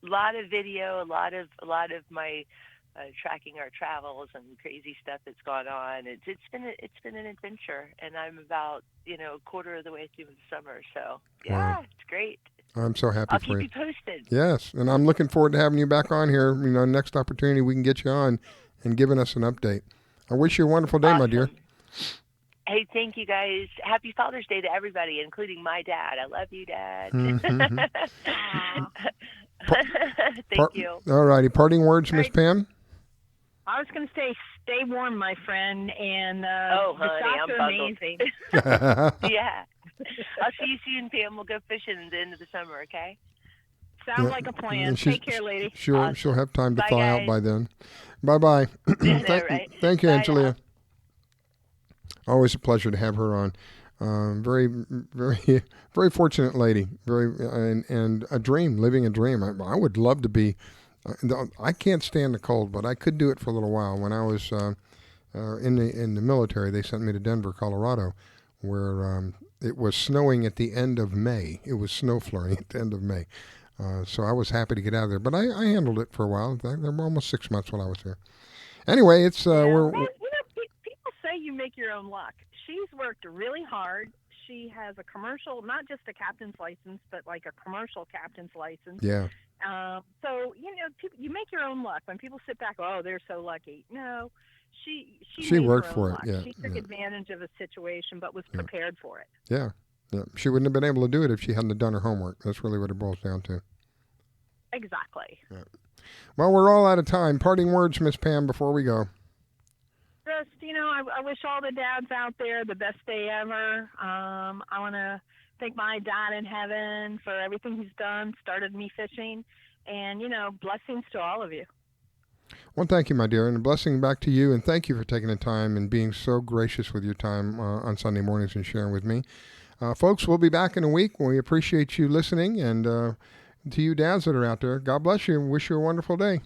S29: lot of video, a lot of my tracking our travels and crazy stuff that's gone on. It's been an adventure, and I'm about a quarter of the way through the summer. So yeah,
S3: Wow.
S29: it's great.
S3: I'm so happy
S29: I'll
S3: for
S29: keep
S3: you.
S29: you posted.
S3: Yes, and I'm looking forward to having you back on here. Next opportunity we can get you on and giving us an update. I wish you a wonderful day, my dear.
S29: Hey, thank you guys. Happy Father's Day to everybody, including my dad. I love you, Dad.
S3: Mhm.
S29: Thank you.
S3: All righty. Parting words, Miss
S4: Right.
S3: Pam?
S4: I was going to say, stay warm, my friend, and
S29: Oh,
S4: the
S29: honey,
S4: shots
S29: I'm
S4: are
S29: bundled.
S4: amazing.
S29: Yeah. I'll see you soon, Pam. We'll go fishing at the end of the summer, okay?
S4: Sounds
S3: Yeah,
S4: like a plan.
S3: and she's-
S4: Take care, lady.
S3: She'll have time to
S29: Bye,
S3: thaw out
S29: guys.
S3: by then. Bye-bye.
S29: Yeah, right.
S3: Thank you,
S29: Bye
S3: Angelia. Always a pleasure to have her on. Very, very, very fortunate lady. And a dream, living a dream. I would love to be. I can't stand the cold, but I could do it for a little while. When I was in the military, they sent me to Denver, Colorado, where it was snowing at the end of May. It was snow flurry at the end of May. So I was happy to get out of there. But I handled it for a while. There were almost 6 months when I was there. Anyway, it's we're
S4: People say you make your own luck. She's worked really hard. She has a commercial, not just a captain's license, but like a commercial captain's license.
S3: yeah.
S4: So you make your own luck. When people sit back, oh, they're so lucky. No, she made
S3: worked
S4: her own
S3: for it,
S4: luck.
S3: yeah,
S4: She took
S3: yeah.
S4: advantage of a situation, but was prepared for it.
S3: Yeah. She wouldn't have been able to do it if she hadn't have done her homework. That's really what it boils down to.
S4: Exactly.
S3: Yeah. Well, we're all out of time. Parting words, Miss Pam, before we go.
S4: Just, I wish all the dads out there the best day ever. I want to thank my dad in heaven for everything he's done, started me fishing, and, blessings to all of you.
S3: Well, thank you, my dear, and a blessing back to you, and thank you for taking the time and being so gracious with your time on Sunday mornings and sharing with me. Folks, we'll be back in a week. We appreciate you listening, and to you dads that are out there, God bless you and wish you a wonderful day.